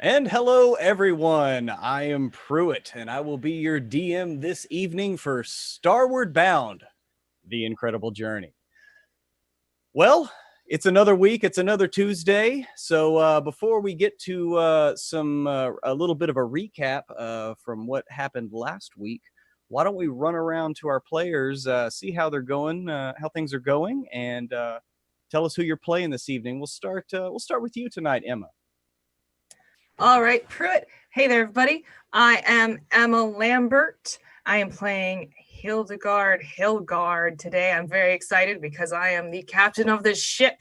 And hello, everyone. I am Pruitt, and I will be your DM this evening for Starward Bound, The Incredible Journey. Well, it's another week. It's another Tuesday. So before we get to a little bit of a recap from what happened last week, why don't we run around to our players, see how they're going, how things are going, and tell us who you're playing this evening. We'll start with you tonight, Emma. All right, Pruitt. Hey there, everybody. I am Emma Lambert. I am playing Hilgard today. I'm very excited because I am the captain of this ship.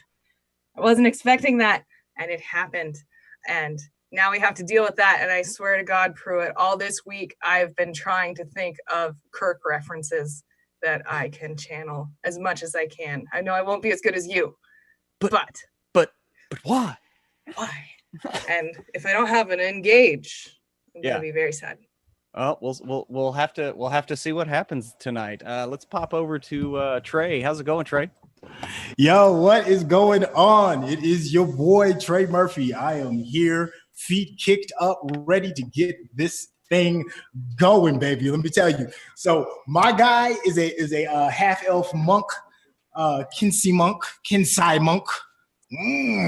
I wasn't expecting that, and it happened. And now we have to deal with that. And I swear to God, Pruitt, all this week I've been trying to think of Kirk references that I can channel as much as I can. I know I won't be as good as you, but why? Why? And if I don't have an engage, I'm gonna be very sad. Oh, we'll have to see what happens tonight. Let's pop over to Trey. How's it going, Trey? Yo, what is going on? It is your boy Trey Murphy. I am here, feet kicked up, ready to get this thing going, baby. Let me tell you. So my guy is a half elf monk, Kinsey monk.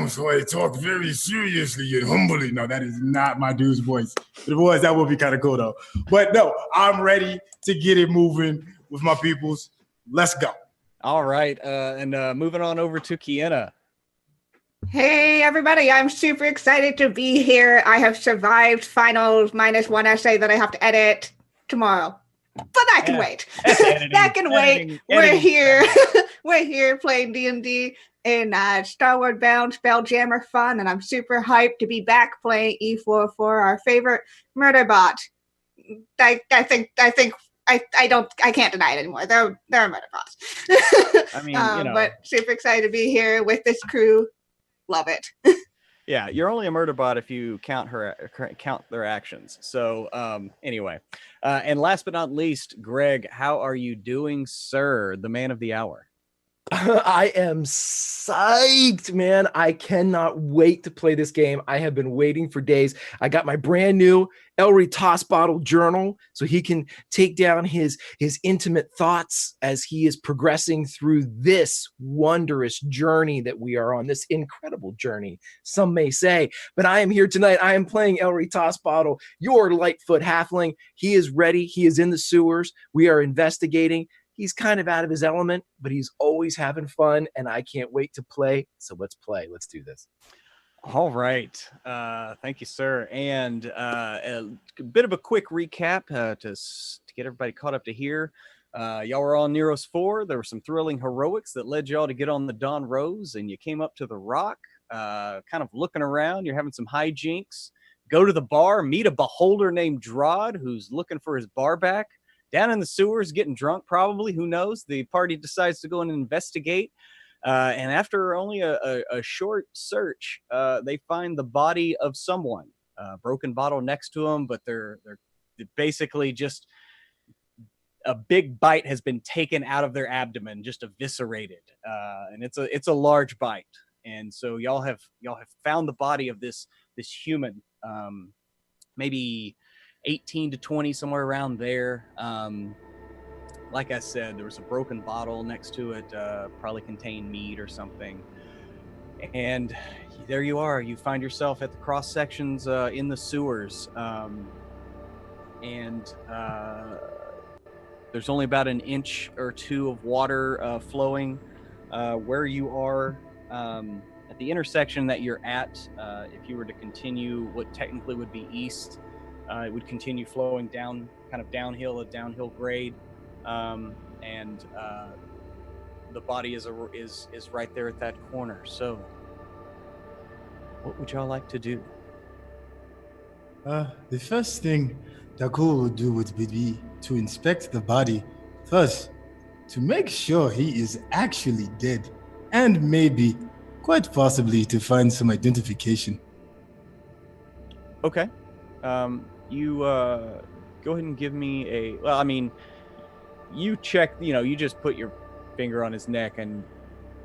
So I talk very seriously and humbly. No, that is not my dude's voice. The voice, that would be kind of cool though. But no, I'm ready to get it moving with my peoples. Let's go. All right, and moving on over to Kiana. Hey everybody, I'm super excited to be here. I have survived finals minus one essay that I have to edit tomorrow. But that can wait. That can wait. We're here. We're here playing D&D in Starward Bound Spelljammer fun, and I'm super hyped to be back playing E4 for our favorite murder bot. I can't deny it anymore. They're a murder bots. I mean, but super excited to be here with this crew. Love it. Yeah, you're only a murder bot if you count their actions. So anyway, and last but not least, Greg, how are you doing, sir? The man of the hour. I am psyched, man. I cannot wait to play this game. I have been waiting for days. I got my brand new Elry Toss Bottle journal so he can take down his intimate thoughts as he is progressing through this wondrous journey that we are on, this incredible journey, some may say. But I am here tonight. I am playing Elry Toss Bottle, your Lightfoot halfling. He is ready. He is in the sewers. We are investigating. He's kind of out of his element, but he's always having fun, and I can't wait to play. So let's play. Let's do this. All right. Thank you, sir. And a bit of a quick recap to get everybody caught up to here. Y'all were on Neros 4. There were some thrilling heroics that led y'all to get on the Dawn Rose, and you came up to the rock, kind of looking around. You're having some hijinks. Go to the bar, meet a beholder named Drod, who's looking for his bar back. Down in the sewers, getting drunk, probably. Who knows? The party decides to go and investigate. And after only a short search, they find the body of someone. Broken bottle next to them, but they're basically just a big bite has been taken out of their abdomen, just eviscerated, and it's a large bite. And so y'all have found the body of this human, maybe 18 to 20, somewhere around there. Like I said, there was a broken bottle next to it, probably contained meat or something. And there you are. You find yourself at the cross sections in the sewers, and there's only about an inch or two of water flowing where you are. At the intersection that you're at, if you were to continue what technically would be east, it would continue flowing down, kind of downhill, a downhill grade, and the body is right there at that corner. So, what would y'all like to do? The first thing Dakul would do would be to inspect the body first, to make sure he is actually dead, and maybe, quite possibly, to find some identification. Okay. You go ahead and give me a. Well, I mean, you check. You just put your finger on his neck, and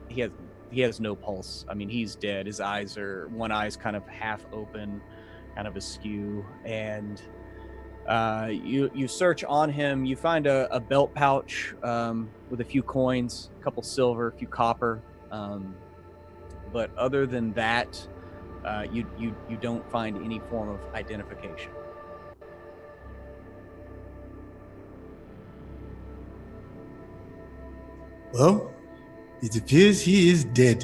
he has no pulse. I mean, he's dead. His one eye's kind of half open, kind of askew, and you search on him. You find a belt pouch with a few coins, a couple silver, a few copper, but other than that, you don't find any form of identification. Well, it appears he is dead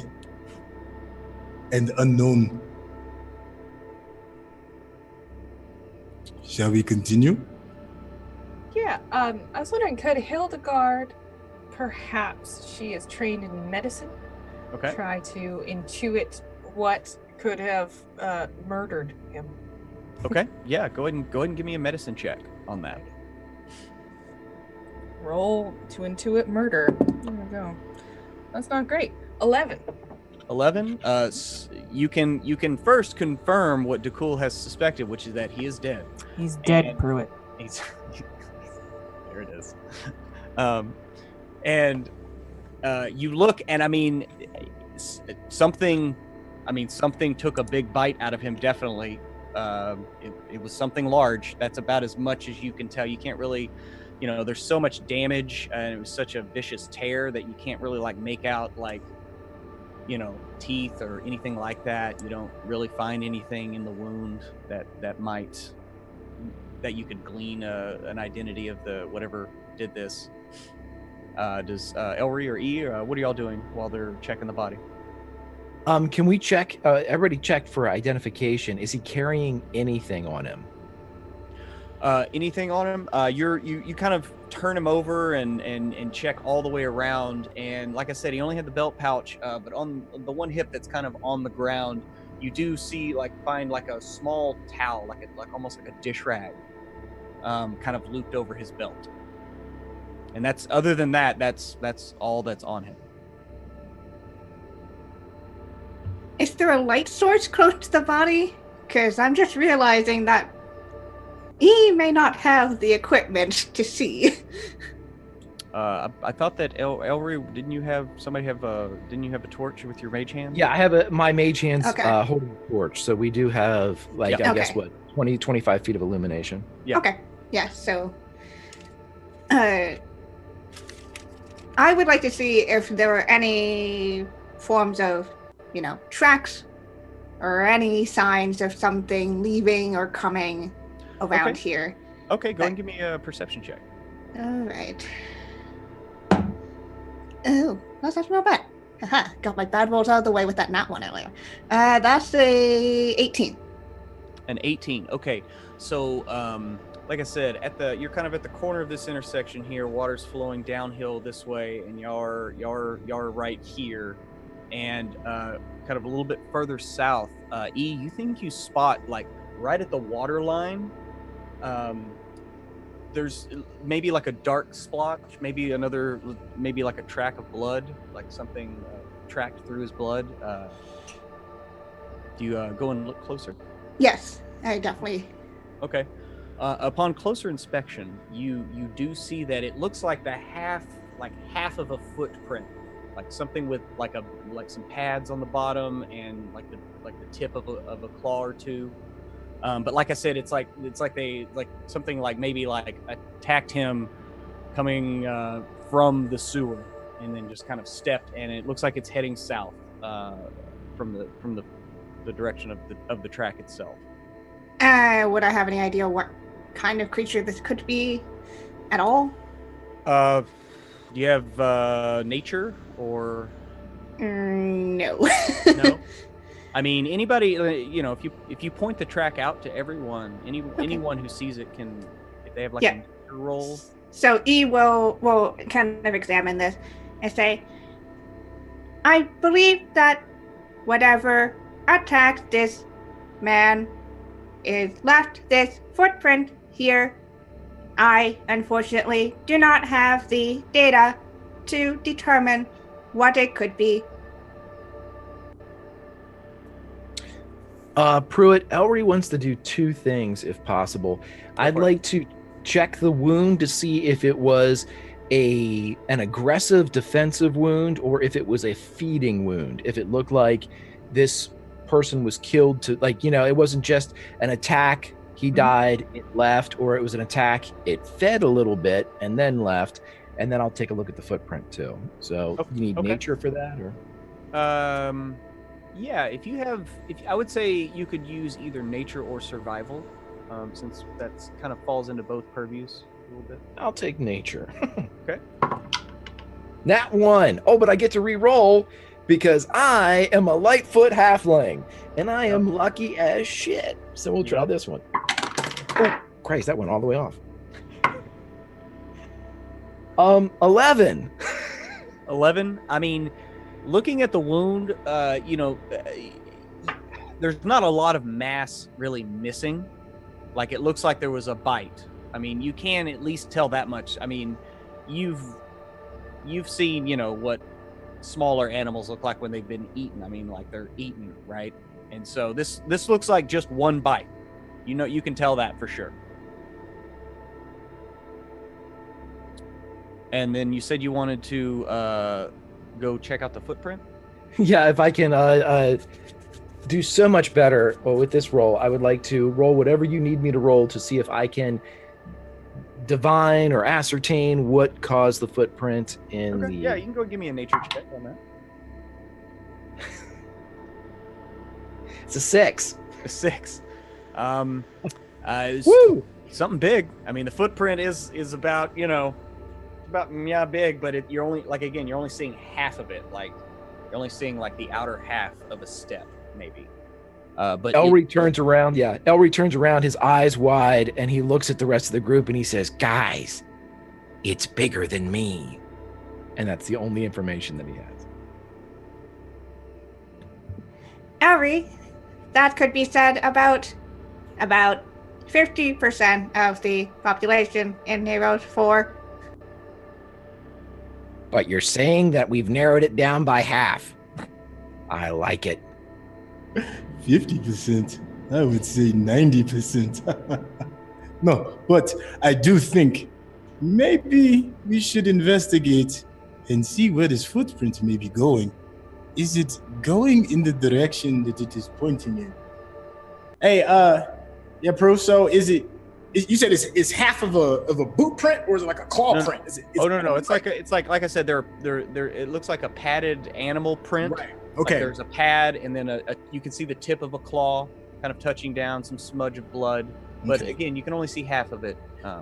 and unknown. Shall we continue? Yeah, I was wondering, could Hildegard, perhaps she is trained in medicine, Okay. try to intuit what could have murdered him? Okay. Yeah. Go ahead and give me a medicine check on that. Roll to intuit murder. There we go. That's not great. 11. 11. You can first confirm what Dakul has suspected, which is that he is dead. He's dead, And- Pruitt. He's there. It is. And you look, and I mean, something took a big bite out of him. Definitely, it was something large. That's about as much as you can tell. You can't really, there's so much damage, and it was such a vicious tear that you can't really make out teeth or anything like that. You don't really find anything in the wound that you could glean an identity of the whatever did this. Does Elry or E, what are y'all doing while they're checking the body? Can we check? Everybody checked for identification. Is he carrying anything on him? Anything on him? You kind of turn him over and check all the way around. And like I said, he only had the belt pouch, but on the one hip that's kind of on the ground, you do see find a small towel, almost like a dish rag, kind of looped over his belt. And that's all that's on him. Is there a light source close to the body? Because I'm just realizing that he may not have the equipment to see. I thought that Elry, didn't you have a torch with your mage hand? Yeah, I have my mage hands Okay. holding a torch, so we do have I guess Okay. 25 feet of illumination. Yeah. Okay. Yeah, so I would like to see if there were any forms of, tracks or any signs of something leaving or coming around Okay. here. Okay, go and give me a perception check. All right. Oh, that's not bad. Haha, got my bad rolls out of the way with that nat one earlier. That's a 18. An 18. Okay, so like I said, you're kind of at the corner of this intersection here. Water's flowing downhill this way, and y'all are right here, and kind of a little bit further south. E, you think you spot right at the water line, there's maybe like a dark splotch, maybe like a track of blood, like something tracked through his blood. Do you go and look closer? Yes, I definitely. Okay. Upon closer inspection, you do see that it looks like half of a footprint, like something with like some pads on the bottom and like the tip of a claw or two. But like I said, it's like they something like maybe like attacked him coming from the sewer and then just kind of stepped, and it looks like it's heading south from the direction of the track itself. Would I have any idea what kind of creature this could be at all? Do you have nature or No. no? I mean, anybody, if you point the track out to everyone, anyone who sees it can, if they have like a nature roll. So E will kind of examine this and say, I believe that whatever attacked this man is left this footprint here. I unfortunately do not have the data to determine what it could be. Pruitt, Elry wants to do two things if possible. I'd like to check the wound to see if it was an aggressive defensive wound or if it was a feeding wound. If it looked like this person was killed to, it wasn't just an attack, he died, it left, or it was an attack, it fed a little bit and then left, and then I'll take a look at the footprint too. So you need nature for that, or? Yeah, if I would say you could use either nature or survival, since that's kind of falls into both purviews a little bit. I'll take nature. Okay. Nat 1. Oh, but I get to re-roll because I am a Lightfoot halfling, and I am lucky as shit. So we'll try this one. Oh, Christ, that went all the way off. 11. 11. I mean, looking at the wound, there's not a lot of mass really missing. Like, it looks like there was a bite. I mean, you can at least tell that much. I mean, you've seen, what smaller animals look like when they've been eaten. I mean, like, they're eaten, right? And so this looks like just one bite. You can tell that for sure. And then you said you wanted to go check out the footprint? Yeah, if I can do so much better with this roll, I would like to roll whatever you need me to roll to see if I can divine or ascertain what caused the footprint in the... Yeah, you can go give me a nature check on that. It's a 6. A 6. Woo! Something big. I mean, the footprint is about, big, but you're only seeing half of it. Like, you're only seeing like the outer half of a step, maybe. But Elry turns around. Yeah, Elry turns around, his eyes wide, and he looks at the rest of the group and he says, "Guys, it's bigger than me." And that's the only information that he has. Elry, that could be said about 50% of the population in Heroes 4. But you're saying that we've narrowed it down by half. I like it. 50%. I would say 90%. No, but I do think maybe we should investigate and see where this footprint may be going. Is it going in the direction that it is pointing in? Hey, Pro, so is it, you said it's half of a boot print, or is it like a claw print? No. It's like I said, they're it looks like a padded animal print. Right. Okay. Like there's a pad, and then you can see the tip of a claw kind of touching down, some smudge of blood. But again, you can only see half of it.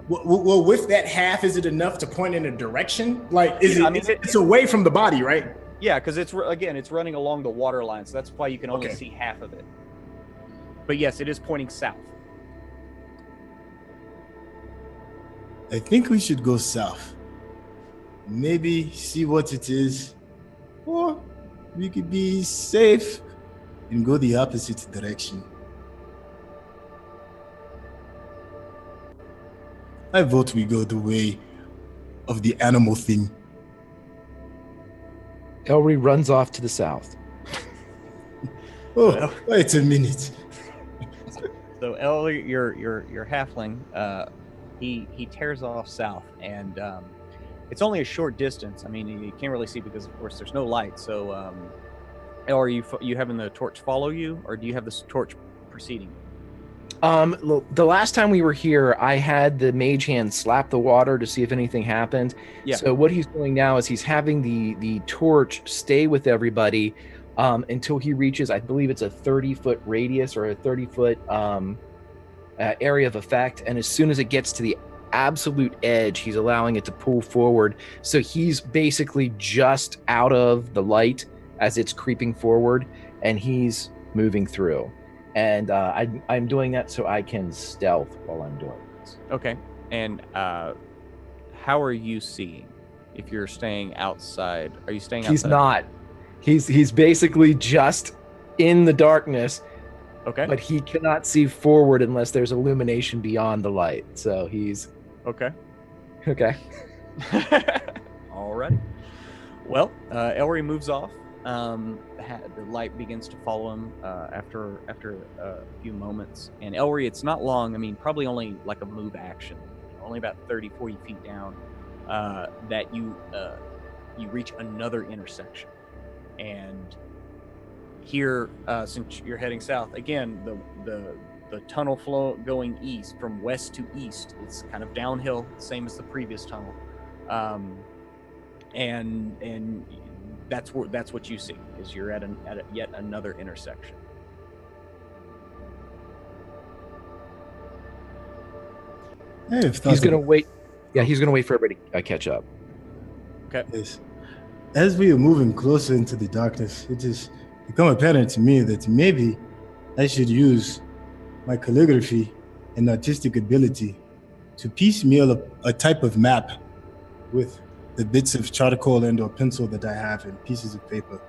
Well, with that half, is it enough to point in a direction? Like, it's away from the body, right? Yeah, because it's running along the water line, so that's why you can only see half of it. But yes, it is pointing south. I think we should go south. Maybe see what it is. Or we could be safe and go the opposite direction. I vote we go the way of the animal thing. Elry runs off to the south. Oh, wait a minute. So Ellie, your halfling, he tears off south, and it's only a short distance. I mean, you can't really see because, of course, there's no light. So, are you having the torch follow you, or do you have this torch preceding you? The last time we were here, I had the mage hand slap the water to see if anything happened. Yeah. So what he's doing now is he's having the torch stay with everybody until he reaches, I believe it's a 30-foot radius or a 30-foot area of effect. And as soon as it gets to the absolute edge, he's allowing it to pull forward. So he's basically just out of the light as it's creeping forward, and he's moving through. And I'm doing that so I can stealth while I'm doing this. Okay. And how are you seeing? If you're staying outside, are you staying outside? He's not. He's basically just in the darkness. Okay. But he cannot see forward unless there's illumination beyond the light. So he's okay. Okay. Alrighty. Well, Elry moves off. The light begins to follow him after a few moments. And Elry, it's not long. I mean, probably only like a move action, only about 30, 40 feet down, that you reach another intersection. And here, since you're heading south, again, the tunnel flow going east from west to east, it's kind of downhill, same as the previous tunnel. And that's what you see, is you're at yet another intersection. He's gonna wait. Yeah, he's gonna wait for everybody to catch up. Okay. Yes. As we are moving closer into the darkness, it has become apparent to me that maybe I should use my calligraphy and artistic ability to piecemeal a type of map with the bits of charcoal and or pencil that I have and pieces of paper.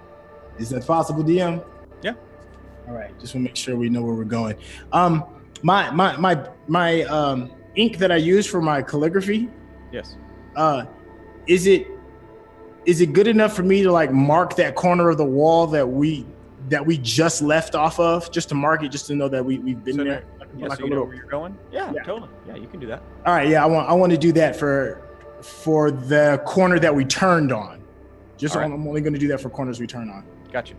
Is that possible, DM? Yeah. All right. Just want to make sure we know where we're going. My ink that I use for my calligraphy. Yes. Is it good enough for me to like mark that corner of the wall that we just left off of, just to mark it, just to know that we've been there? Yeah, so you know where you're going? Yeah, totally. Yeah, you can do that. All right. Yeah, I want to do that for the corner that we turned on. Just right. I'm only going to do that for corners we turn on. Gotcha.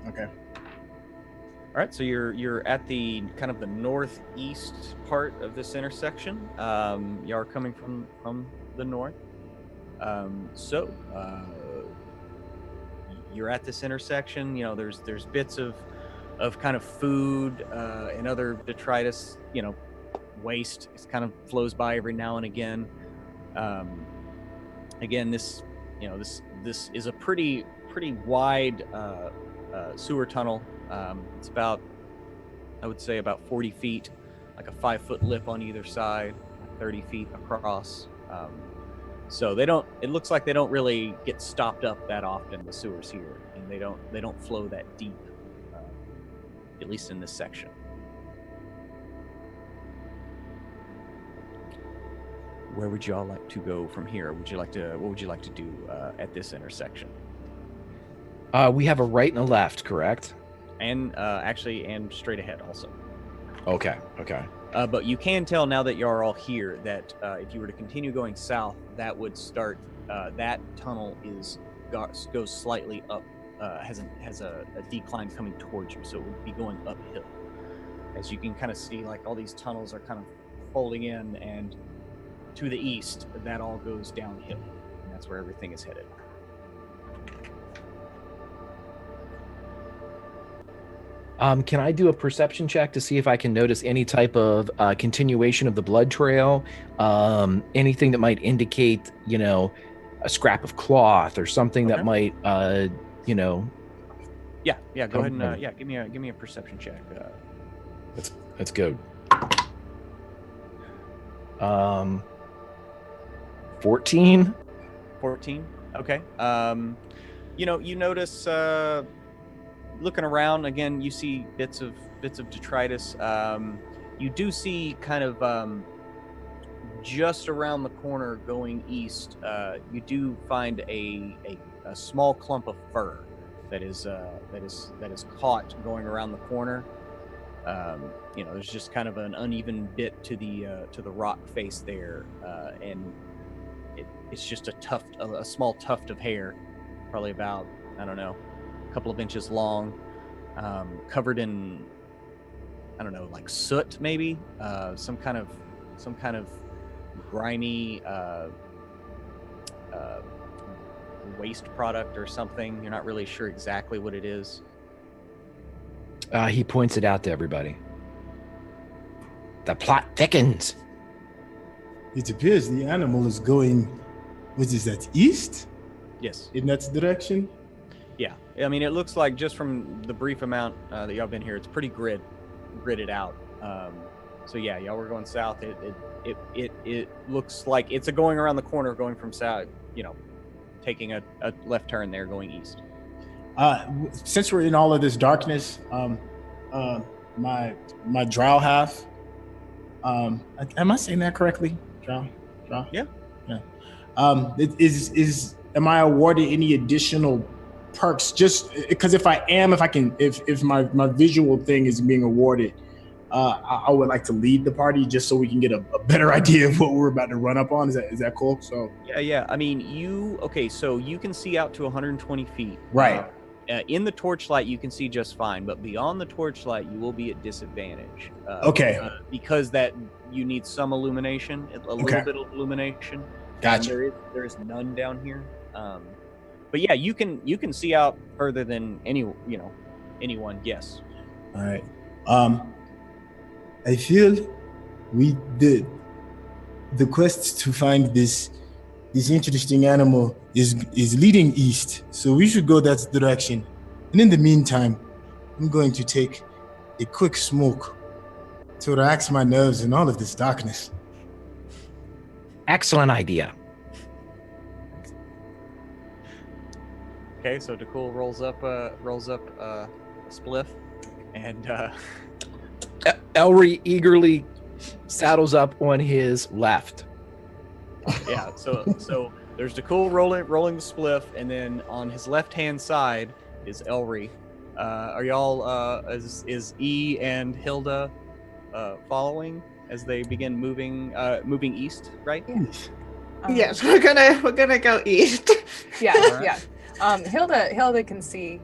Okay. All right, so you're at the kind of the northeast part of this intersection. You are coming from the north. So you're at this intersection. You know, there's bits of kind of food and other detritus, waste. It kind of flows by every now and again. Again, this is a pretty wide sewer tunnel. It's about, I would say, about 40 feet, like a 5-foot lip on either side, 30 feet across. So it looks like they don't really get stopped up that often, the sewers here, and they don't flow that deep, at least in this section. Where would y'all like to go from here? What would you like to do at this intersection? We have a right and a left, correct? And and straight ahead also. Okay. But you can tell now that you are all here that if you were to continue going south, that would start. That tunnel goes slightly up, has a decline coming towards you, so it would be going uphill. As you can kind of see, like all these tunnels are kind of folding in, and to the east, that all goes downhill, and that's where everything is headed. Can I do a perception check to see if I can notice any type of continuation of the blood trail? Anything that might indicate, a scrap of cloth or something that might, Yeah. Go ahead and give me a perception check. Let's go. 14. 14. Okay. You notice. Looking around again, you see bits of detritus. You do see kind of just around the corner going east, you do find a small clump of fur that is caught going around the corner. There's just kind of an uneven bit to the rock face there, and it's just a small tuft of hair, probably about, I don't know, a couple of inches long, covered in, I don't know, like soot maybe, some kind of grimy waste product or something. You're not really sure exactly what it is. He points it out to everybody. The plot thickens. It appears the animal is going, what is that, east? Yes. In that direction? Yeah. I mean, it looks like, just from the brief amount that y'all been here, it's pretty gridded out. So yeah, y'all were going south. It looks like it's going around the corner, going from south, taking a left turn there, going east. Since we're in all of this darkness, my drow half, am I saying that correctly? Drow? Yeah. Am I awarded any additional perks? Just because if my visual thing is being awarded, I would like to lead the party just so we can get a better idea of what we're about to run up on. Is that cool? So yeah. I mean, so you can see out to 120 feet. Right. In the torchlight, you can see just fine, but beyond the torchlight, you will be at disadvantage. Because that you need some illumination, a little bit of illumination. Gotcha. There is none down here. But yeah, you can see out further than anyone. Yes. All right. I feel the quest to find this interesting animal is leading east, so we should go that direction. And in the meantime, I'm going to take a quick smoke to relax my nerves in all of this darkness. Excellent idea. Okay, so Dakul rolls up a spliff, and Elry eagerly saddles up on his left. Yeah, so there's Dakul rolling the spliff, and then on his left-hand side is Elry. Are y'all is E and Hilda following as they begin moving east, right? Yes, we're gonna go east. Yeah, Alright. yeah. Hilda can see.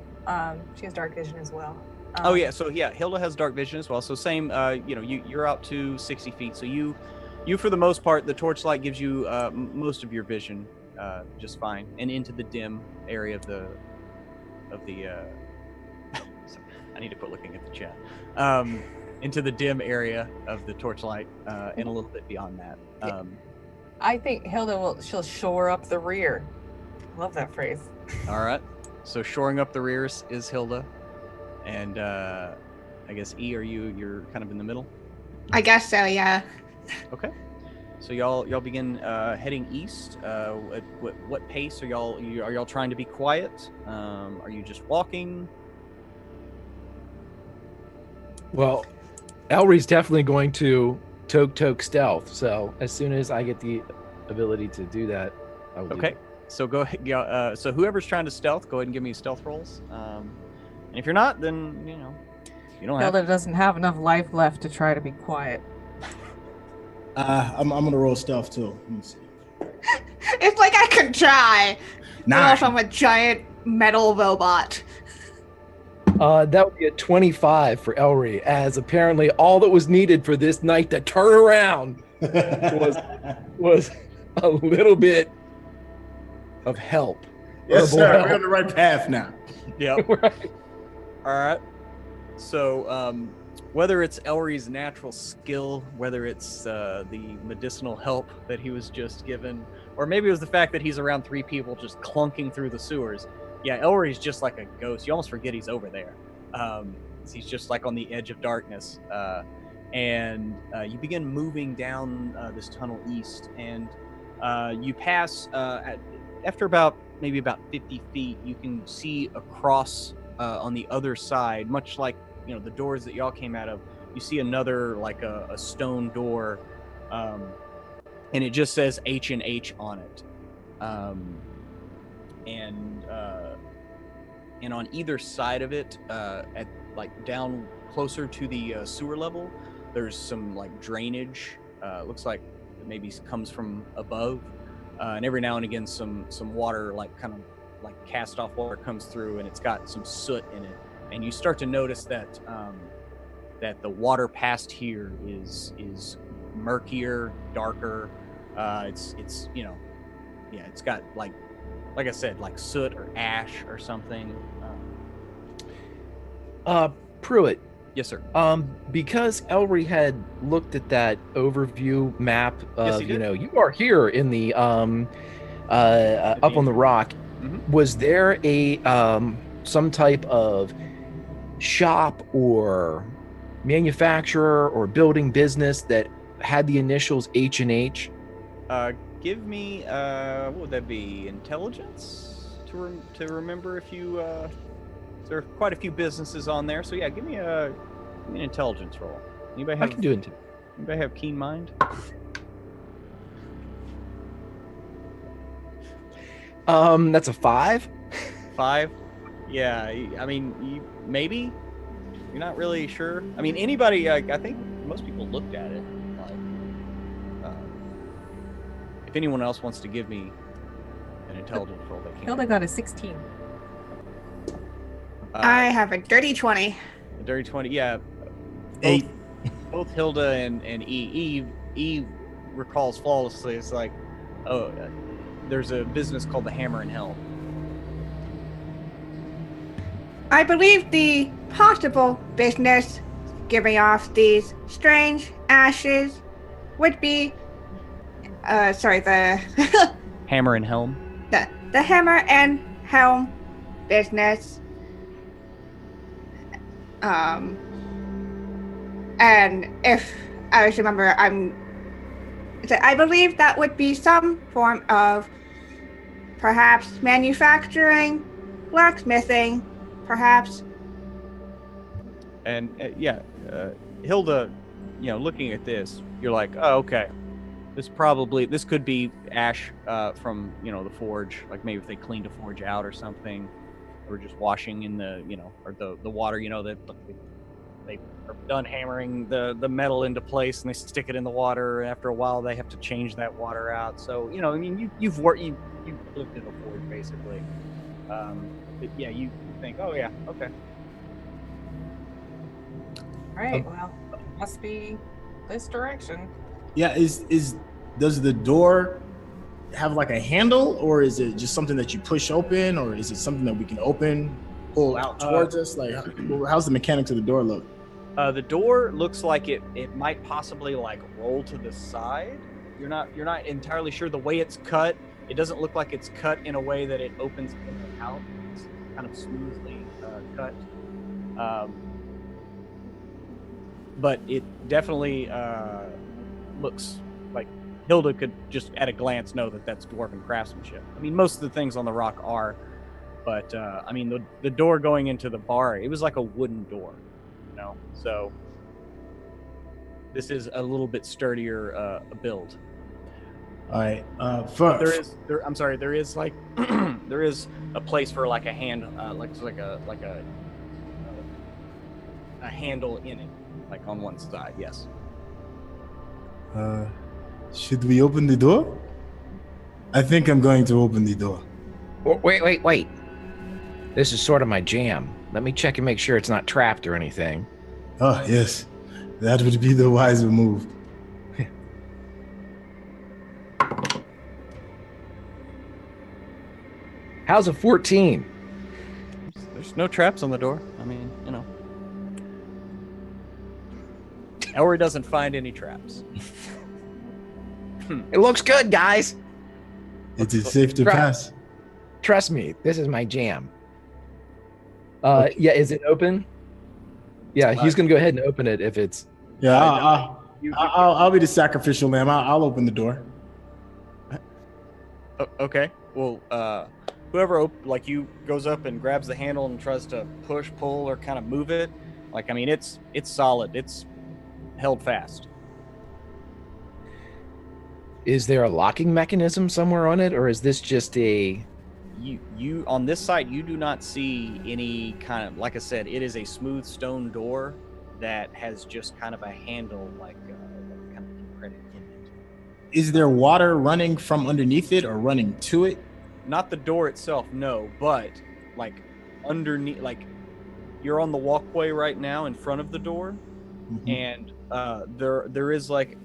She has dark vision as well. Oh yeah, so yeah, Hilda has dark vision as well. So same, you're out to 60 feet. So you for the most part, the torchlight gives you most of your vision just fine, and into the dim area of the. I need to quit looking at the chat. Into the dim area of the torchlight, and a little bit beyond that. I think Hilda she'll shore up the rear. Love that phrase. All right. So shoring up the rears is Hilda, and I guess E, you're kind of in the middle? I guess so, yeah. Okay. So y'all begin heading east. At what pace are y'all trying to be quiet? Are you just walking? Well, Elry's definitely going to toke stealth. So as soon as I get the ability to do that, I will. Okay. So go ahead. So whoever's trying to stealth, go ahead and give me stealth rolls. And if you're not, then you don't have. Hilda doesn't have enough life left to try to be quiet. I'm gonna roll stealth too. Let me see. It's like I could try. Nine. But also I'm a giant metal robot. That would be a 25 for Elry, as apparently all that was needed for this night to turn around was a little bit of help. Yes, Verbal sir. help. We're on the right path now. Yeah. Right. All right. So whether it's Elry's natural skill, whether it's the medicinal help that he was just given, or maybe it was the fact that he's around three people just clunking through the sewers. Yeah, Elry's just like a ghost. You almost forget he's over there. He's just like on the edge of darkness. And you begin moving down this tunnel east, and you pass, after maybe about 50 feet, you can see across on the other side, much like the doors that y'all came out of. You see another, like a stone door and it just says H&H on it. And on either side of it, at like down closer to the sewer level, there's some like drainage. Looks like it maybe comes from above, and every now and again some water, like kind of like cast off water, comes through, and it's got some soot in it. And you start to notice that that the water past here is murkier, darker. It's you know, yeah, it's got like I said, like soot or ash or something. Pruitt. Yes, sir. Because Elry had looked at that overview map Yes, of, he did. you are here in the up on the rock. Mhm. Was there a some type of shop or manufacturer or building business that had the initials H&H? Give me what would that be? Intelligence to remember if you. There are quite a few businesses on there, so yeah, give me an intelligence roll. Anybody I have? can do it. Anybody have keen mind? That's a 5. 5. Yeah, I mean, maybe. You're not really sure. I mean, anybody. I think most people looked at it. Like, if anyone else wants to give me an intelligence roll, they can. Hilda got a 16. I have a dirty 20. A dirty 20. Yeah. 8. Both Hilda and Eve recalls flawlessly. It's like, oh, there's a business called the Hammer and Helm. I believe the possible business giving off these strange ashes would be, the Hammer and Helm. the Hammer and Helm business. And if I remember, I believe that would be some form of perhaps manufacturing, blacksmithing, perhaps. And Hilda, looking at this, you're like, oh, okay. This could be ash from, the forge. Like maybe if they cleaned a forge out or something, or just washing in the, or the water, that they are done hammering the metal into place and they stick it in the water. And after a while, they have to change that water out. So, I mean, you've lived in a forge basically. But yeah, you think, oh yeah, okay. All right, well, must be this direction. Yeah, does the door have like a handle, or is it just something that you push open, or is it something that we can pull out towards us? Like, how's the mechanics of the door look? The door looks like it might possibly like roll to the side. You're not entirely sure. The way it's cut, it doesn't look like it's cut in a way that it opens in and out. It's kind of smoothly cut. But it definitely looks like Hilda could just at a glance know that that's dwarven craftsmanship. I mean, most of the things on the rock are, but I mean, the door going into the bar, it was like a wooden door, so this is a little bit sturdier build. All right. There is like there is a place for like a hand, like a handle in it, like on one side. Yes. Should we open the door? I think I'm going to open the door. Wait. This is sort of my jam. Let me check and make sure it's not trapped or anything. Oh, yes. That would be the wiser move. How's a 14? There's no traps on the door. I mean, Elry doesn't find any traps. It looks good, guys. It is safe to pass. Trust me, this is my jam. Yeah, is it open? Yeah, he's gonna go ahead and open it if it's. Yeah, I'll be the sacrificial lamb. I'll open the door. Okay. Well, whoever you goes up and grabs the handle and tries to push, pull, or kind of move it. Like, I mean, it's solid. It's held fast. Is there a locking mechanism somewhere on it, or is this just a... You on this side, you do not see any kind of, like I said, it is a smooth stone door that has just kind of a handle, like kind of imprinted in it. Is there water running from underneath it or running to it? Not the door itself, no, but like underneath, like you're on the walkway right now in front of the door, and there is like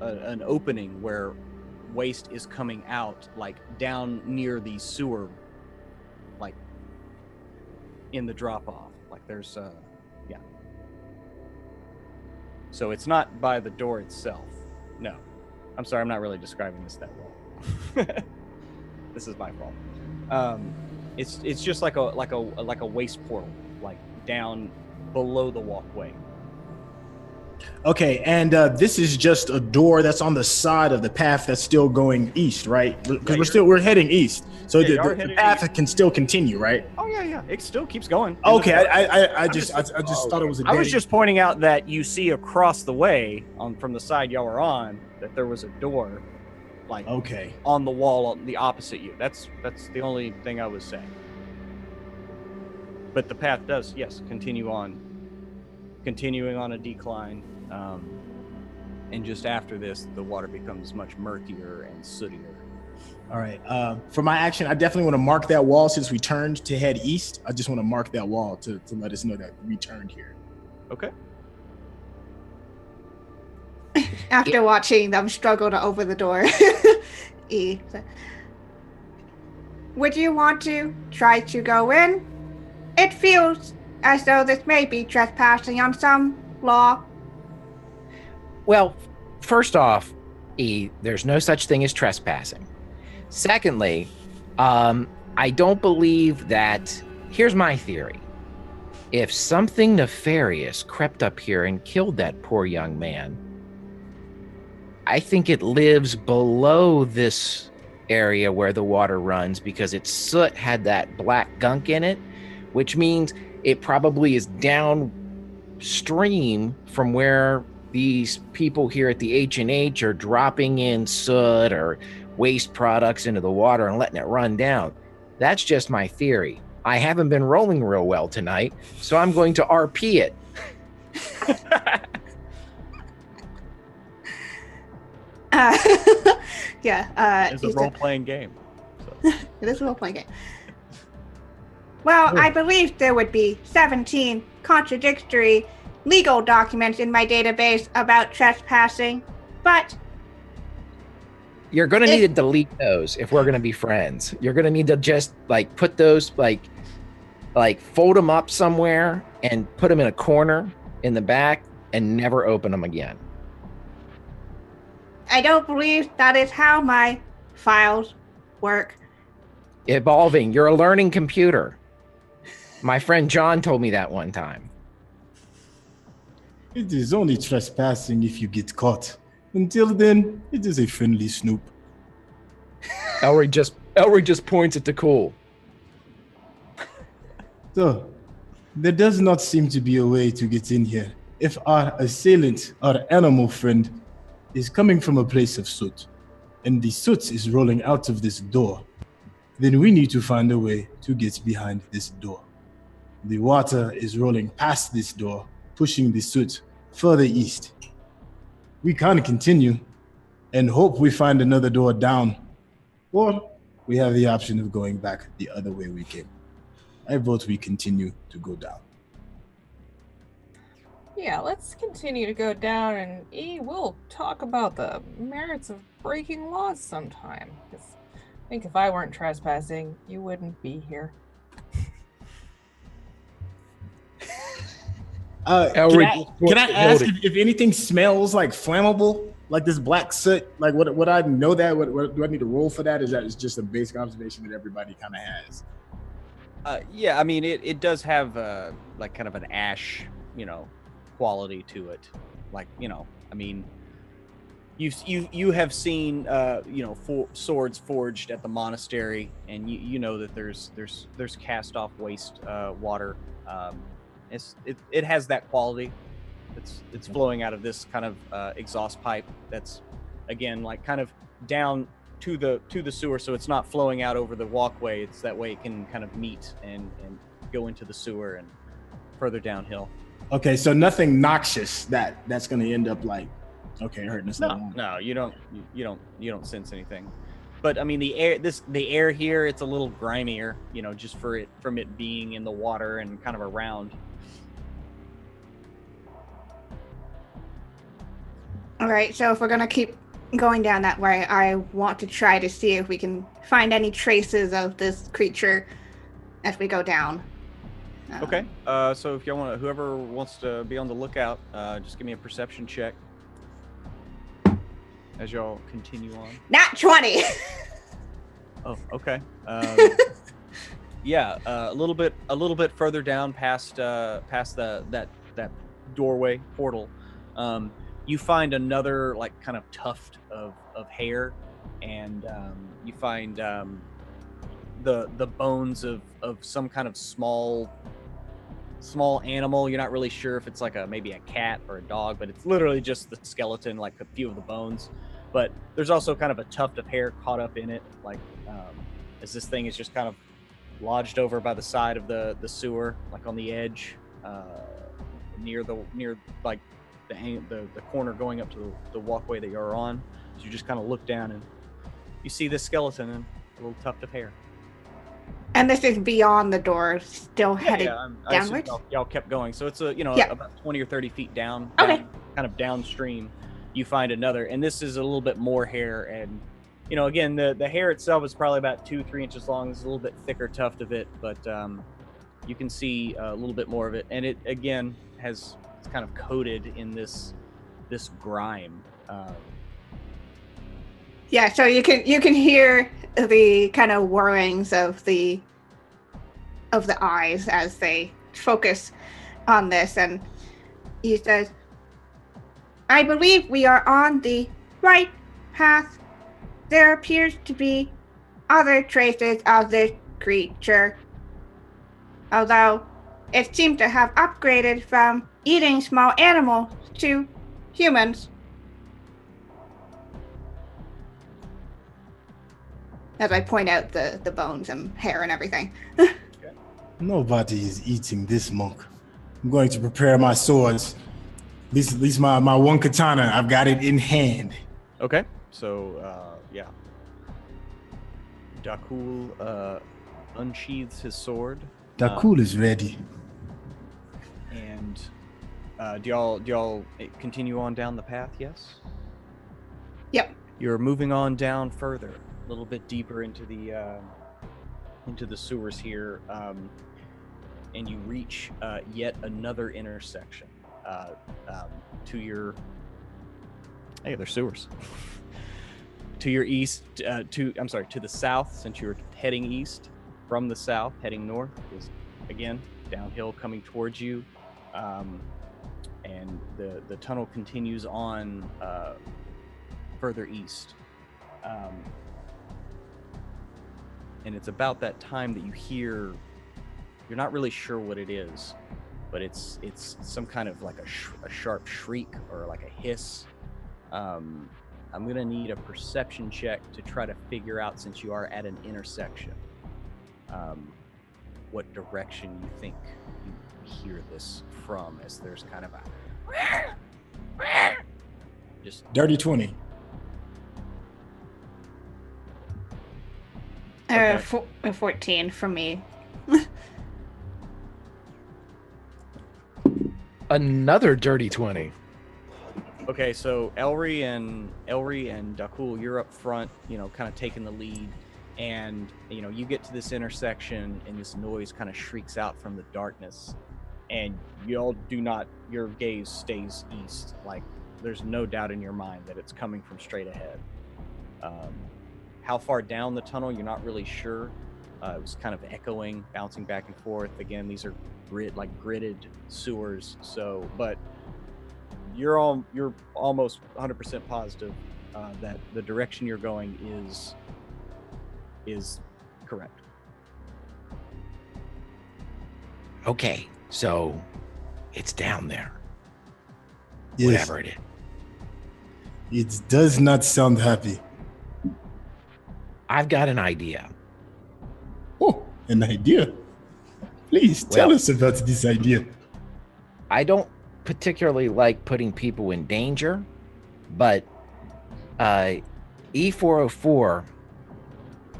an opening where waste is coming out, like down near the sewer, like in the drop off. Like there's yeah. So it's not by the door itself. No. I'm sorry, I'm not really describing this that well. This is my fault. It's just like a waste portal, like down below the walkway. Okay, and this is just a door that's on the side of the path that's still going east, right? Because we're heading east, so the path can still continue, right? Oh yeah, it still keeps going. Okay, I just thought it was a. I was just pointing out that you see across the way from the side y'all were on that there was a door, like on the wall on the opposite you. That's the only thing I was saying. But the path does, yes, continuing on a decline. And just after this, the water becomes much murkier and sootier. All right. For my action, I definitely want to mark that wall since we turned to head east. I just want to mark that wall to let us know that we turned here. Okay. After watching them struggle to open the door. Would you want to try to go in? It feels as though this may be trespassing on some law. Well, first off, there's no such thing as trespassing. Secondly, I don't believe that... Here's my theory. If something nefarious crept up here and killed that poor young man, I think it lives below this area where the water runs because its soot had that black gunk in it, which means it probably is downstream from where these people here at the H&H are dropping in soot or waste products into the water and letting it run down. That's just my theory. I haven't been rolling real well tonight, so I'm going to RP it. It's a role-playing game. So. It is a role-playing game. Well, I believe there would be 17 contradictory legal documents in my database about trespassing, but... You're going to need to delete those if we're going to be friends. You're going to need to just, like, put those, like fold them up somewhere and put them in a corner in the back and never open them again. I don't believe that is how my files work. Evolving. You're a learning computer. My friend John told me that one time. It is only trespassing if you get caught. Until then, it is a friendly snoop. Elry just points at the cool. So, there does not seem to be a way to get in here. If our assailant, our animal friend, is coming from a place of soot, and the soot is rolling out of this door, then we need to find a way to get behind this door. The water is rolling past this door, pushing the soot further east. We can continue and hope we find another door down, or we have the option of going back the other way we came. I vote we continue to go down. Yeah, let's continue to go down, and we'll talk about the merits of breaking laws sometime. Because I think if I weren't trespassing, you wouldn't be here. Can I ask if anything smells like flammable, like this black soot? Like, would I know that? What do I need to roll for that? Is that just a basic observation that everybody kind of has? Yeah, I mean, it does have like kind of an ash, quality to it. Like, I mean, you have seen swords forged at the monastery, and you know that there's cast off waste water. It has that quality. It's flowing out of this kind of exhaust pipe that's, again, like kind of down to the sewer, so it's not flowing out over the walkway. It's that way it can kind of meet and go into the sewer and further downhill. Okay, so nothing noxious that's going to end up like hurting us. No, you don't sense anything. But I mean, the air here, it's a little grimier, just from it being in the water and kind of around. All right, so if we're gonna keep going down that way, I want to try to see if we can find any traces of this creature as we go down. Okay. So if y'all whoever wants to be on the lookout, just give me a perception check as y'all continue on. Nat 20. Oh, okay. Yeah, a little bit further down past that doorway portal, you find another like kind of tuft of hair, and you find the bones of some kind of small animal. You're not really sure if it's like maybe a cat or a dog, but it's literally just the skeleton, like a few of the bones. But there's also kind of a tuft of hair caught up in it, like as this thing is just kind of lodged over by the side of the sewer, like on the edge, near like the corner going up to the walkway that you're on. So you just kind of look down and you see this skeleton and a little tuft of hair. And this is beyond the door, still headed downwards? Y'all kept going. So it's about 20 or 30 feet down, okay, kind of downstream. You find another, and this is a little bit more hair. And, again, the hair itself is probably about 2-3 inches long. There's a little bit thicker tuft of it, but you can see a little bit more of it. And it, again, it's kind of coated in this grime. Yeah, so you can hear the kind of whirrings of the eyes as they focus on this, and he says, "I believe we are on the right path. There appears to be other traces of this creature, although it seemed to have upgraded from eating small animals to humans." As I point out the bones and hair and everything. Nobody is eating this monk. I'm going to prepare my swords. At least my one katana, I've got it in hand. Okay, so yeah. Dakul unsheathes his sword. Dakul is ready. And do y'all continue on down the path? Yes. Yep. You're moving on down further, a little bit deeper into the sewers here, and you reach yet another intersection. To your they're sewers. To your east, to the south, since you're heading east from the south, heading north is again downhill coming towards you, and the tunnel continues on further east, and it's about that time that you hear. You're not really sure what it is, but it's some kind of like a sharp shriek or like a hiss. I'm gonna need a perception check to try to figure out, since you are at an intersection, what direction you think you hear this from, as there's kind of a just dirty 20. Okay. 14 from me. Another dirty 20. Okay, so Elri and Dakul, you're up front, kind of taking the lead, and you get to this intersection, and this noise kind of shrieks out from the darkness, and your gaze stays east. Like, there's no doubt in your mind that it's coming from straight ahead. How far down the tunnel, you're not really sure. It was kind of echoing, bouncing back and forth. Again, these are gridded sewers. So, but you're almost 100% positive that the direction you're going is correct. Okay, so it's down there. Yes. Whatever it is. It does not sound happy. I've got an idea. Oh, an idea. Please tell us about this idea. I don't particularly like putting people in danger, but E404,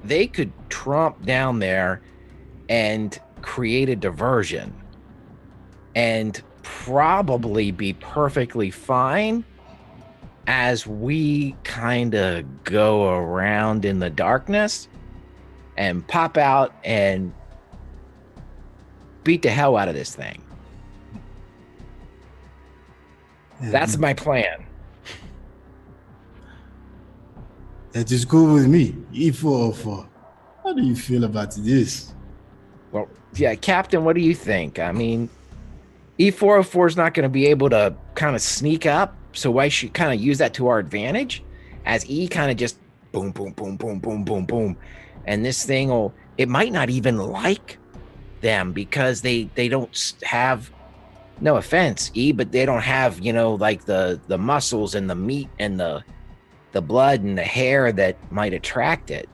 they could tromp down there and create a diversion and probably be perfectly fine as we kind of go around in the darkness and pop out and beat the hell out of this thing. That's my plan. That is cool with me. E404. How do you feel about this? Well, yeah, Captain, what do you think? I mean, E404 is not going to be able to kind of sneak up, so I should kind of use that to our advantage as E kind of just boom, boom, boom, boom, boom, boom, boom. And this thing will, it might not even like them because they don't have, no offense, E, but they don't have, you know, like the muscles and the meat and the blood and the hair that might attract it.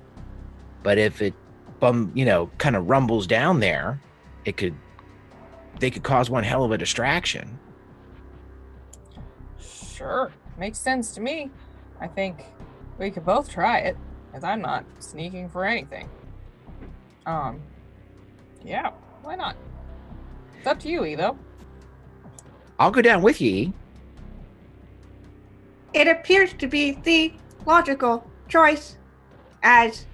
But if it, you know, kind of rumbles down there, they could cause one hell of a distraction. Sure, makes sense to me. I think we could both try it, as I'm not sneaking for anything. Yeah, why not? It's up to you, E, though. I'll go down with you, E. It appears to be the logical choice, as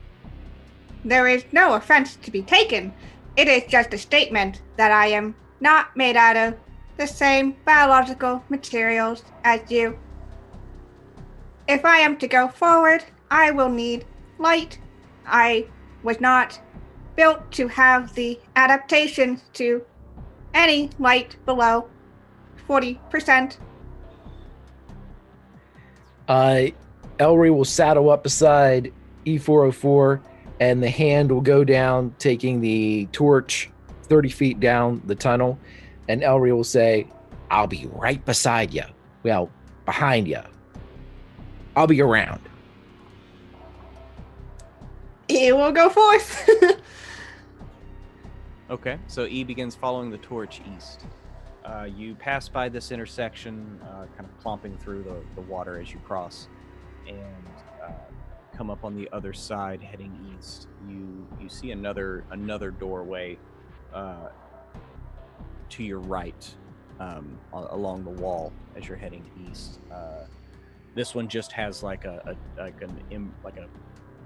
there is no offense to be taken. It is just a statement that I am not made out of the same biological materials as you. If I am to go forward, I will need light. I was not built to have the adaptation to any light below 40%. Elry will saddle up beside E404 and the hand will go down, taking the torch 30 feet down the tunnel. And Elry will say, I'll be right beside you. Well, behind you. I'll be around. It will go forth. Okay, so E begins following the torch east. You pass by this intersection, kind of clomping through the water as you cross, and come up on the other side, heading east. You see another doorway to your right, along the wall as you're heading east. This one just has like an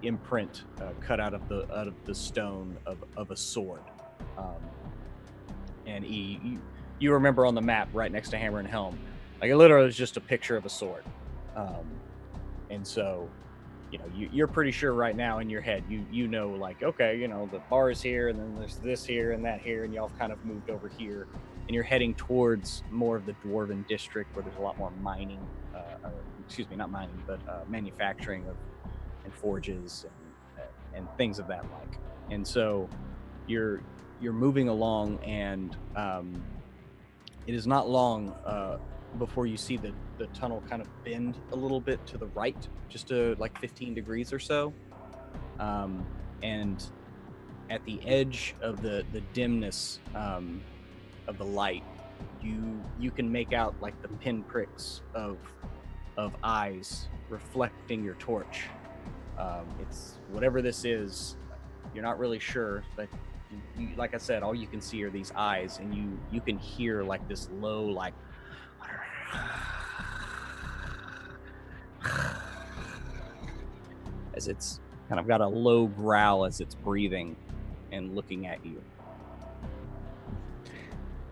imprint cut out of the stone of a sword. And E, you remember on the map right next to Hammer and Helm, like it literally is just a picture of a sword. And so, you know, you're pretty sure right now in your head, you know, like, okay, you know, the bar is here, and then there's this here and that here, and y'all have kind of moved over here, and you're heading towards more of the Dwarven district where there's a lot more mining, not mining, but manufacturing and forges and things of that like. And so you're moving along, and it is not long before you see the tunnel kind of bend a little bit to the right, just to like 15 degrees or so. And at the edge of the dimness of the light, you can make out like the pinpricks of eyes reflecting your torch. It's whatever this is, you're not really sure, but you, like I said, all you can see are these eyes, and you can hear like this low, like as it's kind of got a low growl as it's breathing and looking at you.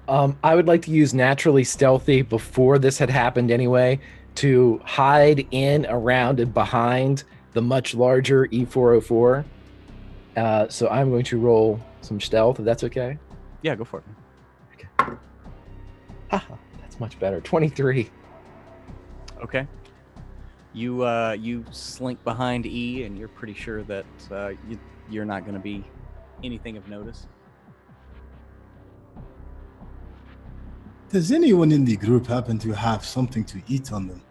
I would like to use naturally stealthy before this had happened anyway to hide in, around, and behind the much larger E404. So I'm going to roll some stealth, if that's okay. Yeah, go for it. Okay. Haha, that's much better. 23. Okay. You slink behind E, and you're pretty sure that you're not going to be anything of notice. Does anyone in the group happen to have something to eat on them?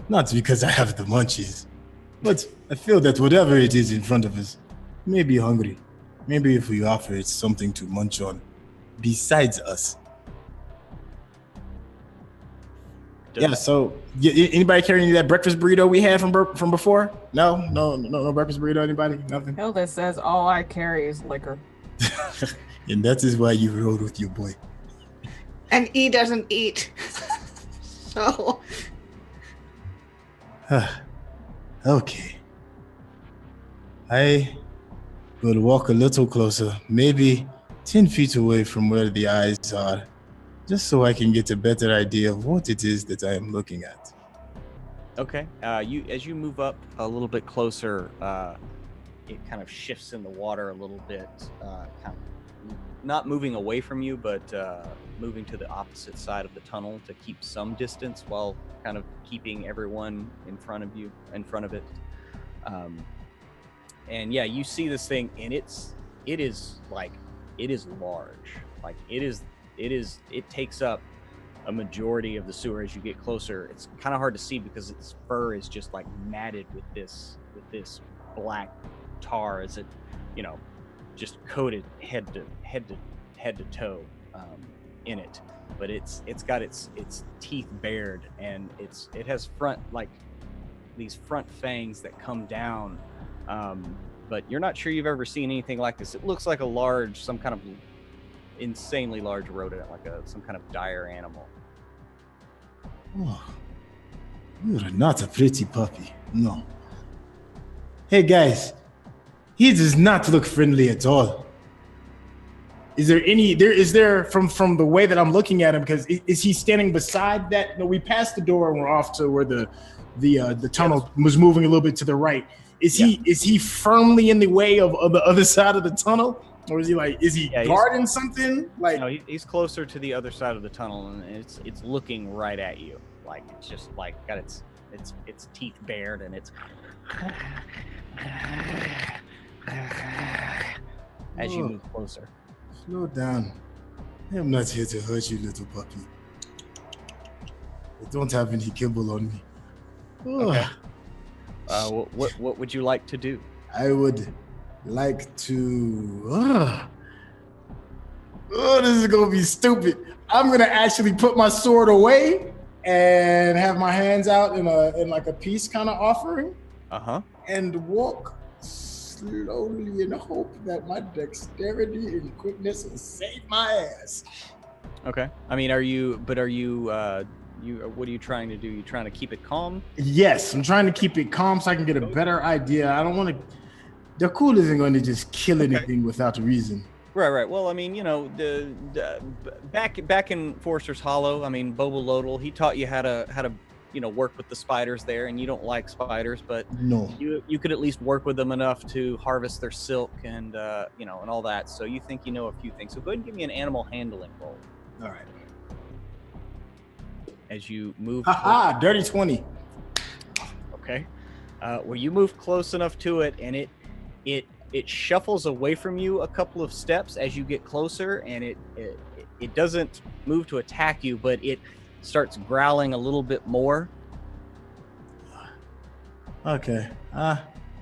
Not because I have the munchies, but I feel that whatever it is in front of us may be hungry. Maybe if we offer it something to munch on besides us. Yeah, so anybody carry any of that breakfast burrito we had from before? No breakfast burrito, anybody? Nothing? Hilda says all I carry is liquor. And that is why you rode with your boy. And he doesn't eat. So. Okay. I will walk a little closer, maybe 10 feet away from where the eyes are, just so I can get a better idea of what it is that I am looking at. Okay. As you move up a little bit closer, it kind of shifts in the water a little bit, kind of not moving away from you, but moving to the opposite side of the tunnel to keep some distance while kind of keeping everyone in front of it. And yeah, you see this thing, and it is large. Like it takes up a majority of the sewer as you get closer. It's kind of hard to see because its fur is just like matted with this black tar as it, just coated head to toe in it. But it's got its teeth bared, and it has these front fangs that come down. But you're not sure you've ever seen anything like this. It looks like some kind of insanely large rodent, like some kind of dire animal. Oh, you're not a pretty puppy. No. Hey guys, he does not look friendly at all. Is there from the way that I'm looking at him, because is he standing beside that? No, we passed the door and we're off to where the tunnel was moving a little bit to the right. Is he firmly in the way of the other side of the tunnel? Or is he guarding something? No, he's closer to the other side of the tunnel, and it's looking right at you. Like it's just like got its teeth bared, and it's as you move closer. Slow down. I am not here to hurt you, little puppy. I don't have any kibble on me. Okay. What would you like to do? I would like to. This is gonna be stupid. I'm gonna actually put my sword away and have my hands out in like a peace kind of offering. And walk slowly and hope that my dexterity and quickness will save my ass. Okay. I mean, what are you trying to do? You trying to keep it calm? Yes, I'm trying to keep it calm so I can get a better idea. I don't want to. The cool isn't going to just kill anything without a reason. Right. Well, I mean, the back in Forrester's Hollow, I mean, Bobo Lodal, he taught you how to work with the spiders there, and you don't like spiders, but no, you could at least work with them enough to harvest their silk and and all that. So you think you know a few things. So go ahead and give me an animal handling roll. All right. As you move. Dirty 20. Okay. Well, you move close enough to it, and it shuffles away from you a couple of steps as you get closer, and it doesn't move to attack you, but it starts growling a little bit more. Okay. I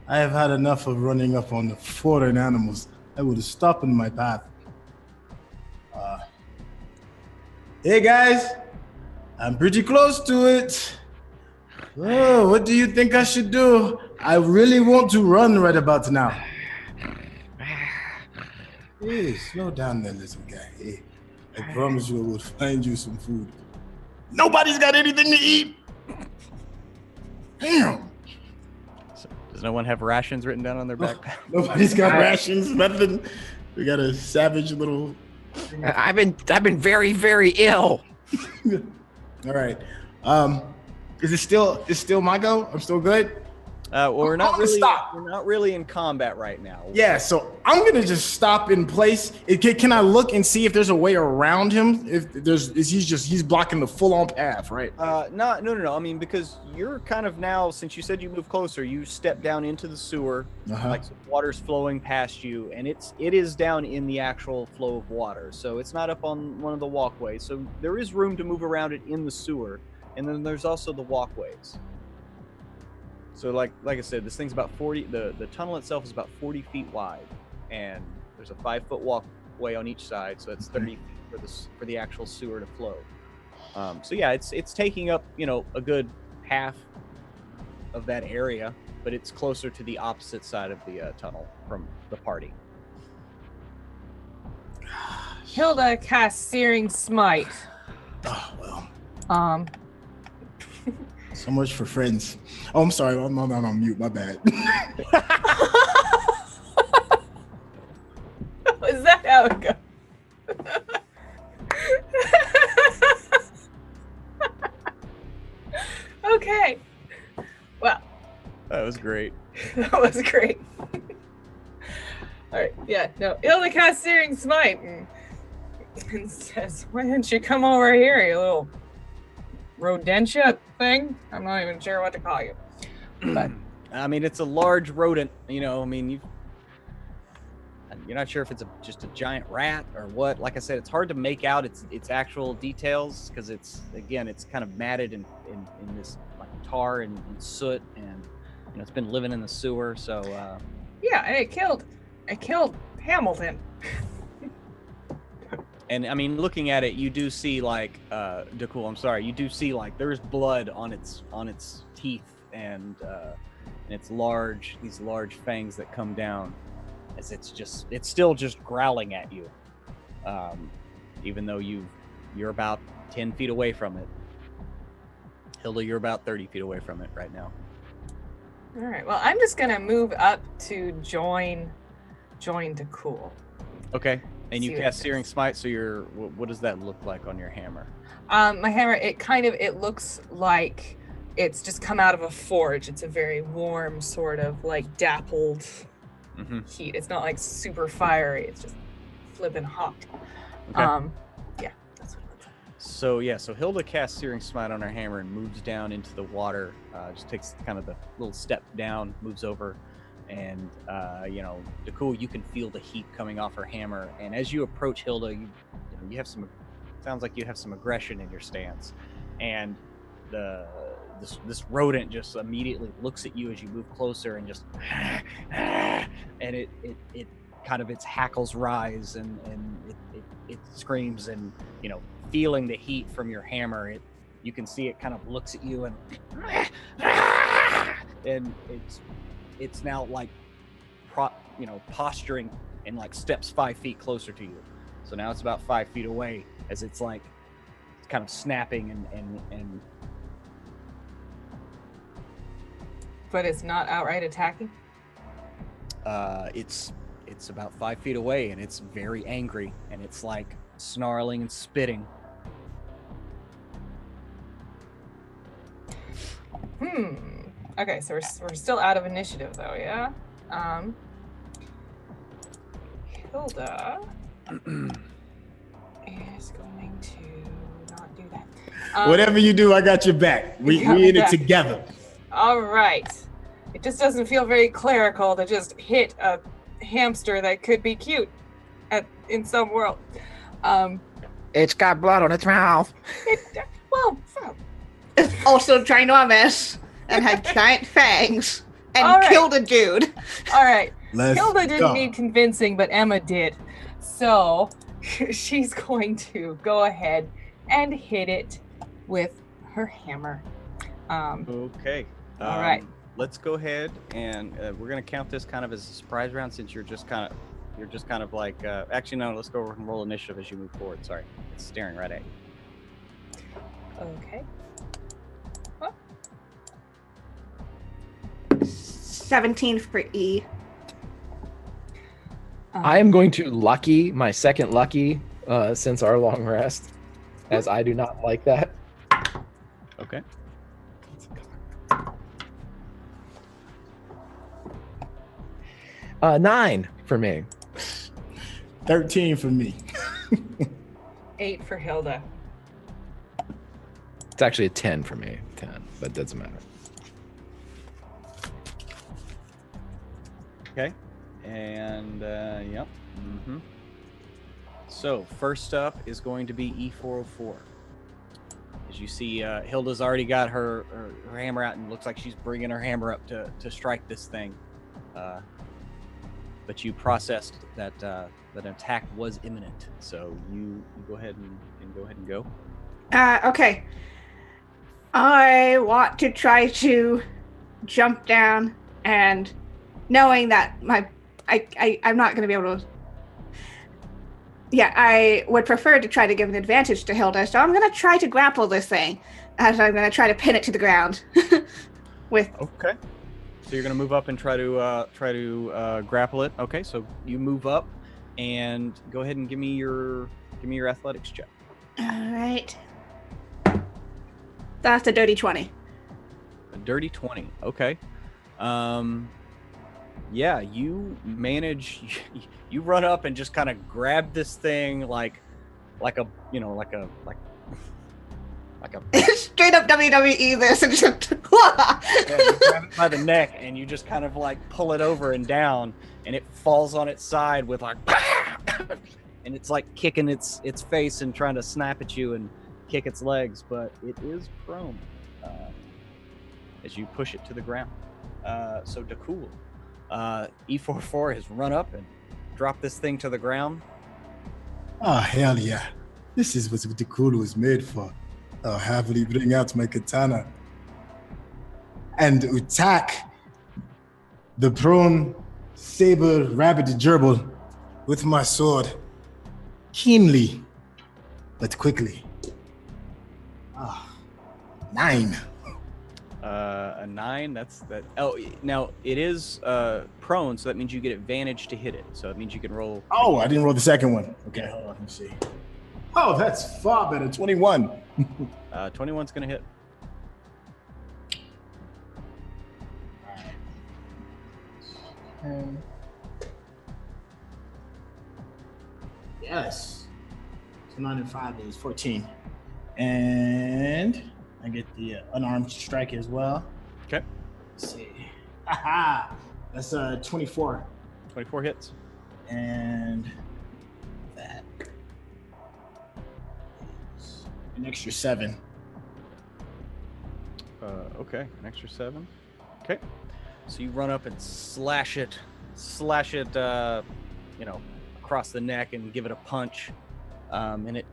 have had enough of running up on the foreign animals. I would stop in my path. Hey guys, I'm pretty close to it. Oh, what do you think I should do? I really want to run right about now. Hey, slow down there, little guy. Hey, I promise you I will find you some food. Nobody's got anything to eat. Damn. So, does no one have rations written down on their backpack? Nobody's got rations, nothing. We got a savage little... I've been very, very ill. All right. Is it still my go? I'm still good? We're I'm not gonna really. stop. We're not really in combat right now. Yeah, so I'm gonna just stop in place. Can I look and see if there's a way around him? He's blocking the full-on path, right? No. I mean, because you're kind of now, since you said you moved closer, you step down into the sewer, like some water's flowing past you, and it is down in the actual flow of water. So it's not up on one of the walkways. So there is room to move around it in the sewer, and then there's also the walkways. So like I said, this thing's about 40. The tunnel itself is about 40 feet wide, and there's a 5-foot walkway on each side, so it's 30 feet for the actual sewer to flow. So yeah, it's taking up a good half of that area, but it's closer to the opposite side of the tunnel from the party. Hilda casts Searing Smite. Oh well. So much for friends. Oh, I'm sorry. I'm on mute. My bad. Is that how it goes? Okay. Well. That was great. That was great. All right. Yeah. No. Hilda casts Searing Smite and says, "Why didn't you come over here, you little rodentia thing?" I'm not even sure what to call you. But I mean, it's a large rodent. I mean, you're not sure if it's just a giant rat or what. Like I said, it's hard to make out its actual details because it's kind of matted in this like tar and soot, and it's been living in the sewer. So yeah, and it killed Hamilton. And I mean, looking at it, you do see like Dakul, I'm sorry, you do see like there's blood on its teeth and its these large fangs that come down as it's still just growling at you, even though you're about 10 feet away from it. Hilda, you're about 30 feet away from it right now. All right. Well, I'm just gonna move up to join Dakul. Okay. And you See what cast it Searing does. Smite, so what does that look like on your hammer? My hammer, it looks like it's just come out of a forge. It's a very warm, sort of like dappled heat. It's not like super fiery. It's just flipping hot. Okay. Yeah, that's what it looks like. So Hilda casts Searing Smite on her hammer and moves down into the water. Just takes kind of the little step down, moves over, and Dakul, you can feel the heat coming off her hammer. And as you approach Hilda, you have sounds like you have some aggression in your stance, and this rodent just immediately looks at you as you move closer and just and it kind of its hackles rise and it screams, and feeling the heat from your hammer, you can see it kind of looks at you and it's now like posturing and like steps 5 feet closer to you. So now it's about 5 feet away as it's like kind of snapping and But it's not outright attacking. it's about 5 feet away, and it's very angry, and it's like snarling and spitting. Okay, so we're still out of initiative though, yeah? Hilda is going to not do that. Whatever you do, I got your back. We in it together. All right. It just doesn't feel very clerical to just hit a hamster that could be cute in some world. It's got blood on its mouth. It's also ginormous and had giant fangs and All right. killed a dude. All right. Let's Hilda didn't go. need convincing, but Emma did. So she's going to go ahead and hit it with her hammer. Okay. All right. Let's go ahead and we're gonna count this kind of as a surprise round, since you're just kind of like actually no, let's go over and roll initiative as you move forward. Sorry, it's staring right at you. Okay. 17 for E. I am going to lucky my second lucky since our long rest, as I do not like that. 9 for me. 13 for me. 8 for Hilda. It's actually a 10 for me. 10, but it doesn't matter. Okay. And, yep. So, first up is going to be E404. As you see, Hilda's already got her hammer out and looks like she's bringing her hammer up to strike this thing. But you processed that an attack was imminent. So you go ahead and go. Okay. I want to try to jump down, and knowing that I'm not going to be able to. Yeah, I would prefer to try to give an advantage to Hilda, so I'm going to try to grapple this thing, as I'm going to try to pin it to the ground. Okay. So you're going to move up and try to grapple it. Okay, so you move up and go ahead and give me your athletics check. All right. That's a dirty 20. A dirty 20. Okay. Yeah, you manage. You run up and just kind of grab this thing like a Straight up WWE this and just you grab it by the neck and you just kind of like pull it over and down, and it falls on its side with like and it's like kicking its face and trying to snap at you and kick its legs, but it is prone as you push it to the ground. So Dakul, E44 has run up and dropped this thing to the ground. Oh, hell yeah. This is what the Kulu was made for. I'll happily bring out my katana and attack the prone saber rabbit gerbil with my sword keenly but quickly. 9. A 9. That's that. Oh, now it is prone, so that means you get advantage to hit it. So it means you can roll. Oh, I didn't roll the second one. Okay, hold on, let me see. Oh, that's far better. 21. 21's gonna hit. Yes. So 9 and 5 is 14. And I get the unarmed strike as well. Okay. Let's see. Haha. That's 24. 24 hits. And that is an extra 7. Okay, an extra 7. Okay. So you run up and slash it, across the neck and give it a punch, and it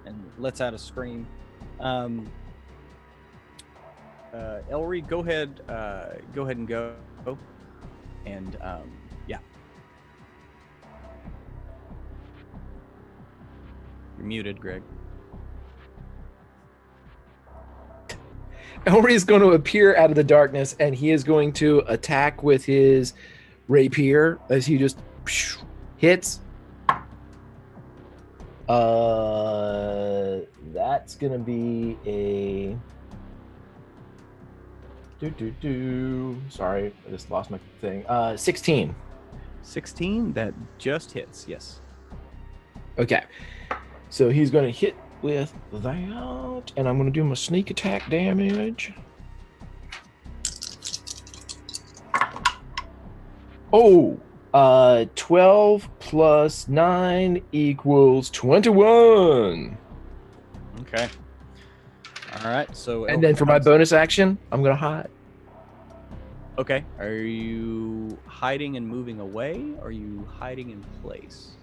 and lets out a scream. Elry, go ahead and go. And yeah, you're muted, Greg. Elry is going to appear out of the darkness, and he is going to attack with his rapier as he just hits. That's going to be a... Sorry, I just lost my thing. 16. 16, that just hits, yes. Okay, so he's going to hit with that, and I'm going to do my sneak attack damage. Oh, 12 plus 9 equals 21. Okay. All right, so... And then for my bonus action, I'm going to hide. Okay. Are you hiding and moving away, or are you hiding in place?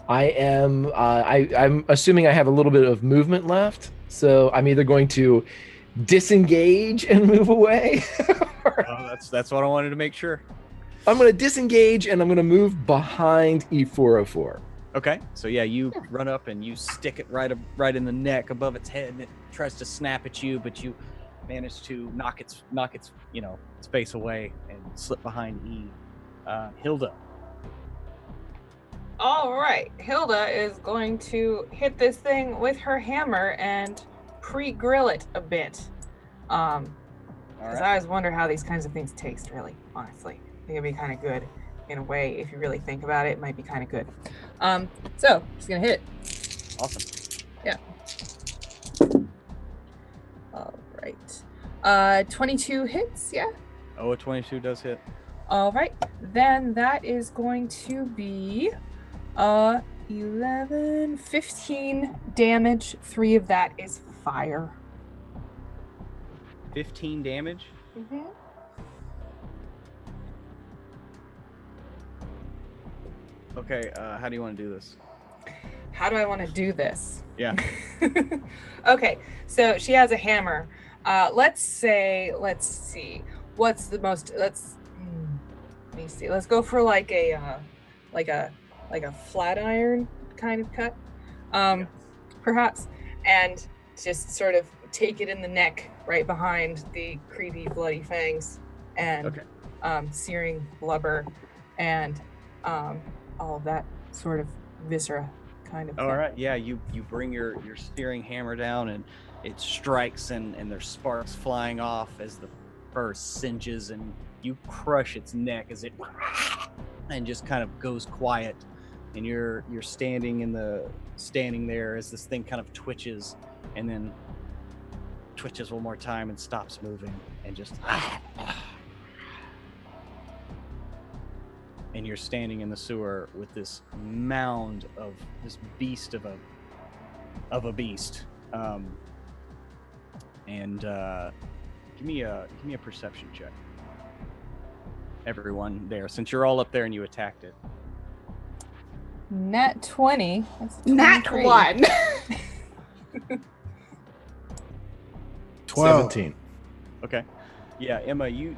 I am. I'm assuming I have a little bit of movement left, so I'm either going to disengage and move away. That's what I wanted to make sure. I'm going to disengage and I'm going to move behind E404. Okay, so yeah, you run up and you stick it right in the neck above its head, and it tries to snap at you, but you manage to knock its face away and slip behind E. Hilda. All right, Hilda is going to hit this thing with her hammer and pre-grill it a bit. Because I always wonder how these kinds of things taste, really, honestly. think it'd be kind of good in a way. If you really think about it, it might be kind of good. So just gonna hit. Awesome. Yeah. All right. 22 hits. Yeah. Oh, a 22 does hit. All right. Then that is going to be 11, 15 damage. 3 of that is fire. 15 damage. Mm-hmm. Okay, how do you want to do this? How do I want to do this? Yeah. Okay, so she has a hammer. Let's see. What's the most? Let me see. Let's go for like a flat iron kind of cut, perhaps, and just sort of take it in the neck, right behind the creepy bloody fangs, and searing blubber, and all of that sort of viscera kind of thing. All right, yeah, you bring your steering hammer down, and it strikes, and there's sparks flying off as the fur singes, and you crush its neck as it and just kind of goes quiet, and you're standing there as this thing kind of twitches, and then twitches one more time and stops moving, and just and you're standing in the sewer with this mound of this beast of a beast. Give me a perception check, everyone there, since you're all up there and you attacked it. Nat 20. That's Nat 23. 1. 12. 17. Okay. Yeah, Emma, you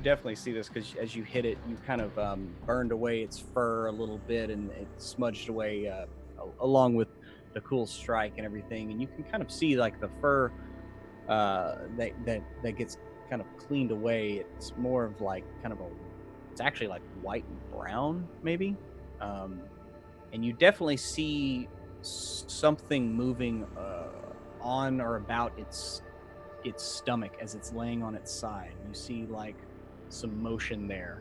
definitely see this, because as you hit it, you kind of burned away its fur a little bit, and it smudged away along with the cool strike and everything, and you can kind of see like the fur that gets kind of cleaned away. It's more of like it's actually like white and brown maybe, and you definitely see something moving on or about its stomach as it's laying on its side. You see like some motion there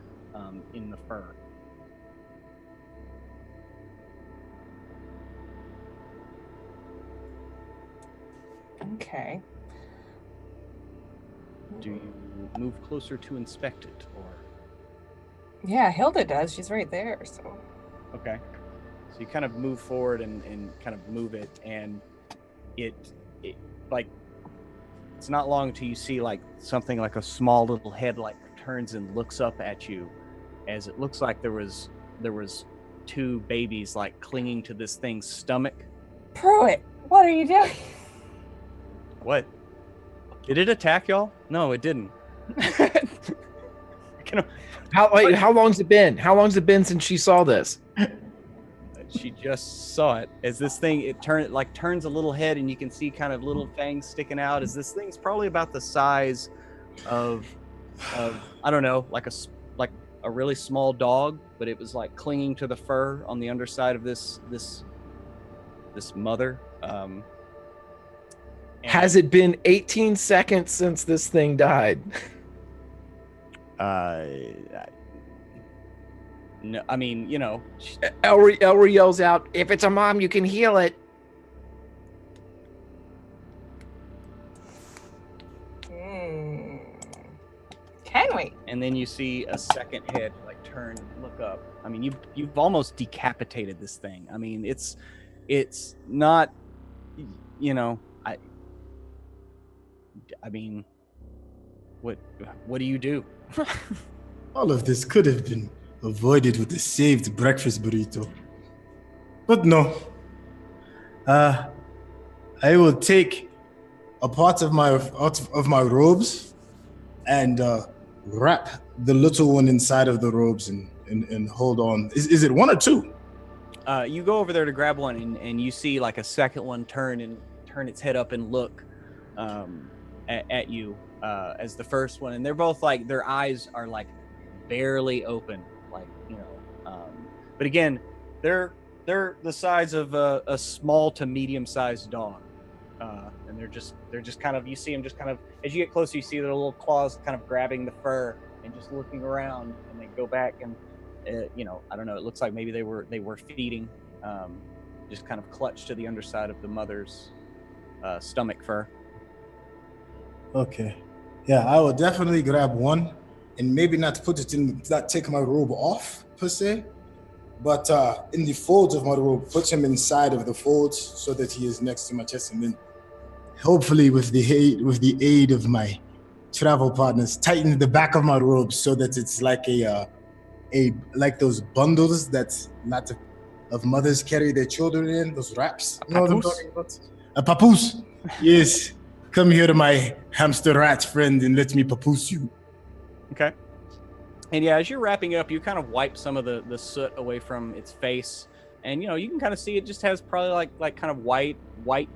in the fur. Okay. Do you move closer to inspect it, or? Yeah, Hilda does. She's right there. So. Okay. So you kind of move forward and kind of move it, and it like, it's not long till you see like something like a small little head like turns and looks up at you, as it looks like there was 2 babies like clinging to this thing's stomach. Pruitt, what are you doing? What? Did it attack y'all? No, it didn't. How long's it been? How long's it been since she saw this? She just saw it as this thing, turns a little head, and you can see kind of little fangs sticking out, as this thing's probably about the size of I don't know, like a really small dog, but it was like clinging to the fur on the underside of this mother. Has it been 18 seconds since this thing died? No, I mean, you know. Elry yells out, "If it's a mom, you can heal it." Can we? And then you see a second head like turn and look up. I mean, you've almost decapitated this thing. I mean, it's not, you know, I mean, what do you do? All of this could have been avoided with a saved breakfast burrito. But no. I will take a part of my robes and wrap the little one inside of the robes and hold on. Is it 1 or 2? You go over there to grab one, and you see like a second one turn its head up and look at you as the first one, and they're both like, their eyes are like barely open, like, you know, but again, they're the size of a small to medium-sized dog, and they're just kind of, you see them just kind of, as you get closer, you see their little claws kind of grabbing the fur, and just looking around, and they go back and I don't know. It looks like maybe they were feeding, just kind of clutched to the underside of the mother's stomach fur. Okay. Yeah, I will definitely grab one, and maybe not put it in, not take my robe off per se, but in the folds of my robe, put him inside of the folds so that he is next to my chest, and then hopefully with the aid of my travel partners, tighten the back of my robe so that it's like like those bundles that lots of mothers carry their children in, those wraps. You know what I'm talking about? A papoose. Yes. Come here to my hamster rat friend and let me papoose you. Okay. And yeah, as you're wrapping up, you kind of wipe some of the soot away from its face, and you can kind of see it just has probably like kind of white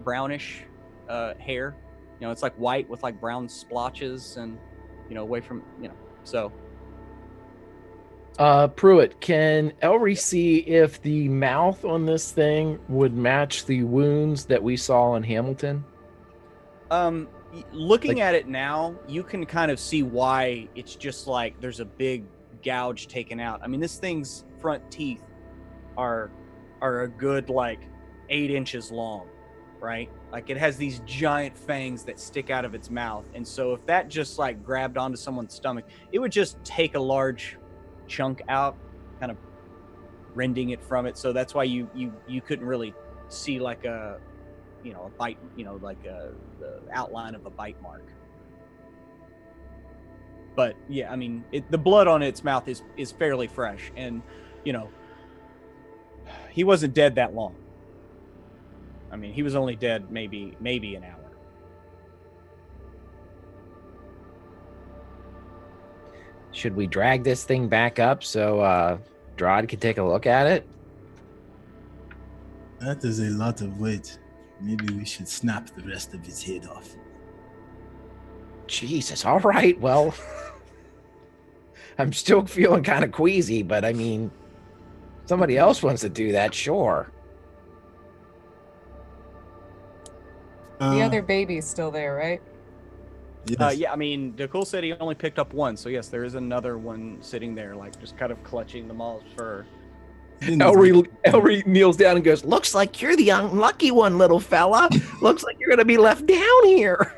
brownish hair. It's like white with like brown splotches, and away from so. Pruitt, can Elry see if the mouth on this thing would match the wounds that we saw in Hamilton? Looking at it now, you can kind of see why it's just like there's a big gouge taken out. I mean, this thing's front teeth are a good like 8 inches long, right? Like it has these giant fangs that stick out of its mouth, and so if that just like grabbed onto someone's stomach, it would just take a large chunk out, kind of rending it from it. So that's why you couldn't really see like a bite, like the outline of a bite mark. But yeah, I mean, the blood on its mouth is fairly fresh, and he wasn't dead that long. I mean, he was only dead maybe an hour. Should we drag this thing back up so Drod can take a look at it? That is a lot of weight. Maybe we should snap the rest of his head off. Jesus, all right, well, I'm still feeling kind of queasy, but I mean, somebody else wants to do that, sure. The other baby's still there, right? Yes. Yeah, I mean, Dakul said he only picked up one, so yes, there is another one sitting there, like just kind of clutching the mall's fur. Elry kneels down and goes, Looks like you're the unlucky one, little fella. Looks like you're going to be left down here.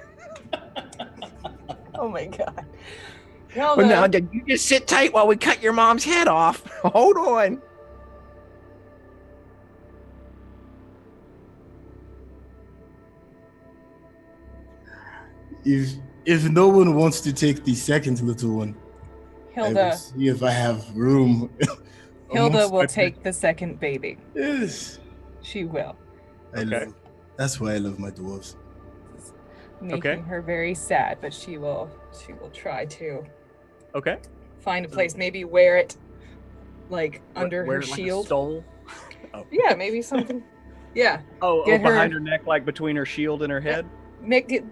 Oh my god. Well, now, you just sit tight while we cut your mom's head off. Hold on. If no one wants to take the second little one, I will Hilda see if I have room. will take the second baby. Yes. She will. That's why I love my dwarves. Making her very sad, but she will try to find a place, maybe wear it like under her shield. Like a stole? Yeah, maybe something. Yeah. Behind her neck, like between her shield and her head.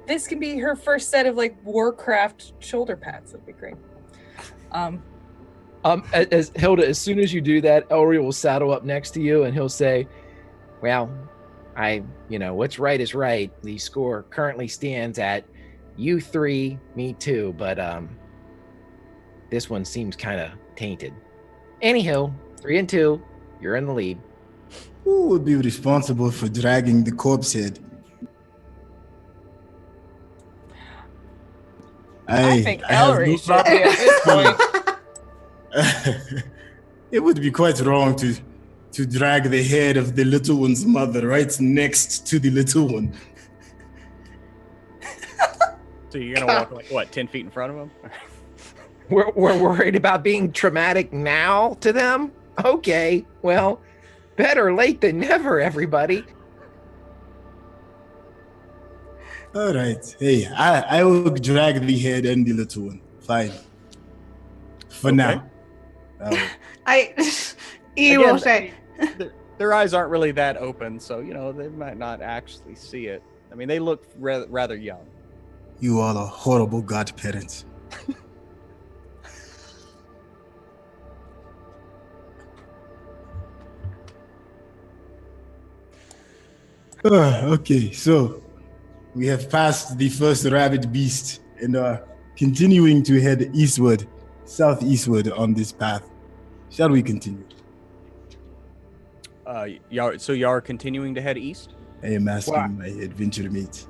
This can be her first set of like Warcraft shoulder pads. That'd be great. As Hilda, as soon as you do that, Elry will saddle up next to you and he'll say, well, what's right is right. The score currently stands at you 3, me 2, but this one seems kind of tainted. Anywho, 3 and 2, you're in the lead. Who would be responsible for dragging the corpse head? I think Elry should be at this point. It would be quite wrong to drag the head of the little one's mother right next to the little one. So you're gonna walk like what, 10 feet in front of him? We're worried about being traumatic now to them? Okay, well, better late than never, everybody. All right. Hey, I will drag the head and the little one. Fine. For now. You will say. Their eyes aren't really that open, so they might not actually see it. I mean, they look rather young. You all are horrible godparents. Okay, so we have passed the first rabid beast and are continuing to head eastward southeastward on this path. Shall we continue? Y'all are continuing to head east? I am asking Well, my adventure mates.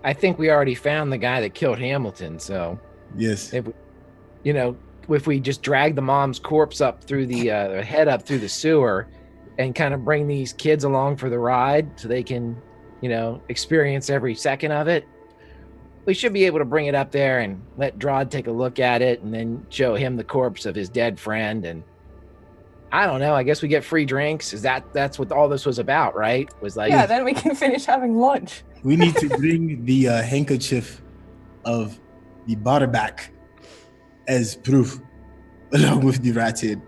I think we already found the guy that killed Hamilton. So Yes. if we just drag the mom's corpse up through the head up through the sewer, and kind of bring these kids along for the ride, so they can, experience every second of it, we should be able to bring it up there and let Drod take a look at it, and then show him the corpse of his dead friend. And I don't know. I guess we get free drinks. That's what all this was about, right? Was like, Yeah, then we can finish having lunch. We need to bring the handkerchief of the barback as proof, along with the rat's head.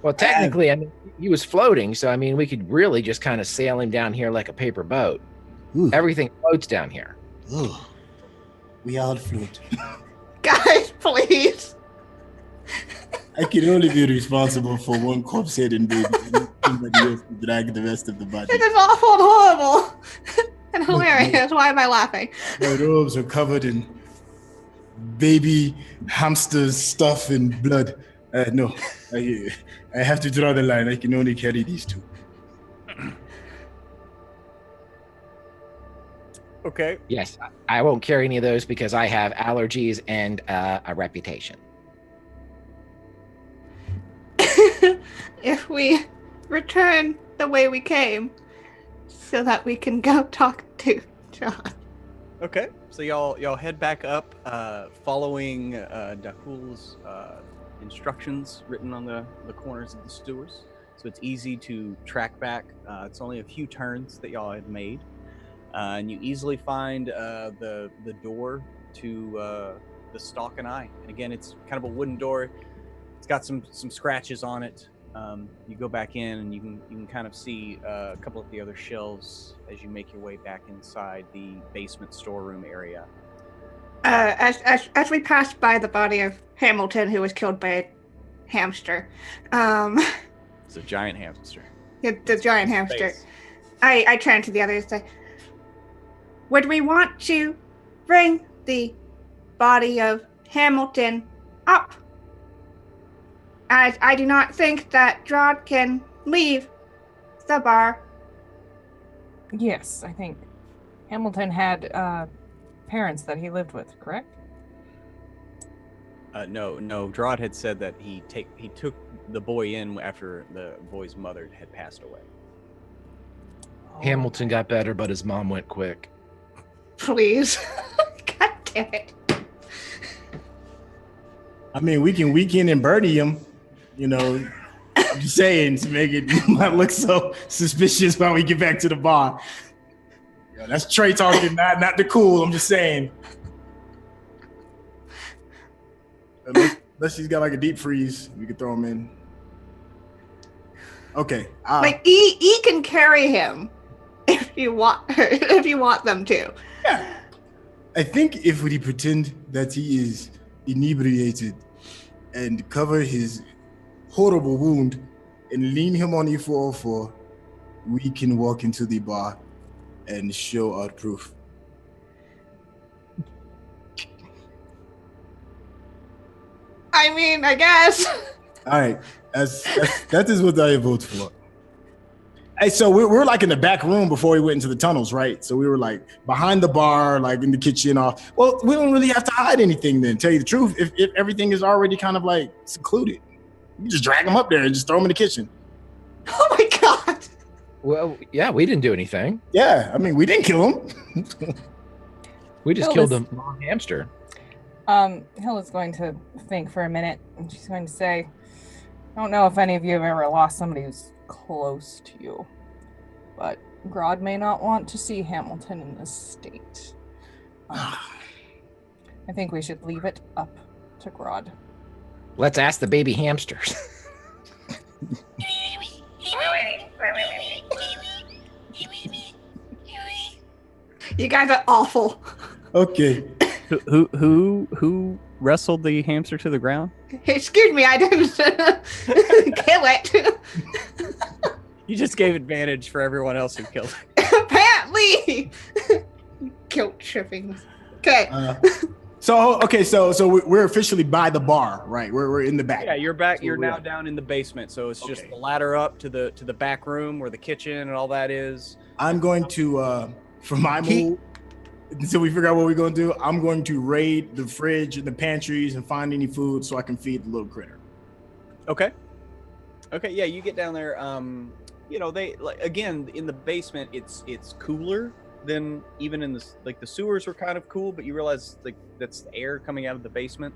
Well, technically, I mean, he was floating, so I mean, we could really just kind of sail him down here like a paper boat. Ooh. Everything floats down here. Ooh. We all float. Guys, please. I can only be responsible for one corpse head and baby. Somebody else to drag the rest of the body. This is awful and horrible and hilarious. Why am I laughing? My robes are covered in baby hamster stuff and blood. No, I have to draw the line. I can only carry these two. Okay. Yes, I won't carry any of those because I have allergies and a reputation. If we return the way we came, so that we can go talk to John. Okay. So y'all head back up, following Dahul's instructions written on the corners of the sewers. So it's easy to track back. It's only a few turns that y'all had made. And you easily find the door to the Stalk and Eye. And again, it's kind of a wooden door. It's got some scratches on it. You go back in and you can kind of see a couple of the other shelves as you make your way back inside the basement storeroom area. As we passed by the body of Hamilton, who was killed by a hamster, It's a giant hamster. the giant hamster, Face. I turned to the others and said, would we want to bring the body of Hamilton up? As I do not think that Drod can leave the bar. Yes, I think Hamilton had parents that he lived with, correct? No. Drod had said that he took the boy in after the boy's mother had passed away. Hamilton got better, but his mom went quick. Please. God damn it. I mean, we can weekend and birdie him. I'm just saying to make it not look so suspicious when we get back to the bar. That's Trey talking, not the cool. I'm just saying. Unless she's got like a deep freeze, we could throw him in. Okay. Like E can carry him if you want them to. Yeah. I think if we pretend that he is inebriated and cover his horrible wound and lean him on E404, we can walk into the bar and show our proof. I mean, I guess. All right, that is what I vote for. Hey, so we're like in the back room before we went into the tunnels, right? So we were like behind the bar, like in the kitchen. Well, we don't really have to hide anything then. Tell you the truth, if everything is already kind of like secluded, you just drag them up there and just throw them in the kitchen. Oh my god. Well, yeah, we didn't do anything. Yeah, I mean, we didn't kill him. We just killed the mom hamster. Hilla's going to think for a minute, and she's going to say, I don't know if any of you have ever lost somebody who's close to you, but Grodd may not want to see Hamilton in this state. I think we should leave it up to Grodd. Let's ask the baby hamsters. You guys are awful. Okay. Who wrestled the hamster to the ground? Excuse me, I didn't kill it. You just gave advantage for everyone else who killed it. Apparently. Guilt tripping. Okay. So okay, so we're officially by the bar, right? We're in the back. Yeah, you're back. So You're we're now at. down in the basement, so it's just Okay. the ladder up to the back room where the kitchen and all that is. I'm going to for my move, until we figure out what we're gonna do, I'm going to raid the fridge and the pantries and find any food so I can feed the little critter. Okay. Okay. Yeah, you get down there. You know, they like again in the basement. It's cooler than even in the the sewers were kind of cool, but you realize like that's the air coming out of the basement.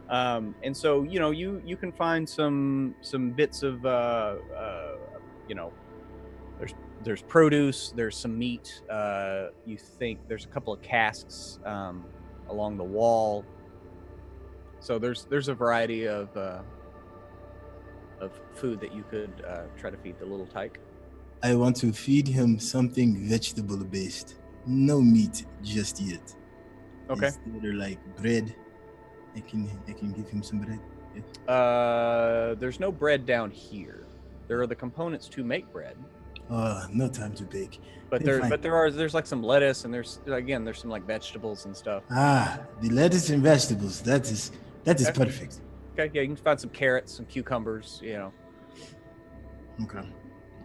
And so you know you can find some bits of you know there's produce, there's some meat. You think there's a couple of casks along the wall. So there's a variety of food that you could try to feed the little tyke. I want to feed him something vegetable based, no meat just yet. Okay. Is there like bread? I can give him some bread. There's no bread down here. There are the components to make bread. No time to bake. But there's like some lettuce and there's some like vegetables and stuff. The lettuce and vegetables. That is Okay. perfect. Okay, yeah, you can find some carrots, some cucumbers, you know. Okay.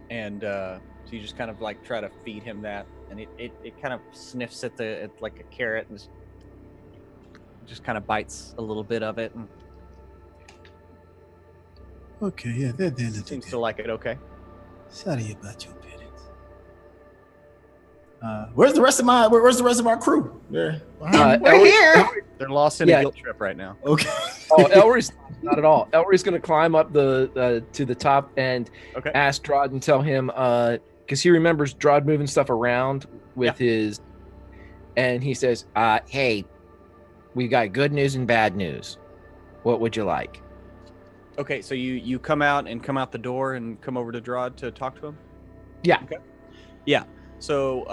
And so you just kind of like try to feed him that, and it kind of sniffs at like a carrot and just kind of bites a little bit of it and Okay, yeah, they're seems to like it. Okay. Sorry about your parents. Where's the rest of our crew? We're here. They're lost in a guilt trip right now. Okay. Oh, Elry's not at all. Elry's going to climb up to the top and ask Drod and tell him because he remembers Drod moving stuff around with his, and he says, "Hey, we've got good news and bad news. What would you like?" Okay, so you come out the door and come over to Drod to talk to him? Yeah. Okay. Yeah. So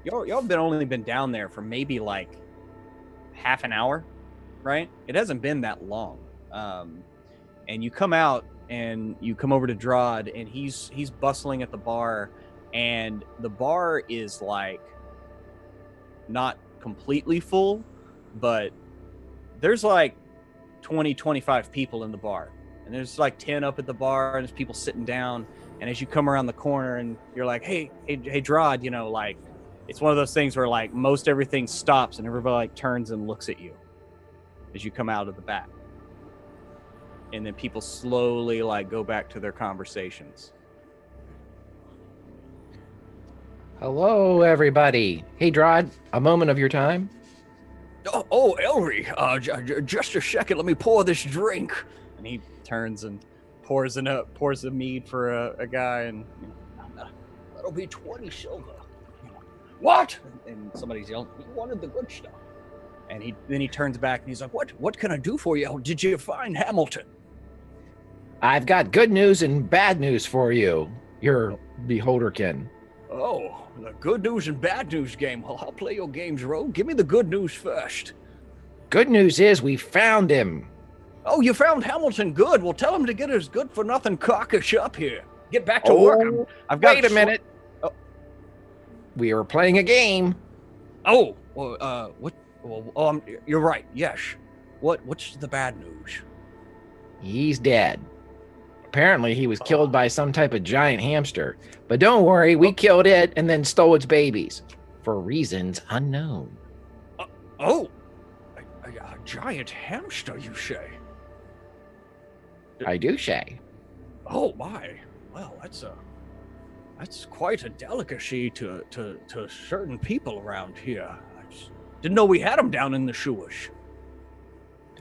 y'all have only been down there for maybe like half an hour, right? It hasn't been that long. And you come out and you come over to Drod and he's bustling at the bar, and the bar is like not completely full, but there's like 20-25 people in the bar, and there's like 10 up at the bar, and there's people sitting down. And as you come around the corner and you're like, hey Drod, you know, like it's one of those things where like most everything stops and everybody like turns and looks at you as you come out of the back, and then people slowly like go back to their conversations. Hello, everybody. Hey, Drod, a moment of your time. Oh, Elry, just a second. Let me pour this drink. And he turns and pours a mead for a guy, and that'll be 20 silver. What? And somebody's yelling, "You wanted the good stuff." And then he turns back and he's like, "What can I do for you? Did you find Hamilton?" I've got good news and bad news for you, your beholderkin. Oh, the good news and bad news game. Well, I'll play your games, Rogue. Give me the good news first. Good news is we found him. Oh, you found Hamilton. Good. Well, tell him to get his good-for-nothing cockish up here. Get back to work. I've got. Wait a minute. Oh. We are playing a game. Oh, well, what? Well, you're right. Yes. What's the bad news? He's dead. Apparently, he was killed by some type of giant hamster. But don't worry, we killed it and then stole its babies for reasons unknown. A giant hamster, you say? I do say. Oh my! Well, that's quite a delicacy to certain people around here. I just didn't know we had them down in the sewers.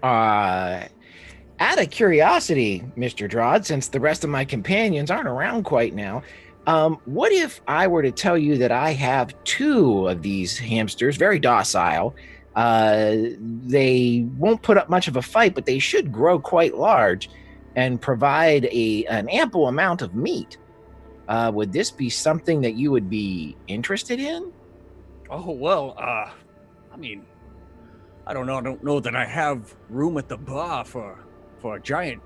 Out of curiosity, Mr. Drod, since the rest of my companions aren't around quite now, what if I were to tell you that I have 2 of these hamsters, very docile? They won't put up much of a fight, but they should grow quite large and provide an ample amount of meat. Would this be something that you would be interested in? Oh, well, I mean, I don't know. I don't know that I have room at the bar for giant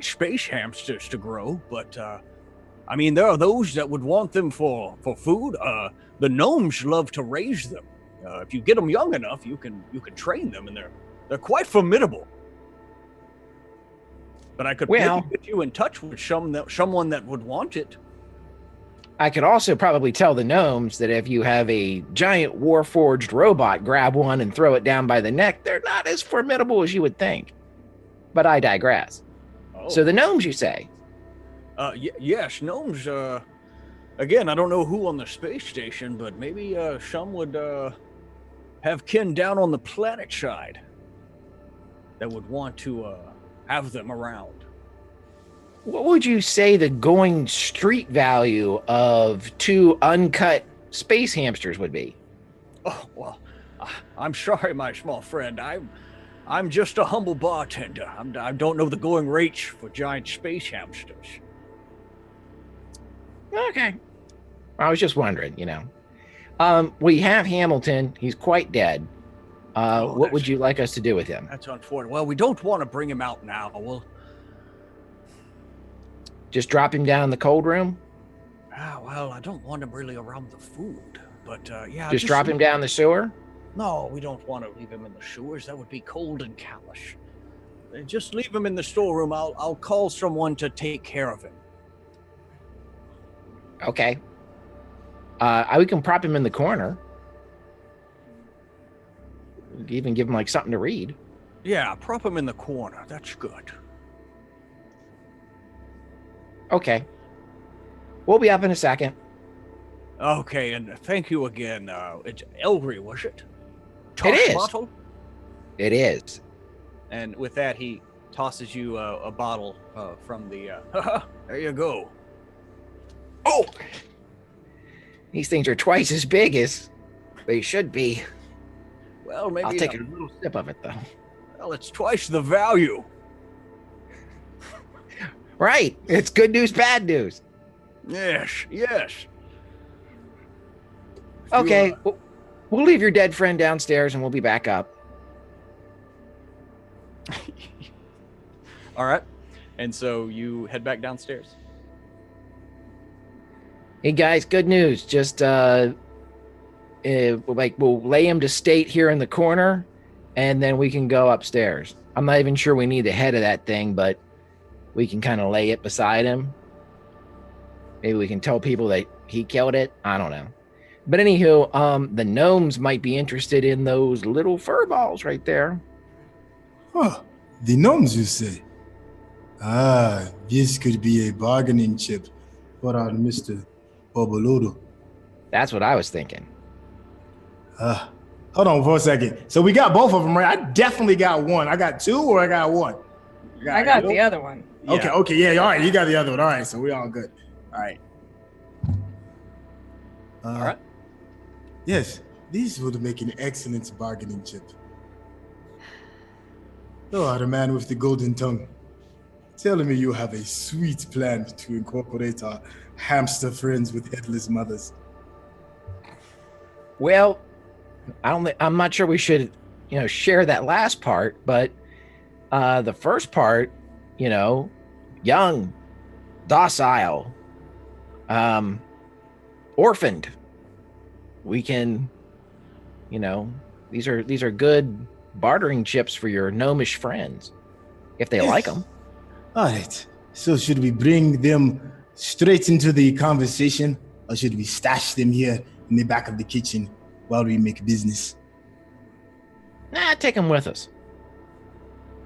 space hamsters to grow, but I mean, there are those that would want them for food. The gnomes love to raise them. If you get them young enough, you can train them, and they're quite formidable. But I could maybe get you in touch with someone that would want it. I could also probably tell the gnomes that if you have a giant warforged robot grab one and throw it down by the neck, they're not as formidable as you would think. But I digress. Oh. So the gnomes, you say? Yes, gnomes. Again, I don't know who on the space station, but maybe some would have kin down on the planet side that would want to have them around. What would you say the going street value of 2 uncut space hamsters would be? Oh, well, I'm sorry, my small friend. I'm just a humble bartender. I don't know the going rates for giant space hamsters. Okay. I was just wondering, we have Hamilton. He's quite dead. What would you like us to do with him? That's unfortunate. Well, we don't want to bring him out now. Well, just drop him down in the cold room? Well, I don't want him really around the food, but yeah. Just drop him down the sewer? No, we don't want to leave him in the sewers. That would be cold and callous. Just leave him in the storeroom. I'll call someone to take care of him. Okay. We can prop him in the corner. We can even give him something to read. Yeah, prop him in the corner. That's good. Okay. We'll be up in a second. Okay, and thank you again. It's Elry, was it? It is. Bottle? It is. And with that, he tosses you a bottle from the... there you go. Oh! These things are twice as big as they should be. Well, maybe... I'll take a little sip of it, though. Well, it's twice the value. Right. It's good news, bad news. Yes. Okay. We'll leave your dead friend downstairs and we'll be back up. All right. And so you head back downstairs. Hey guys, good news. Just we'll lay him to state here in the corner and then we can go upstairs. I'm not even sure we need the head of that thing, but we can kind of lay it beside him. Maybe we can tell people that he killed it. I don't know. But anywho, the gnomes might be interested in those little fur balls right there. Huh. The gnomes, you say? Ah, this could be a bargaining chip for our Mr. Bobolodo. That's what I was thinking. Hold on for a second. So we got both of them, right? I definitely got one. I got 2 or I got 1? I got the other one. Okay, yeah, all right. You got the other one. All right, so we all good. All right. All right. Yes, these would make an excellent bargaining chip. Oh, the man with the golden tongue. Telling me you have a sweet plan to incorporate our hamster friends with headless mothers. Well, I'm not sure we should, share that last part, but the first part, young, docile, orphaned. We can, these are good bartering chips for your gnomish friends, if they like them. All right. So should we bring them straight into the conversation, or should we stash them here in the back of the kitchen while we make business? Nah, take them with us.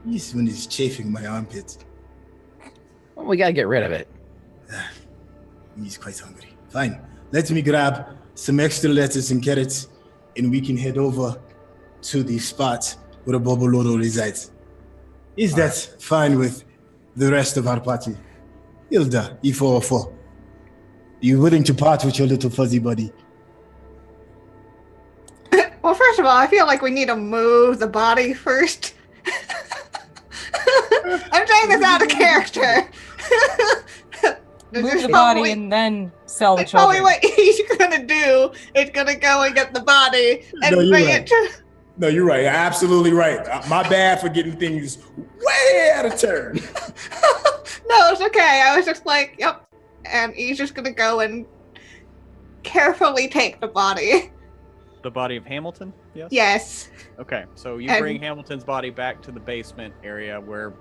This one is chafing my armpits. Well, we gotta get rid of it. He's quite hungry. Fine. Let me grab some extra lettuce and carrots, and we can head over to the spot where Bobolodo resides. Is that fine with the rest of our party? Hilda, E404. You willing to part with your little fuzzy buddy? Well, first of all, I feel like we need to move the body first. I'm saying this out of character. Move the body and then sell the children. Probably what he's gonna do is gonna go and get the body and bring it to... No, you're right. You're absolutely right. My bad for getting things way out of turn. No, it's okay. I was just like, yep. And he's just gonna go and carefully take the body. The body of Hamilton? Yes. Yes. Okay, so you And- bring Hamilton's body back to the basement area where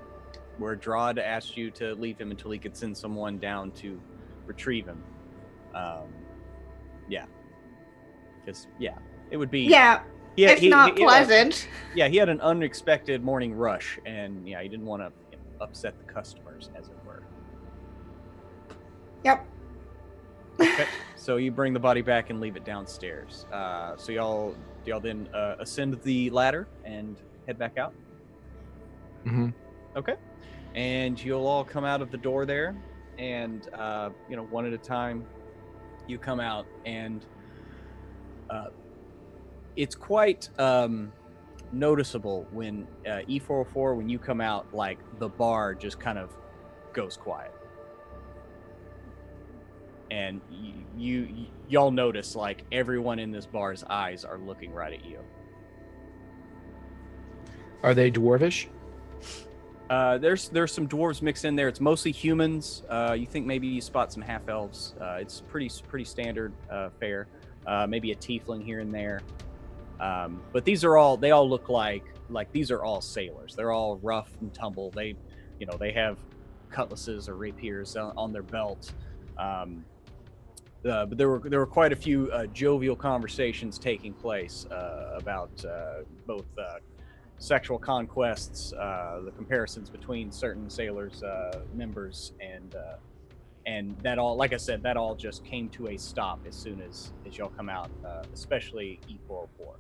Drod asked you to leave him until he could send someone down to retrieve him. Yeah. Because, yeah, it would be... Yeah. It's not pleasant. He had an unexpected morning rush, and yeah, he didn't want to upset the customers, as it were. Yep. Okay, so you bring the body back and leave it downstairs. So y'all then ascend the ladder and head back out? Mm-hmm. Okay. And you'll all come out of the door there, and one at a time, you come out, and it's quite noticeable when E404, when you come out, like the bar just kind of goes quiet, and y'all notice like everyone in this bar's eyes are looking right at you. Are they dwarvish? There's some dwarves mixed in there. It's mostly humans. You think maybe you spot some half elves. It's pretty standard fare. Maybe a tiefling here and there. But they all look like these are all sailors. They're all rough and tumble. They have cutlasses or rapiers on their belt. But there were quite a few jovial conversations taking place about both sexual conquests, the comparisons between certain sailors' members, and that all, like I said, that all just came to a stop as soon as y'all come out, especially E404.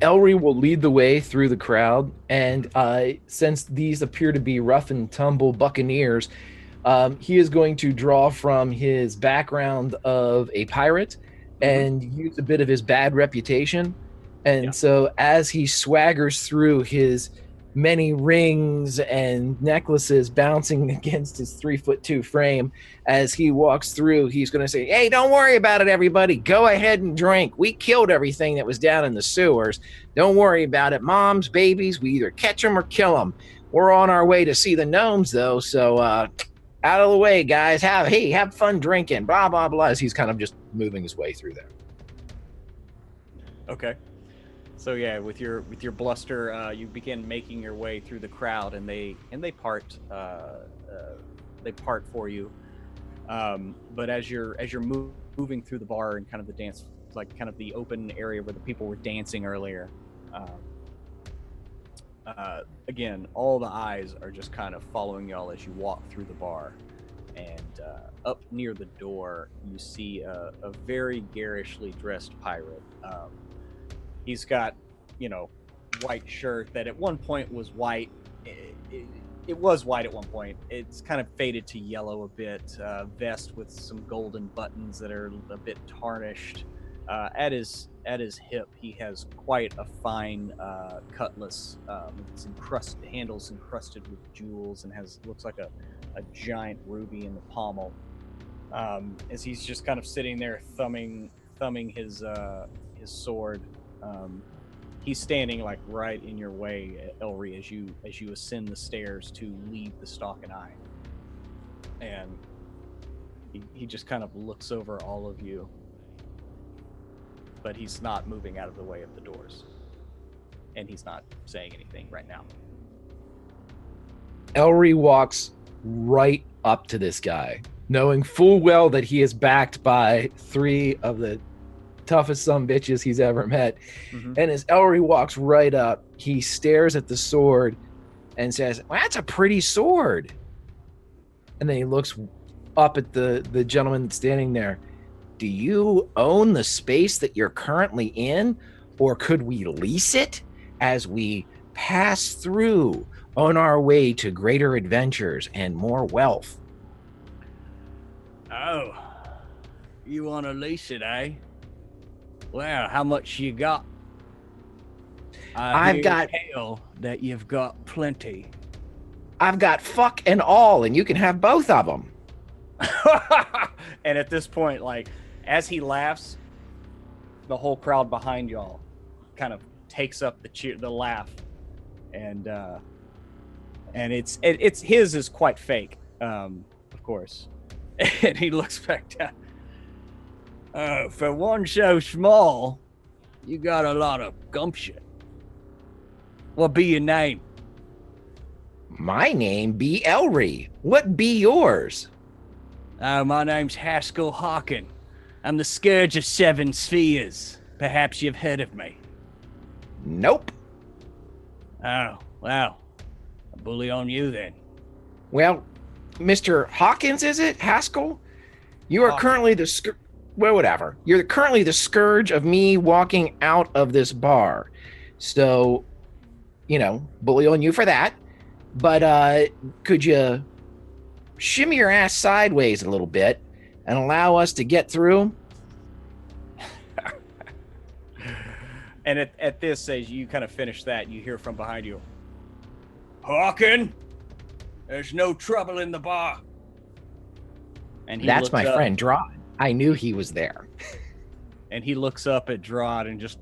Elry will lead the way through the crowd, and since these appear to be rough and tumble buccaneers, he is going to draw from his background of a pirate and use a bit of his bad reputation. And so as he swaggers through, his many rings and necklaces bouncing against his 3'2" frame, as he walks through, he's going to say, "Hey, don't worry about it, everybody. Go ahead and drink. We killed everything that was down in the sewers. Don't worry about it. Moms, babies, we either catch them or kill them. We're on our way to see the gnomes, though, so out of the way, guys. Have fun drinking, blah, blah, blah," as he's kind of just moving his way through there. Okay. So yeah, with your bluster, you begin making your way through the crowd, and they part for you. But as you're moving through the bar and kind of the dance, like kind of the open area where the people were dancing earlier, again, all the eyes are just kind of following y'all as you walk through the bar. And up near the door, you see a very garishly dressed pirate. He's got, white shirt that at one point was white. It was white at one point. It's kind of faded to yellow a bit. Vest with some golden buttons that are a bit tarnished. At his hip, he has quite a fine cutlass. It's handles encrusted with jewels, and looks like a giant ruby in the pommel. As he's just kind of sitting there thumbing his sword. He's standing like right in your way, Elry, as you ascend the stairs to leave the Stalk and Eye. And he just kind of looks over all of you, but he's not moving out of the way of the doors, and he's not saying anything right now. Elry walks right up to this guy, knowing full well that he is backed by 3 of the toughest sumbitches he's ever met. And as Elry walks right up, he stares at the sword and says, "Well, that's a pretty sword." And then he looks up at the gentleman standing there. "Do you own the space that you're currently in, or could we lease it as we pass through on our way to greater adventures and more wealth?" "Oh, you want to lease it, eh? Well, how much you got?" I've got tell that you've got plenty. "I've got fuck and all, and you can have both of them." And at this point, like, as he laughs, the whole crowd behind y'all kind of takes up the laugh, and it's his is quite fake, of course. And he looks back down. For one so small, you got a lot of gumption. What be your name? My name be Elry. What be yours? My name's Haskell Hawken. I'm the Scourge of Seven Spheres. Perhaps you've heard of me. Nope. Oh, well. A bully on you then. Well, Mr. Hawkins, is it? Haskell? You are currently the well, whatever. You're currently the scourge of me walking out of this bar. So, bully on you for that. But could you shimmy your ass sideways a little bit and allow us to get through? And at this, as you kind of finish that, you hear from behind you, Hawken, there's no trouble in the bar. And that's my friend Drod. I knew he was there. And he looks up at Drod and just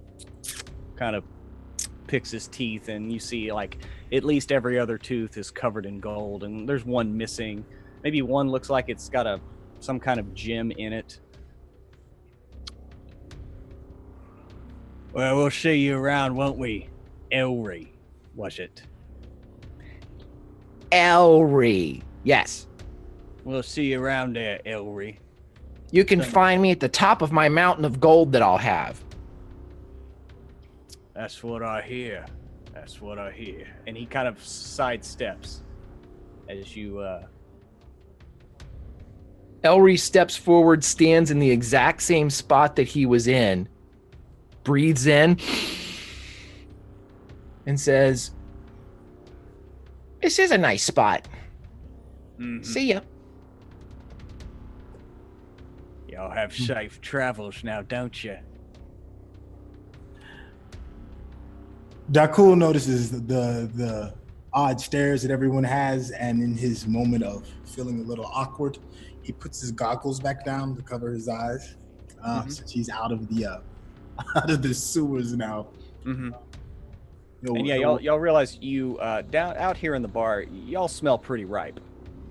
kind of picks his teeth, and you see like at least every other tooth is covered in gold, and there's one missing. Maybe one looks like it's got some kind of gem in it. Well, we'll see you around, won't we? Elry, was it? Elry. Yes. We'll see you around there, Elry. You can find me at the top of my mountain of gold that I'll have. That's what I hear. That's what I hear. And he kind of sidesteps as you... Elry steps forward, stands in the exact same spot that he was in, breathes in, and says, "This is a nice spot. Mm-hmm. See ya." Y'all have safe travels now, don't you? Dakul notices the odd stares that everyone has, and in his moment of feeling a little awkward, he puts his goggles back down to cover his eyes, since he's out of the sewers now. Mm-hmm. And yeah, y'all realize you down out here in the bar, y'all smell pretty ripe.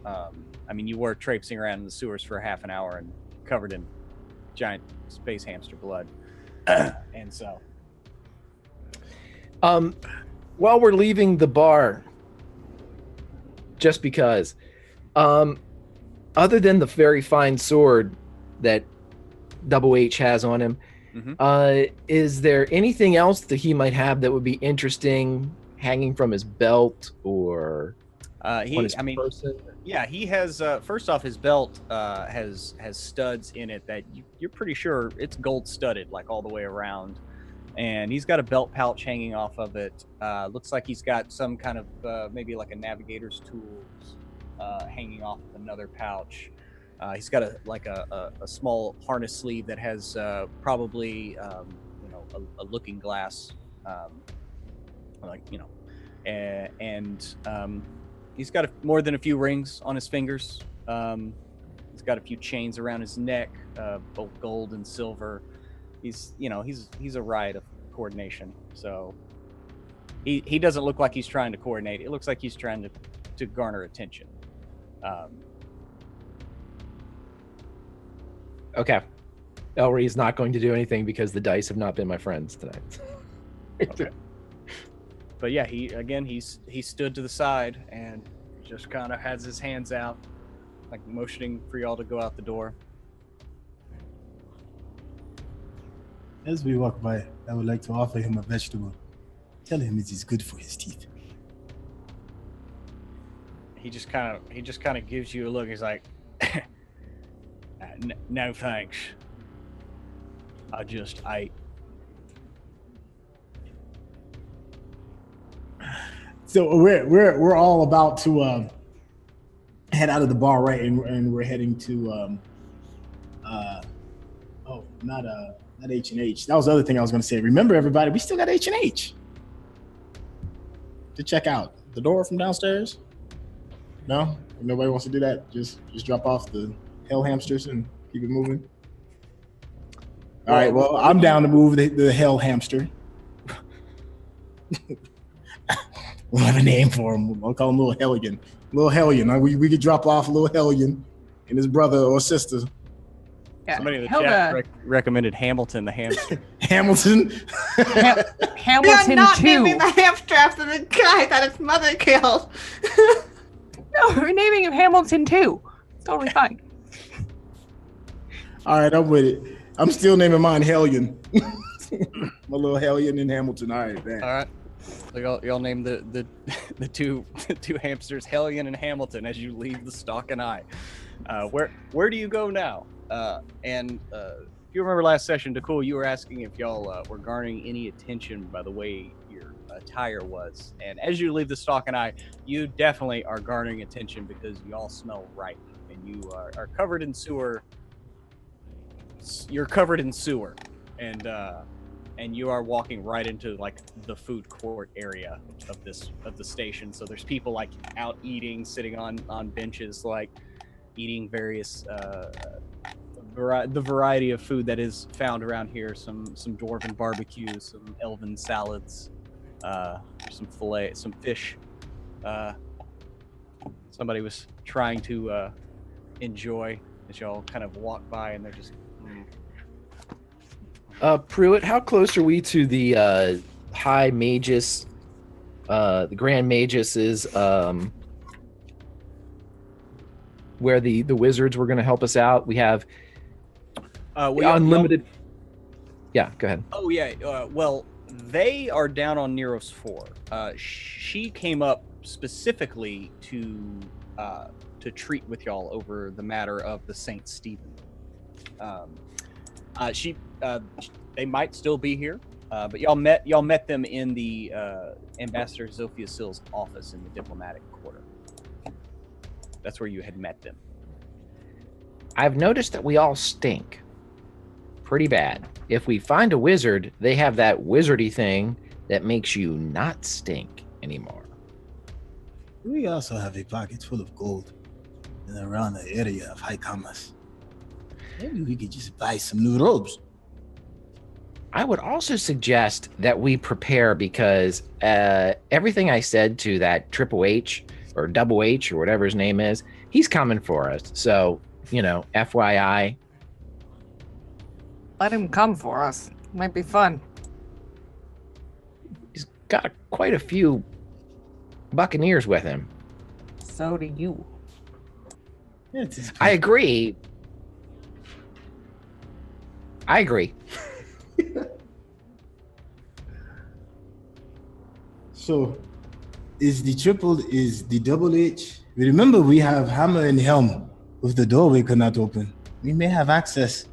I mean, you were traipsing around in the sewers for half an hour and covered in giant space hamster blood, and so. While we're leaving the bar, just because, other than the very fine sword that Double H has on him, is there anything else that he might have that would be interesting hanging from his belt or on his person? Yeah, he has. First off, his belt has studs in it that you're pretty sure it's gold studded, like all the way around. And he's got a belt pouch hanging off of it. Looks like he's got some kind of maybe like a navigator's tools hanging off of another pouch. He's got a small harness sleeve that has probably a looking glass, and he's got more than a few rings on his fingers. He's got a few chains around his neck, both gold and silver. He's a riot of coordination. So he doesn't look like he's trying to coordinate. It looks like he's trying to garner attention. Okay. Elry is not going to do anything because the dice have not been my friends tonight. Okay. But yeah, he stood to the side and just kind of has his hands out, like motioning for y'all to go out the door. As we walk by, I would like to offer him a vegetable. Tell him it is good for his teeth. He just kind of gives you a look. He's like, no thanks. I just ate. So we're all about to head out of the bar, right? And we're heading to not H&H. That was the other thing I was going to say. Remember, everybody, we still got H&H to check out. The door from downstairs? No? Nobody wants to do that? Just drop off the hell hamsters and keep it moving? All right, well, I'm down to move the hell hamster. We'll have a name for him. I'll call him Little Hellion. Little Hellion. We could drop off Little Hellion and his brother or sister Yeah, Somebody in the Hilda. chat recommended Hamilton the hamster. Hamilton. Hamilton You're not 2. naming the hamster after the guy that his mother killed. No, we're naming him Hamilton 2. Totally fine. All right, I'm with it. I'm still naming mine Hellion. My little Hellion in Hamilton. All right, man. All right. So y'all name the two hamsters Hellion and Hamilton as you leave the Stalk and Eye. Where do you go now? And if you remember last session, Dakul, you were asking if y'all were garnering any attention by the way your attire was. And as you leave the Stalk and Eye, you definitely are garnering attention because y'all smell ripe and you are covered in sewer. You're covered in sewer, and you are walking right into like the food court area of the station. So there's people like out eating, sitting on benches, like eating various the variety of food that is found around here. Some dwarven barbecues, some elven salads, some filet, some fish. Somebody was trying to enjoy as y'all kind of walk by, and they're just. Pruitt, how close are we to the High Magus, the Grand Magus's, where the wizards were going to help us out? We have unlimited. Yeah, go ahead. Oh yeah. Well, they are down on Neros 4. She came up specifically to treat with y'all over the matter of the Saint Stephen. They might still be here, but y'all met them in the Ambassador Zofia Sill's office in the diplomatic quarter. That's where you had met them. I've noticed that we all stink pretty bad. If we find a wizard, they have that wizardy thing that makes you not stink anymore. We also have a pocket full of gold and around the area of high commerce. Maybe we could just buy some new robes. I would also suggest that we prepare because everything I said to that Triple H or Double H or whatever his name is, he's coming for us. So, FYI. Let him come for us. Might be fun. He's got quite a few buccaneers with him. So do you. I agree. So, is the Double H? Remember, we have Hammer and Helm with the doorway could not open. We may have access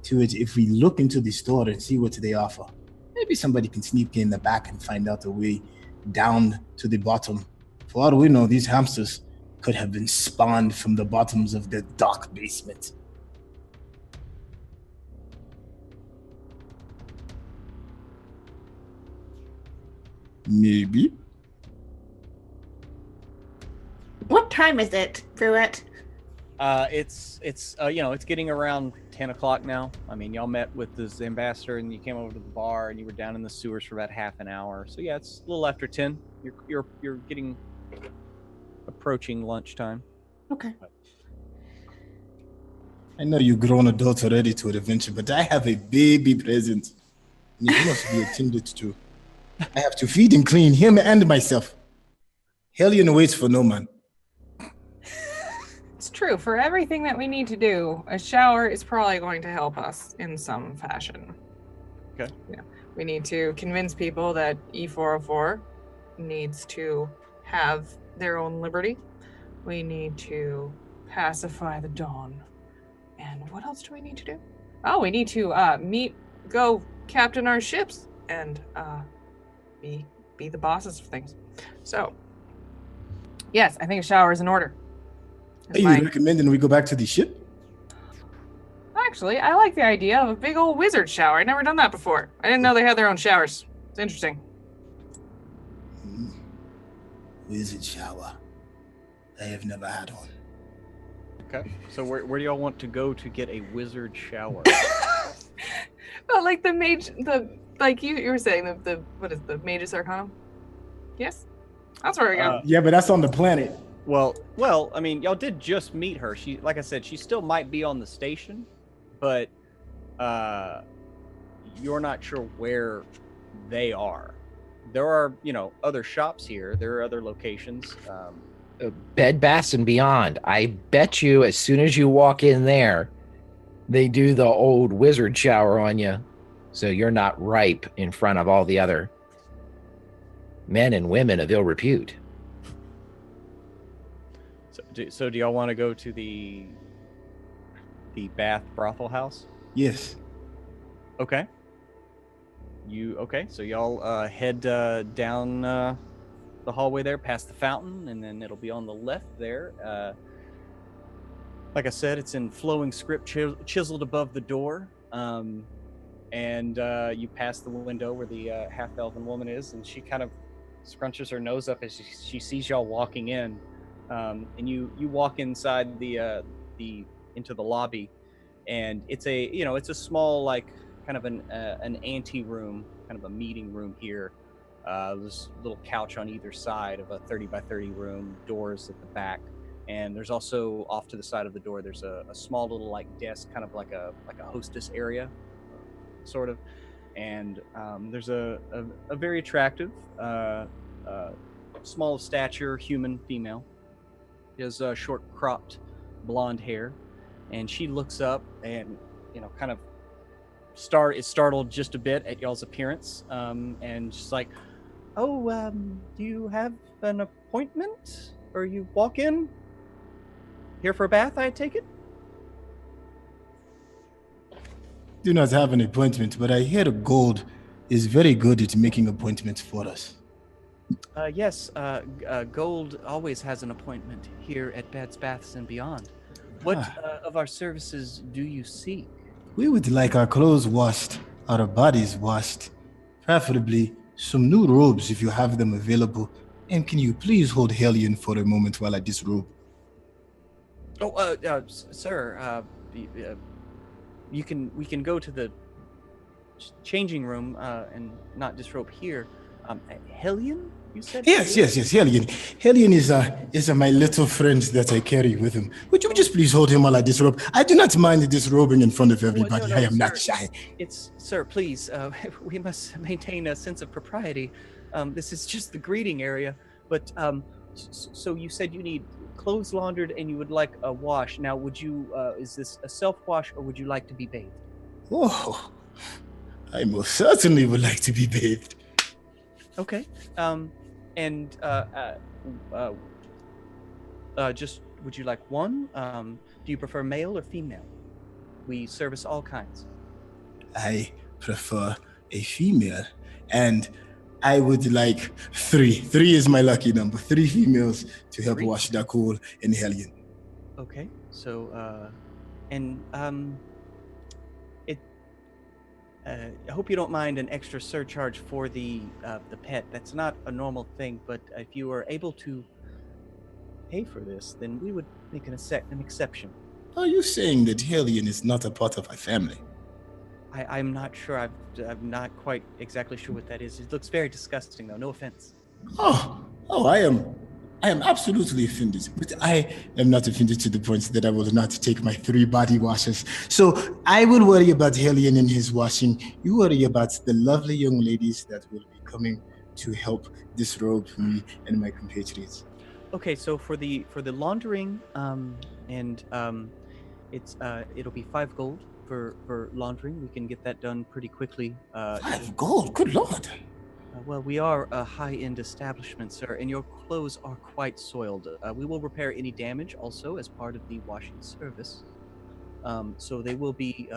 to it if we look into the store and see what they offer. Maybe somebody can sneak in the back and find out the way down to the bottom. For all we know, these hamsters could have been spawned from the bottoms of the dark basement. Maybe. What time is it, Pruitt? It's getting around 10 o'clock now. I mean, y'all met with this ambassador and you came over to the bar and you were down in the sewers for about half an hour. So yeah, it's a little after 10. You're getting approaching lunchtime. Okay. I know you grown adults are ready to adventure, but I have a baby present. And it must be attended to. I have to feed and clean him and myself. Hellion waits for no man. It's true. For everything that we need to do, a shower is probably going to help us in some fashion. Okay. Yeah. We need to convince people that E404 needs to have their own liberty. We need to pacify the dawn. And what else do we need to do? Oh, we need to go captain our ships and be the bosses of things. So, yes, I think a shower is in order. Are you recommending we go back to the ship? Actually, I like the idea of a big old wizard shower. I've never done that before. I didn't know they had their own showers. It's interesting. Wizard shower. I have never had one. Okay. So where do y'all want to go to get a wizard shower? Oh, like the mage, like you were saying, the what is the Magus Arcanum? Yes? That's where we go. Yeah, but that's on the planet. Well, I mean, y'all did just meet her. She, like I said, she still might be on the station, but you're not sure where they are. There are, other shops here. There are other locations. Bed Baths and Beyond. I bet you as soon as you walk in there, they do the old wizard shower on you, so you're not ripe in front of all the other men and women of ill repute. So do y'all want to go to the Bath Brothel House? Yes. Okay. So y'all head down the hallway there, past the fountain, and then it'll be on the left there. Like I said, it's in flowing script chiseled above the door. And you pass the window where the half-elven woman is, and she kind of scrunches her nose up as she sees y'all walking in. And you walk inside into the lobby, and it's a small, like, kind of an ante room, kind of a meeting room here. There's a little couch on either side of a 30 by 30 room, doors at the back, and there's also off to the side of the door there's a small little, like, desk, kind of like a hostess area, sort of. And there's a very attractive, small of stature human female. She has short cropped blonde hair, and she looks up and kind of is startled just a bit at y'all's appearance, and she's like, "Oh, do you have an appointment, or you walk in here for a bath, I take it?" Do not have an appointment, but I hear gold is very good at making appointments for us. Yes, Gold always has an appointment here at Beds, Baths, and Beyond. What of our services do you seek? We would like our clothes washed, our bodies washed, preferably some new robes if you have them available. And can you please hold Hellion for a moment while I disrobe? Oh, sir, we can go to the changing room and not disrobe here. Hellion, you said? Yes, Hellion. Hellion is my little friend that I carry with him. Would you just please hold him while I disrobe? I do not mind disrobing in front of everybody. No, I am sir. not shy. Sir, please, we must maintain a sense of propriety. This is just the greeting area. But so you said you need clothes laundered and you would like a wash. Now, would you? Is this a self-wash, or would you like to be bathed? Oh, I most certainly would like to be bathed. Okay. Just, would you like one? Do you prefer male or female? We service all kinds. I prefer a female, and I would like 3. 3 is my lucky number. 3 females to help wash Dakul and Hellion. Okay. So, I hope you don't mind an extra surcharge for the pet. That's not a normal thing, but if you are able to pay for this, then we would make an exception. Are you saying that Hellion is not a part of my family? I'm not sure. I'm not quite exactly sure what that is. It looks very disgusting, though. No offense. Oh, I am absolutely offended, but I am not offended to the point that I will not take my 3 body washes. So I will worry about Hellion and his washing. You worry about the lovely young ladies that will be coming to help disrobe me and my compatriots. Okay, so for the laundering, it'll be 5 gold for laundering. We can get that done pretty quickly. 5 gold? Good Lord. Well, we are a high-end establishment, sir, and your clothes are quite soiled. We will repair any damage also as part of the washing service. So they will be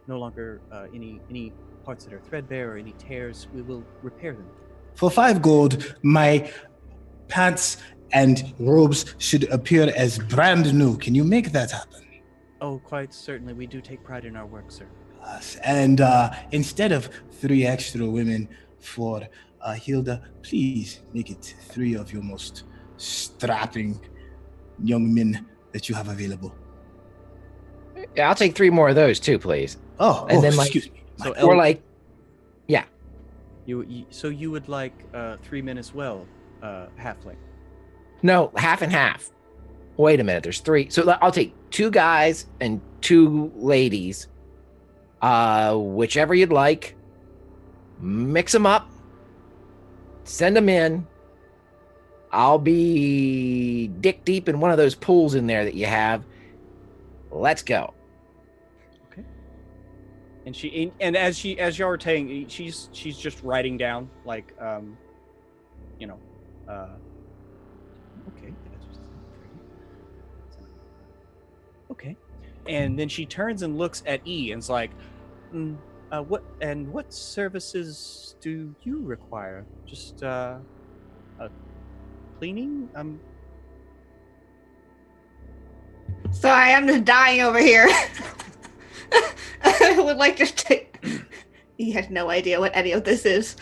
no longer any parts that are threadbare or any tears. We will repair them. For 5 gold, my pants and robes should appear as brand new. Can you make that happen? Oh, quite certainly. We do take pride in our work, sir. Yes. And instead of 3 extra women for Hilda, please make it 3 of your most strapping young men that you have available. Yeah, I'll take 3 more of those too, please. And then excuse me. So or like, yeah. So you would like 3 men as well, halfling? No, half and half. Wait a minute, there's 3. So I'll take 2 guys and two ladies, whichever you'd like. Mix them up, send them in. I'll be dick deep in one of those pools in there that you have. Let's go. Okay. And as y'all are saying, she's just writing down like okay. Okay. And then she turns and looks at E and is like, what services do you require? Just cleaning? So I am just dying over here. I would like to take. He has no idea what any of this is.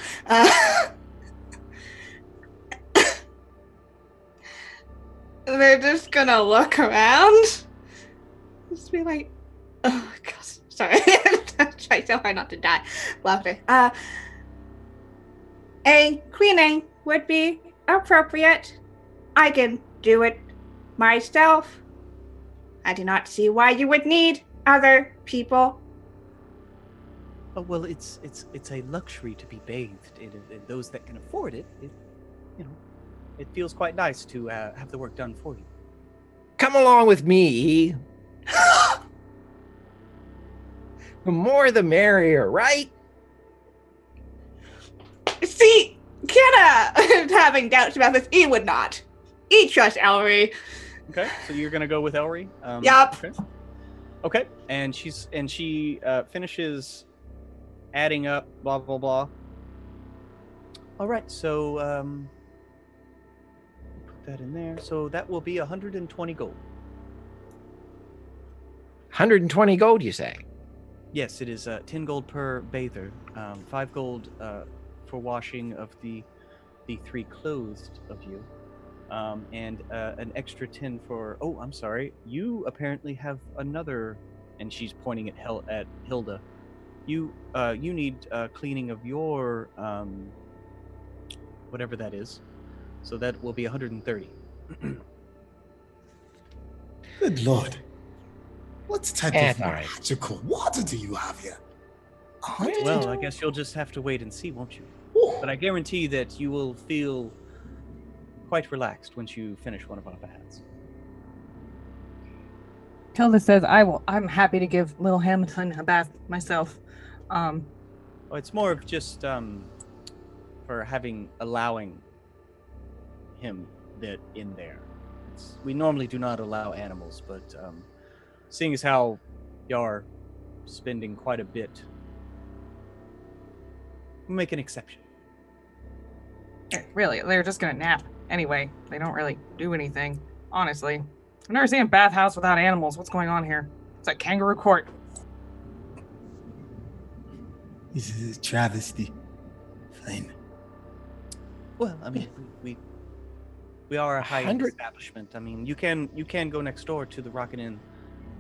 They're just gonna look around. Just be like, oh gosh, sorry. I'm trying so hard not to die. Laughter. A cleaning would be appropriate. I can do it myself. I do not see why you would need other people. Oh, well, it's a luxury to be bathed, and those that can afford it, it feels quite nice to have the work done for you. Come along with me. The more the merrier, right? See, Kenna having doubts about this. E would not. E trusts Ellery. Okay, so you're gonna go with Ellery. Yup. Okay, and she finishes adding up. Blah blah blah. All right, so put that in there. So that will be 120 gold. 120 gold, you say? Yes, it is 10 gold per bather, 5 gold for washing of the 3 clothed of you, and an extra 10 for. Oh, I'm sorry. You apparently have another, and she's pointing at Hilda. You need cleaning of your whatever that is, so that will be 130. Good Lord. What type of Alright. magical water do you have here? Well, I guess you'll just have to wait and see, won't you? Ooh. But I guarantee that you will feel quite relaxed once you finish one of our baths. Tilda says, I'm happy to give little Hamilton a bath myself. Well, it's more of just for allowing him that in there. We normally do not allow animals, but seeing as how y'all are spending quite a bit, we'll make an exception. Really, they're just gonna nap anyway. They don't really do anything, honestly. I've never seen a bathhouse without animals. What's going on here? It's like kangaroo court. This is a travesty. Fine. Well, I mean, we are a high-end establishment. I mean, you can go next door to the Rocket Inn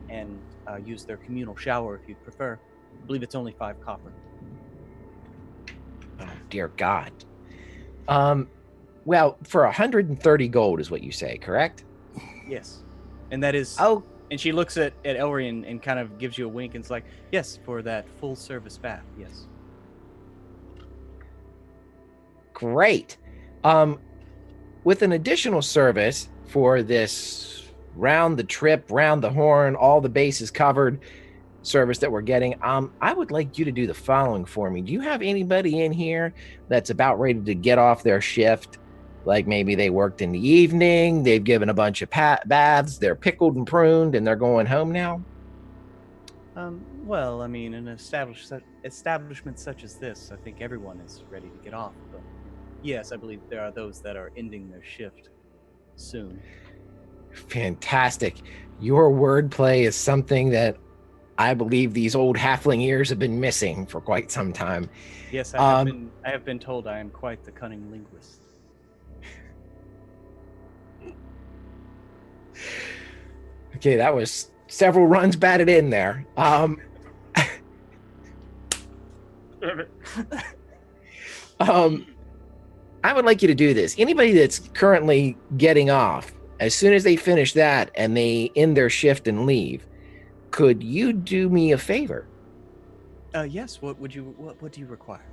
and use their communal shower if you prefer. I believe it's only 5 copper. Oh, dear God. Well, for 130 gold is what you say, correct? Yes. And that is... Oh. And she looks at Ellery and kind of gives you a wink and it's like, yes, for that full-service bath, yes. Great. With an additional service for this round the trip, round the horn, all the bases covered service that we're getting, I would like you to do the following for me. Do you have anybody in here that's about ready to get off their shift? Like maybe they worked in the evening, they've given a bunch of baths, they're pickled and pruned, and they're going home now? Well, I mean, an establishment such as this, I think everyone is ready to get off. But yes, I believe there are those that are ending their shift soon. Fantastic. Your wordplay is something that I believe these old halfling ears have been missing for quite some time. Yes, I have been told I am quite the cunning linguist. Okay, that was several runs batted in there. I would like you to do this. Anybody that's currently getting off, as soon as they finish that and they end their shift and leave, could you do me a favor? Yes. What do you require?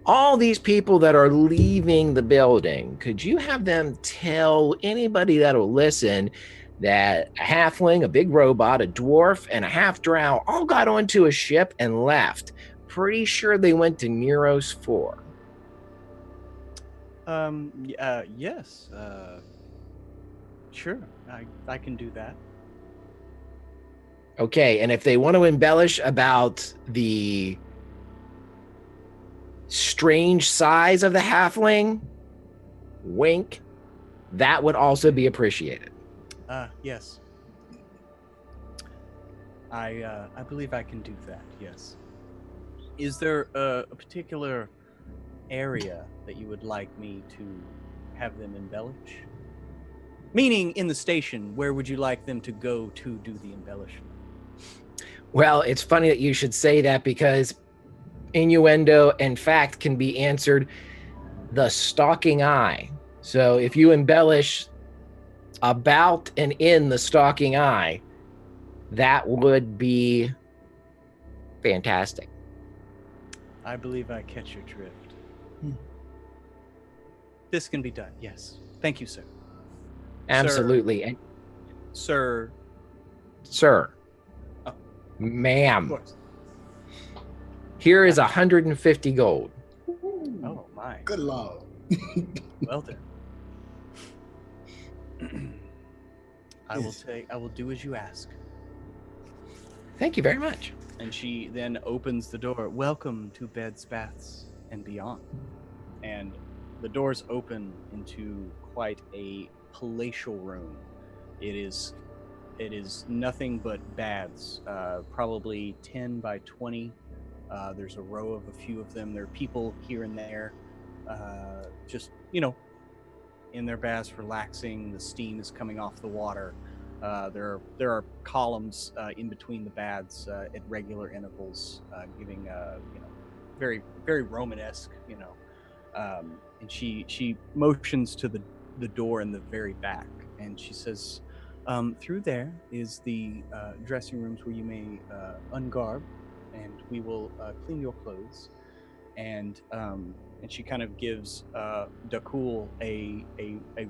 All these people that are leaving the building, could you have them tell anybody that'll listen that a halfling, a big robot, a dwarf, and a half drow all got onto a ship and left? Pretty sure they went to Nero's 4. Yes. Sure. I can do that. Okay, and if they want to embellish about the strange size of the halfling, wink, that would also be appreciated. Yes. I believe I can do that. Yes. Is there a particular area that you would like me to have them embellish? Meaning in the station, where would you like them to go to do the embellishment? Well, it's funny that you should say that because innuendo and fact can be answered the stalking eye. So if you embellish about and in the stalking eye, that would be fantastic. I believe I catch your drift. This can be done, yes. Thank you, sir. Absolutely. And Sir. sir, Oh. ma'am, Of course. here is 150 gold. Oh, my. Good lord. Well then. I will do as you ask. Thank you very much. And she then opens the door. Welcome to Beds, Baths, and Beyond. And the doors open into quite a palatial room. It is nothing but baths, probably 10 by 20. There's a row of a few of them. There are people here and there, just, in their baths, relaxing. The steam is coming off the water. There are columns in between the baths at regular intervals, giving very very Romanesque, and she motions to the door in the very back, and she says, through there is the dressing rooms where you may ungarb, and we will clean your clothes. And she kind of gives Dakul a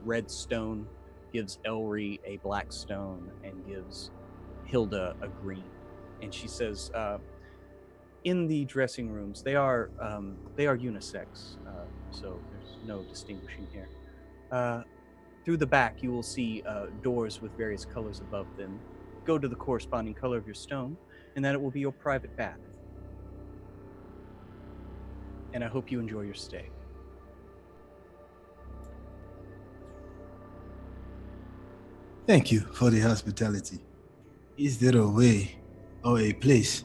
red stone, gives Elri a black stone, and gives Hilda a green. And she says, in the dressing rooms, they are unisex, so there's no distinguishing here. Through the back, you will see doors with various colors above them. Go to the corresponding color of your stone, and that it will be your private bath. And I hope you enjoy your stay. Thank you for the hospitality. Is there a way or a place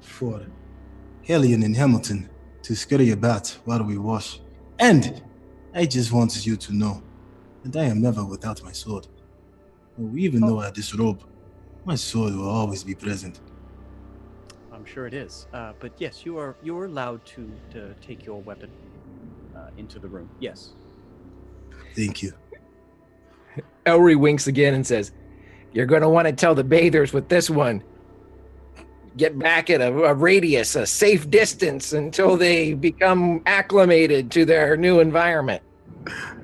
for Hellion and Hamilton to scurry about while we wash? And I just want you to know that I am never without my sword. Even though I disrobe, my sword will always be present. I'm sure it is. But yes, you're allowed to take your weapon into the room. Yes. Thank you. Elri winks again and says, you're going to want to tell the bathers with this one. Get back at a radius, a safe distance until they become acclimated to their new environment.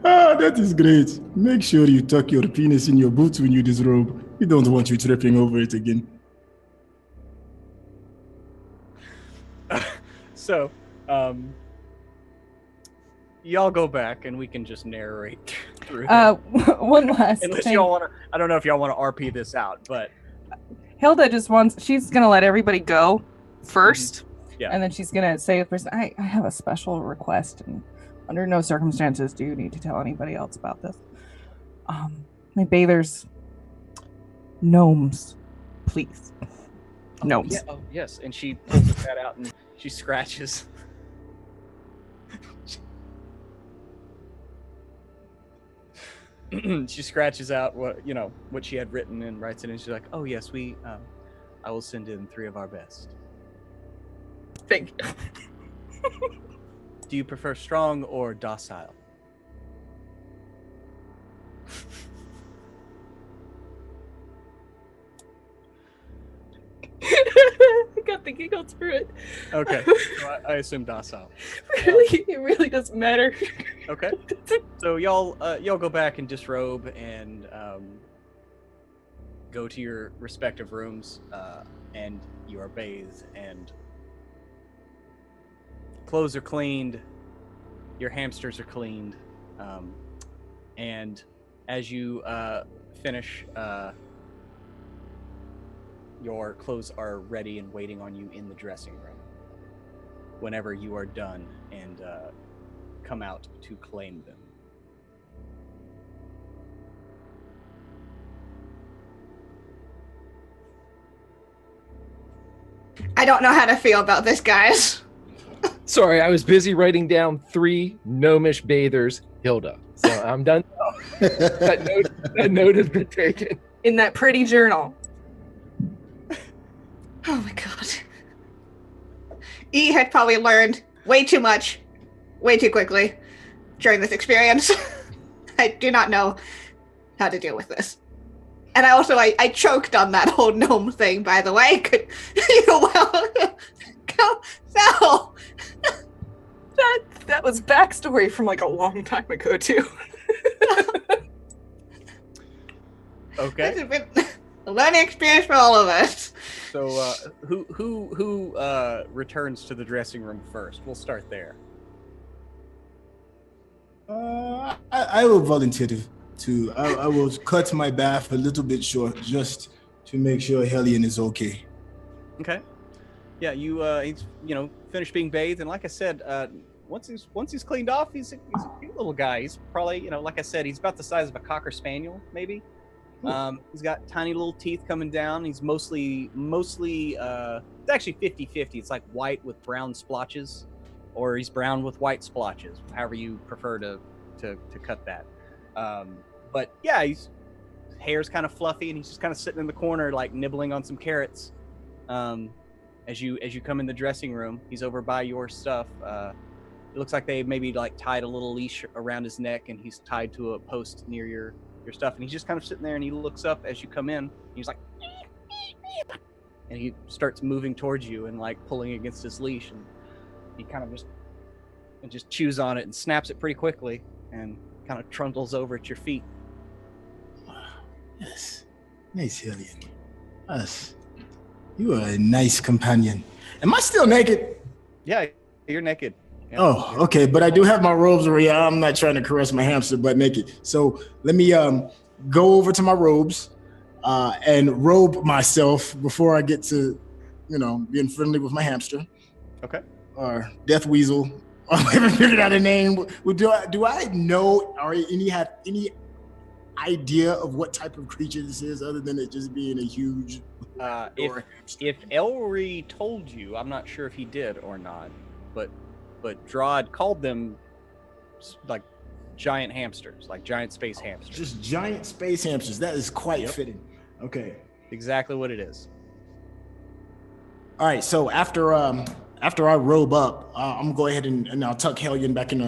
Ah, that is great. Make sure you tuck your penis in your boots when you disrobe. We don't want you tripping over it again. So, y'all go back and we can just narrate through. One last Unless thing. y'all want to, I don't know if y'all want to RP this out, but Hilda she's gonna let everybody go first. Yeah. And then she's gonna say to the person, I have a special request, and under no circumstances do you need to tell anybody else about this. My bathers, gnomes, please. Gnomes. yeah, yes. And she pulls her cat out and she scratches. She scratches out what she had written and writes it, and she's like, "Oh yes, I will send in 3 of our best." Thank you. Do you prefer strong or docile? got the giggles for it. Okay, so I assume docile. It really doesn't matter. Okay, so y'all go back and disrobe and go to your respective rooms, and you are bathed and clothes are cleaned, your hamsters are cleaned, and as you finish, your clothes are ready and waiting on you in the dressing room whenever you are done and come out to claim them. I don't know how to feel about this, guys. Sorry, I was busy writing down 3 gnomish bathers, Hilda. So I'm done. that note has been taken. In that pretty journal. Oh my god. E had probably learned way too much, way too quickly during this experience. I do not know how to deal with this. And I choked on that whole gnome thing, by the way. Could you go so That was backstory from like a long time ago too. Okay. This has been a learning experience for all of us. So who returns to the dressing room first? We'll start there. I will volunteer to I will cut my bath a little bit short just to make sure Hellion is okay. Okay. Yeah, he's finished being bathed, and like I said, once he's cleaned off, he's a cute little guy. He's probably, like I said, he's about the size of a Cocker Spaniel, maybe. He's got tiny little teeth coming down. He's mostly it's actually 50-50. It's like white with brown splotches, or he's brown with white splotches, however you prefer to cut that. But yeah, his hair's kind of fluffy, and he's just kind of sitting in the corner, like nibbling on some carrots. As you come in the dressing room, he's over by your stuff. It looks like they maybe like tied a little leash around his neck, and he's tied to a post near your stuff, and he's just kind of sitting there, and he looks up as you come in, and he's like, and he starts moving towards you and like pulling against his leash, and he kind of just chews on it and snaps it pretty quickly and kind of trundles over at your feet. Yes. Nice, Hellion. Yes. You are a nice companion. Am I still naked? Yeah, you're naked. Yeah. Oh, okay. But I do have my robes already. I'm not trying to caress my hamster butt naked. So let me go over to my robes and robe myself before I get to, being friendly with my hamster. Okay. Or Death Weasel. I haven't figured out a name. Do I know or have any idea of what type of creature this is, other than it just being a huge? If Elry told you, I'm not sure if he did or not, but Drod called them like giant hamsters, like giant space hamsters. Just giant space hamsters. That is quite fitting. Okay. Exactly what it is. All right. So after I robe up, I'm gonna go ahead and I'll tuck Hellion back in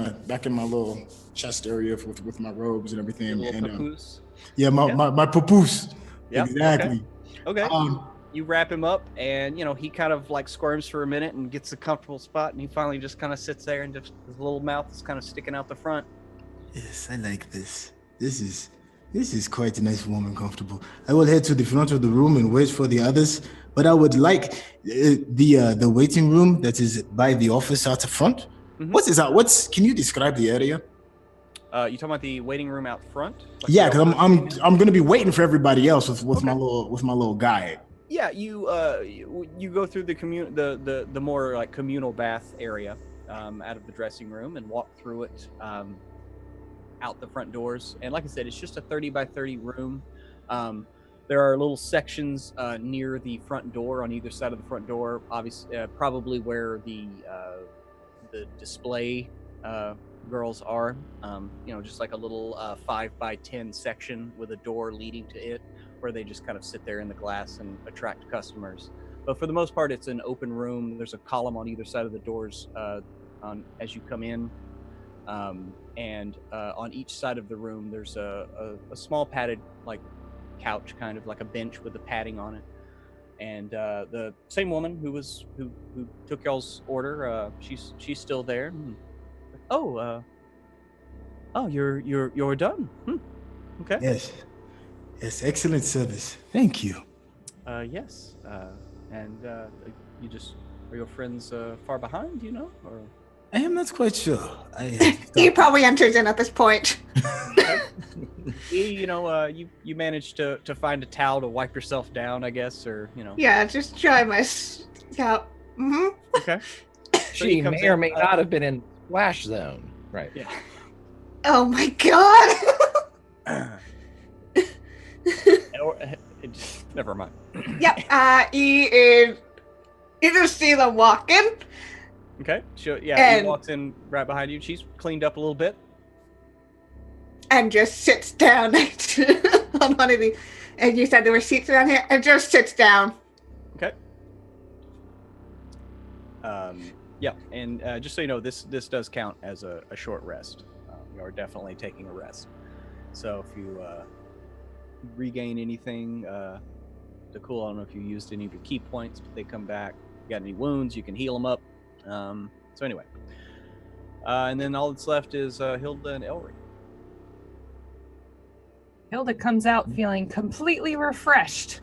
my little chest area with my robes and everything. Your little papoose. Yeah, my papoose. Yep. Exactly. Okay. You wrap him up, and he kind of like squirms for a minute and gets a comfortable spot, and he finally just kind of sits there, and just his little mouth is kind of sticking out the front. Yes, I like this. This is quite nice, warm, and comfortable. I will head to the front of the room and wait for the others, but I would like the waiting room that is by the office out the front. Mm-hmm. What is that? Can you describe the area? You talking about the waiting room out front? Like yeah, because I'm going to be waiting for everybody else with my little guy. Yeah, you go through the more like communal bath area out of the dressing room and walk through it out the front doors. And like I said, it's just a 30 by 30 room. There are little sections near the front door on either side of the front door. Obviously, probably where the display girls are. Just like a little 5 by 10 section with a door leading to it, where they just kind of sit there in the glass and attract customers. But for the most part, it's an open room. There's a column on either side of the doors as you come in. And on each side of the room, there's a small padded like couch, kind of like a bench with a padding on it. And the same woman who took y'all's order, she's still there. Oh, you're done. Okay. Yes. Yes, excellent service. Thank you. Yes. And you just are your friends far behind? Do you know, or? I am not quite sure. He probably enters in at this point. You managed to find a towel to wipe yourself down, I guess, or Yeah, just try my scalp. Okay. She may or may not have been in splash zone. Right. Yeah. Oh my god. Never mind. Yep. You just see them walking. Okay. Sure. Yeah. He walks in right behind you. She's cleaned up a little bit. And just sits down on one of the. And you said there were seats around here, and just sits down. Okay. Yeah, and just so you know, this does count as a short rest. You are definitely taking a rest. So if you regain anything to cool, I don't know if you used any of your key points, but they come back. If you got any wounds, you can heal them up. So anyway, and then all that's left is Hilda and Elry. Hilda comes out feeling completely refreshed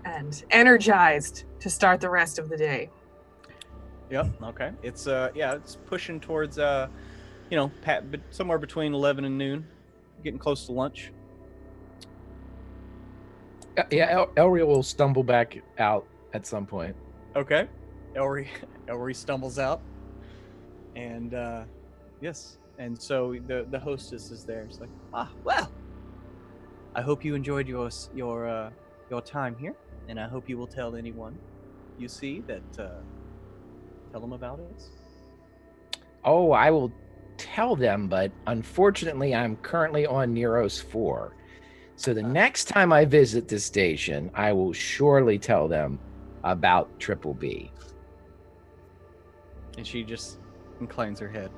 and energized to start the rest of the day. Yep. Okay. It's it's pushing towards somewhere between 11 and noon, getting close to lunch. Yeah, Elry will stumble back out at some point. Okay. Elry stumbles out, and yes, and so the hostess is there. It's like, well, I hope you enjoyed your time here, and I hope you will tell anyone you see that. Tell them about us. Oh, I will tell them, but unfortunately, I'm currently on Nero's 4. So the next time I visit the station, I will surely tell them about Triple B. And she just inclines her head.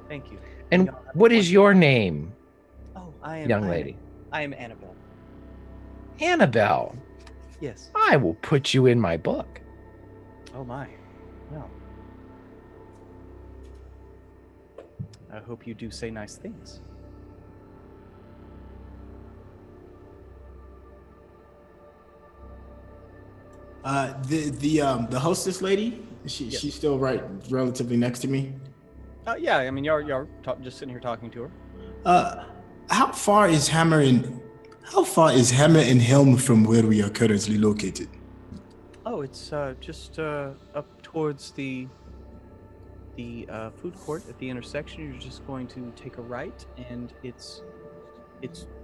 Thank you. And what is your name? Oh, I am young lady. I am Annabelle. Annabelle. Yes. I will put you in my book. Oh my. Well. I hope you do say nice things. The hostess lady, she's still relatively next to me. Yeah, I mean you're just sitting here talking to her. How far is Hammer and Helm from where we are currently located? Oh, it's just up towards the food court at the intersection. You're just going to take a right, and it's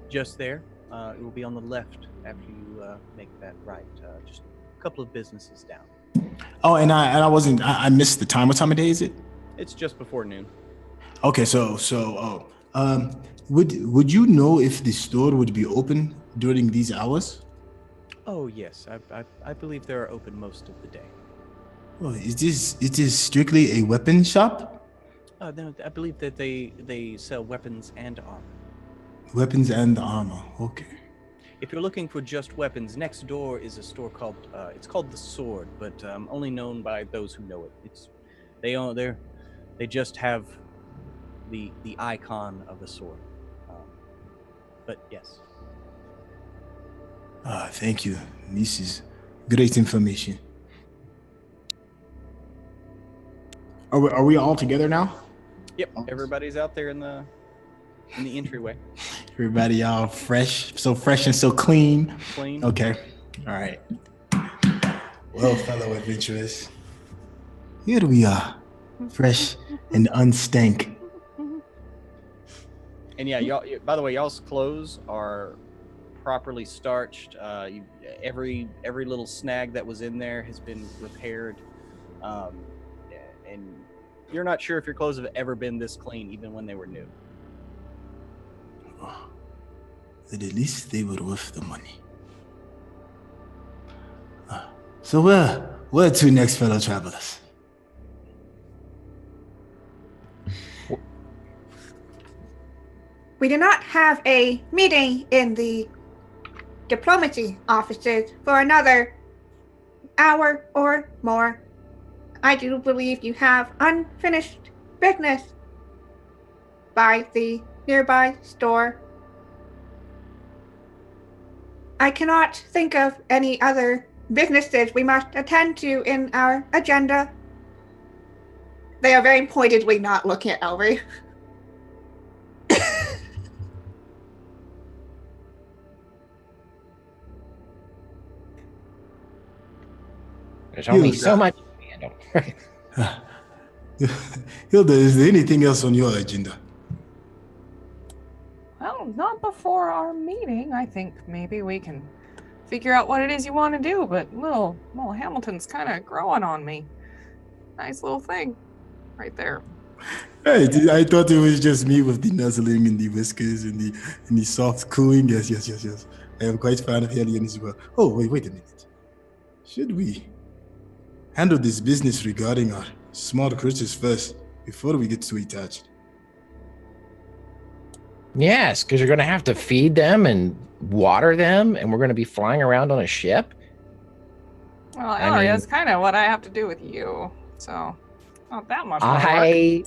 just there. It will be on the left after you make that right. Just a couple of businesses down. Oh, and I missed the time. What time of day is it? It's just before noon. Okay, would you know if the store would be open during these hours? Oh yes, I believe they are open most of the day. Oh, it is strictly a weapon shop? No, I believe that they sell weapons and armor. Weapons and armor. Okay. If you're looking for just weapons, next door is a store called it's called The Sword, but only known by those who know it. They just have the icon of the sword. But yes. Thank you. This is great information. Are we all together now? Yep. Everybody's out there in the entryway. Everybody all fresh and so clean. Clean. Okay. All right. Well, fellow adventurers, here we are, fresh and unstank. And yeah, y'all. By the way, y'all's clothes are properly starched. Every little snag that was in there has been repaired, and you're not sure if your clothes have ever been this clean, even when they were new. Oh, but at least they were worth the money. So where to next, fellow travelers? We do not have a meeting in the diplomacy offices for another hour or more. I do believe you have unfinished business by the nearby store. I cannot think of any other businesses we must attend to in our agenda. They are very pointedly not looking at Elry. There's only so much to handle. Hilda, is there anything else on your agenda? Well, not before our meeting. I think maybe we can figure out what it is you want to do, but little Hamilton's kind of growing on me. Nice little thing right there. Right, I thought it was just me with the nuzzling and the whiskers and the soft cooing. Yes. I am quite fond of Hellion as well. Oh, wait a minute. Should we handle this business regarding our small creatures first before we get too attached? Yes, because you're going to have to feed them and water them, and we're going to be flying around on a ship. Well, Ellery, that's kind of what I have to do with you, so not that much more work. I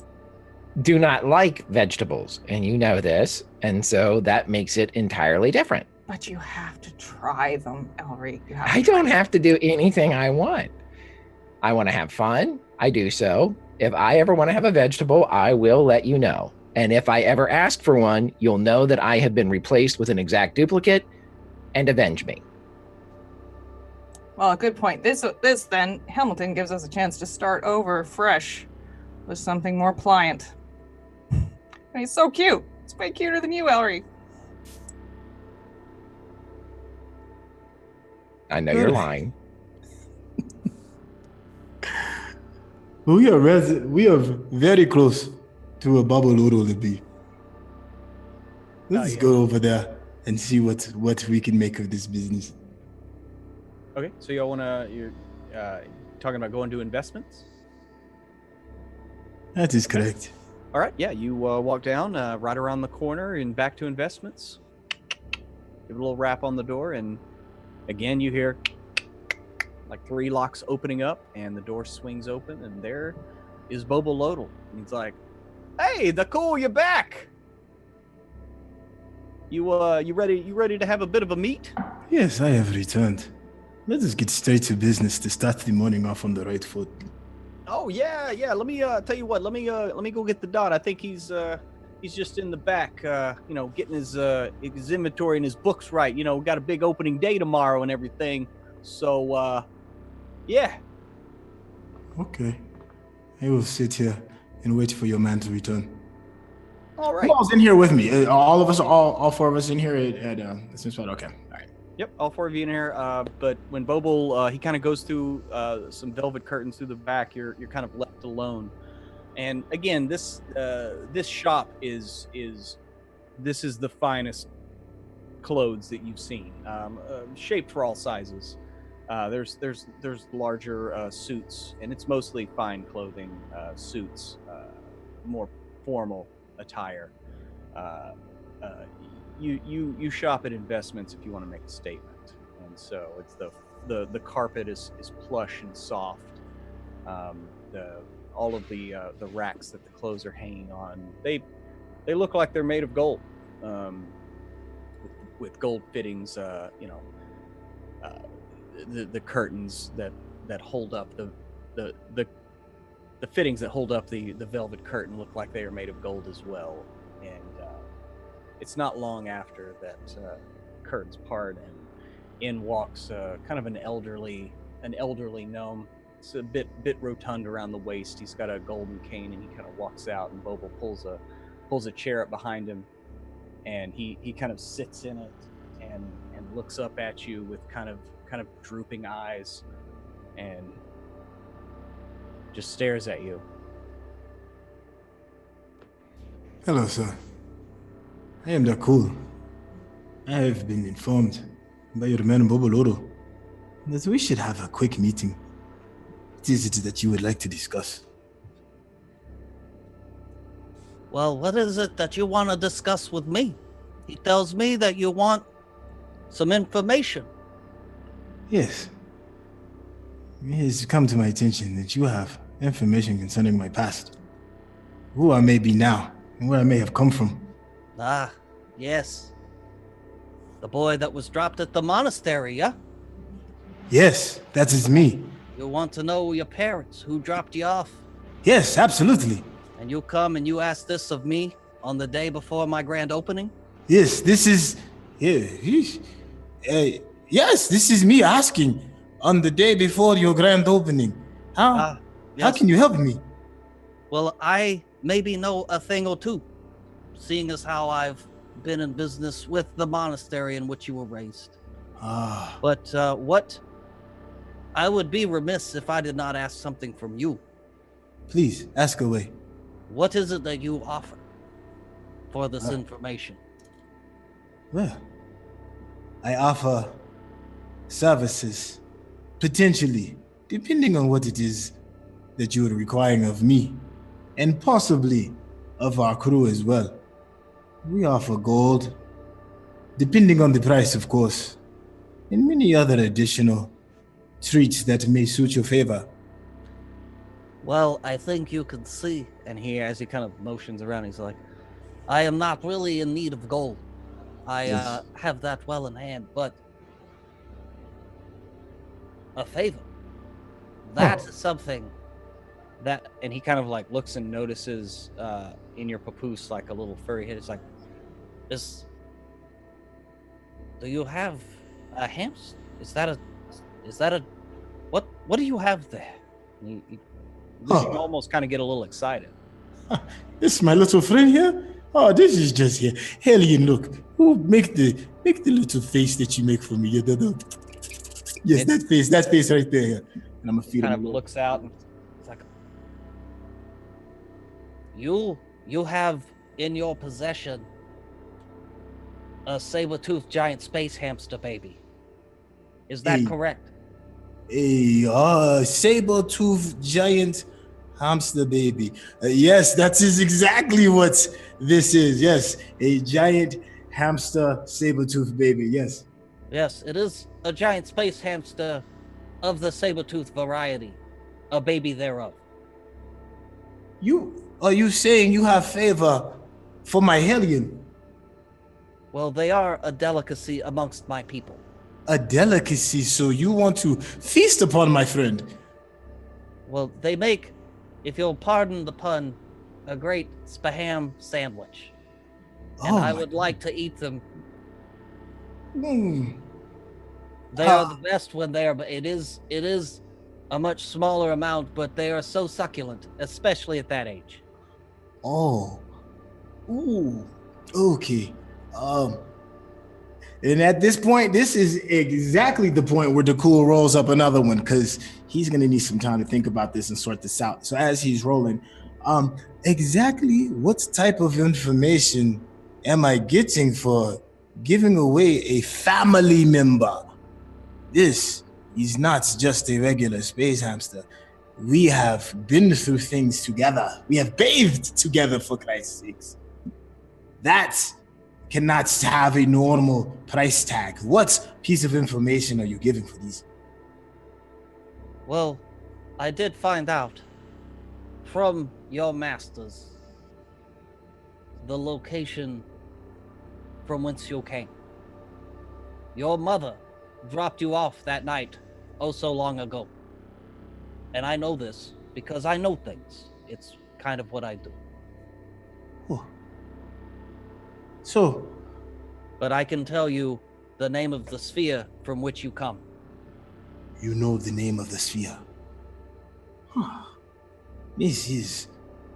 do not like vegetables, and you know this, and so that makes it entirely different. But you have to try them, Ellery. I don't have to do anything I want. I want to have fun. I do so. If I ever want to have a vegetable, I will let you know. And if I ever ask for one, you'll know that I have been replaced with an exact duplicate and avenge me. Well, good point. This then, Hamilton gives us a chance to start over fresh with something more pliant. And he's so cute. It's way cuter than you, Ellery. I know you're lying. We are very close to a bubble noodle to be. Let's go over there and see what we can make of this business. Okay, so y'all you're talking about going to investments? That is correct. All right, yeah, you walk down right around the corner and back to investments. Give a little rap on the door, and again you hear like 3 locks opening up, and the door swings open, and there is Bobo Lodel. And he's like, "Hey, the cool, you're back. You ready to have a bit of a meet?" Yes, I have returned. Let us get straight to business to start the morning off on the right foot. Oh yeah. Let me tell you what. Let me go get the Dot. I think he's just in the back, getting his inventory and his books right. We got a big opening day tomorrow and everything. So yeah. Okay. I will sit here and wait for your man to return. All right. Who all's in here with me? All of us, all 4 of us in here at this spot. Okay. All right. Yep, all 4 of you in here. But when Bobo he kind of goes through some velvet curtains through the back, you're kind of left alone. And again, this shop is the finest clothes that you've seen, shaped for all sizes. There's larger suits, and it's mostly fine clothing, suits, more formal attire. You shop at investments if you want to make a statement, and so it's the carpet is plush and soft. All of the racks that the clothes are hanging on, they look like they're made of gold, with gold fittings. The curtains that hold up the fittings that hold up the velvet curtain look like they are made of gold as well. And it's not long after that curtains part, and in walks kind of an elderly gnome. It's a bit rotund around the waist. He's got a golden cane, and he kind of walks out, and Bobo pulls a chair up behind him, and he kind of sits in it and looks up at you with kind of drooping eyes, and just stares at you. Hello, sir. I am Dakul. I have been informed by your man Boboloro that we should have a quick meeting. What is it that you would like to discuss? Well, what is it that you want to discuss with me? He tells me that you want some information. Yes. It has come to my attention that you have information concerning my past. Who I may be now, and where I may have come from. Ah, yes. The boy that was dropped at the monastery, yeah? Yes, that is me. You want to know your parents, who dropped you off? Yes, absolutely. And you come and you ask this of me on the day before my grand opening? Yes, this is... yes, this is me asking on the day before your grand opening. How Yes. can you help me? Well, I maybe know a thing or two, seeing as how I've been in business with the monastery in which you were raised. But what... I would be remiss if I did not ask something from you. Please, ask away. What is it that you offer for this information? Well, I offer services, potentially, depending on what it is that you are requiring of me, and possibly of our crew as well. We offer gold, depending on the price, of course, and many other additional treats that may suit your favor. Well, I think you can see, and he, as he kind of motions around, he's like, I am not really in need of gold. I have that well in hand, but a favor. That is something that, and he kind of like looks and notices in your papoose like a little furry head. It's like, do you have a hamster? Is that a, what do you have there? And you almost kind of get a little excited. This is my little friend here? Oh, this is just here. Hellion, look. Oh, make the little face that you make for me. Yes, that face right there. And I'm gonna feed him. Kind of looks out and it's like, you have in your possession a saber-toothed giant space hamster baby. Is that correct? A saber-toothed giant hamster baby. Yes, that is exactly what this is. Yes, a giant hamster saber-toothed baby. Yes. Yes, it is a giant space hamster of the saber-tooth variety, a baby thereof. Are you saying you have favor for my Hellion? Well, they are a delicacy amongst my people. A delicacy, so you want to feast upon my friend? Well, they make, if you'll pardon the pun, a great spaham sandwich. And I would like to eat them. They are the best when they are, but it is a much smaller amount, but they are so succulent, especially at that age. Oh. Ooh. Okay. And at this point, this is exactly the point where Dakul rolls up another one, because he's going to need some time to think about this and sort this out. So as he's rolling, exactly what type of information am I getting for giving away a family member? This is not just a regular space hamster. We have been through things together. We have bathed together, for Christ's sakes. That cannot have a normal price tag. What piece of information are you giving for these? Well, I did find out from your masters the location from whence you came. Your mother dropped you off that night oh so long ago. And I know this because I know things. It's kind of what I do. Oh. So, but I can tell you the name of the sphere from which you come. You know the name of the sphere? Huh. This is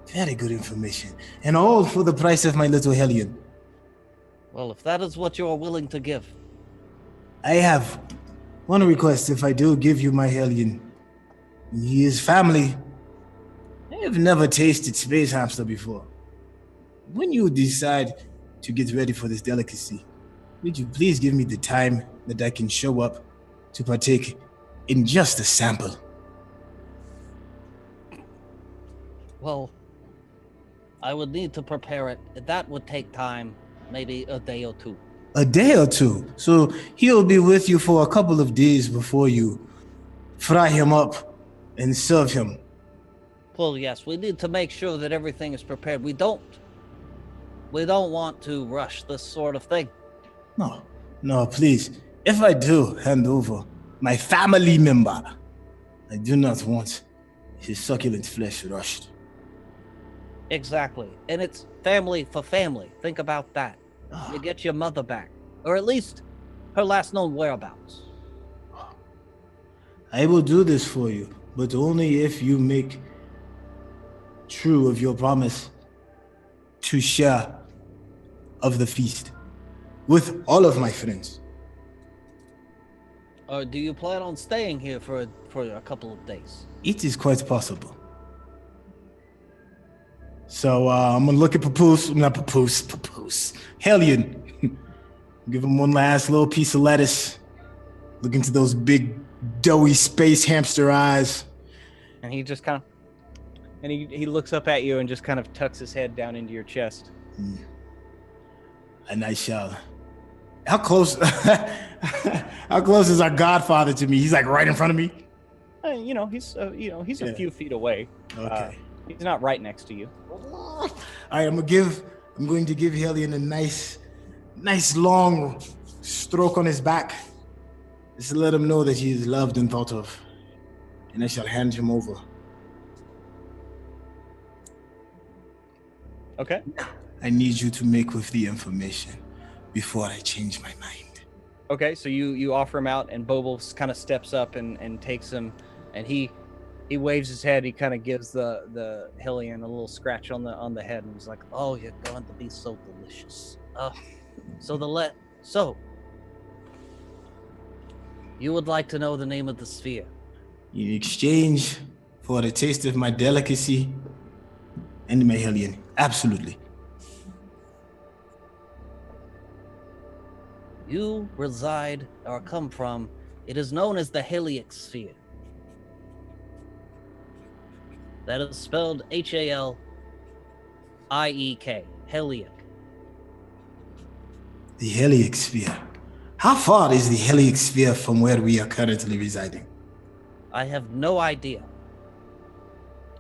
very good information. And all for the price of my little Hellion. Well, if that is what you're willing to give. I have one request. If I do give you my Hellion, he is family. I have never tasted space hamster before. When you decide to get ready for this delicacy, would you please give me the time that I can show up to partake in just a sample? Well, I would need to prepare it. That would take time, maybe a day or two. A day or two. So he'll be with you for a couple of days before you fry him up and serve him. Well, yes, we need to make sure that everything is prepared. We don't want to rush this sort of thing. No, please. If I do hand over my family member, I do not want his succulent flesh rushed. Exactly. And it's family for family. Think about that. You get your mother back, or at least her last known whereabouts. I will do this for you, but only if you make true of your promise to share of the feast with all of my friends. Or do you plan on staying here for a couple of days? It is quite possible. So I'm gonna look at Papoose. Hellion. Give him one last little piece of lettuce. Look into those big, doughy space hamster eyes. And he just kind of, and he looks up at you and just kind of tucks his head down into your chest. And I shall. How close? How close is our Godfather to me? He's like right in front of me. He's a few feet away. Okay. He's not right next to you. All right, I'm going to give Hellion a nice long stroke on his back. Just to let him know that he is loved and thought of. And I shall hand him over. Okay. I need you to make with the information before I change my mind. Okay, so you offer him out, and Bobo kind of steps up and takes him, and he waves his head. He kind of gives the Hellion a little scratch on the head, and he's like, "Oh, you're going to be so delicious." So you would like to know the name of the sphere? In exchange for a taste of my delicacy and my Hellion, absolutely. You reside or come from, it is known as the Hellic sphere. That is spelled Haliek, Hellic. The Hellic sphere. How far is the Hellic sphere from where we are currently residing? I have no idea.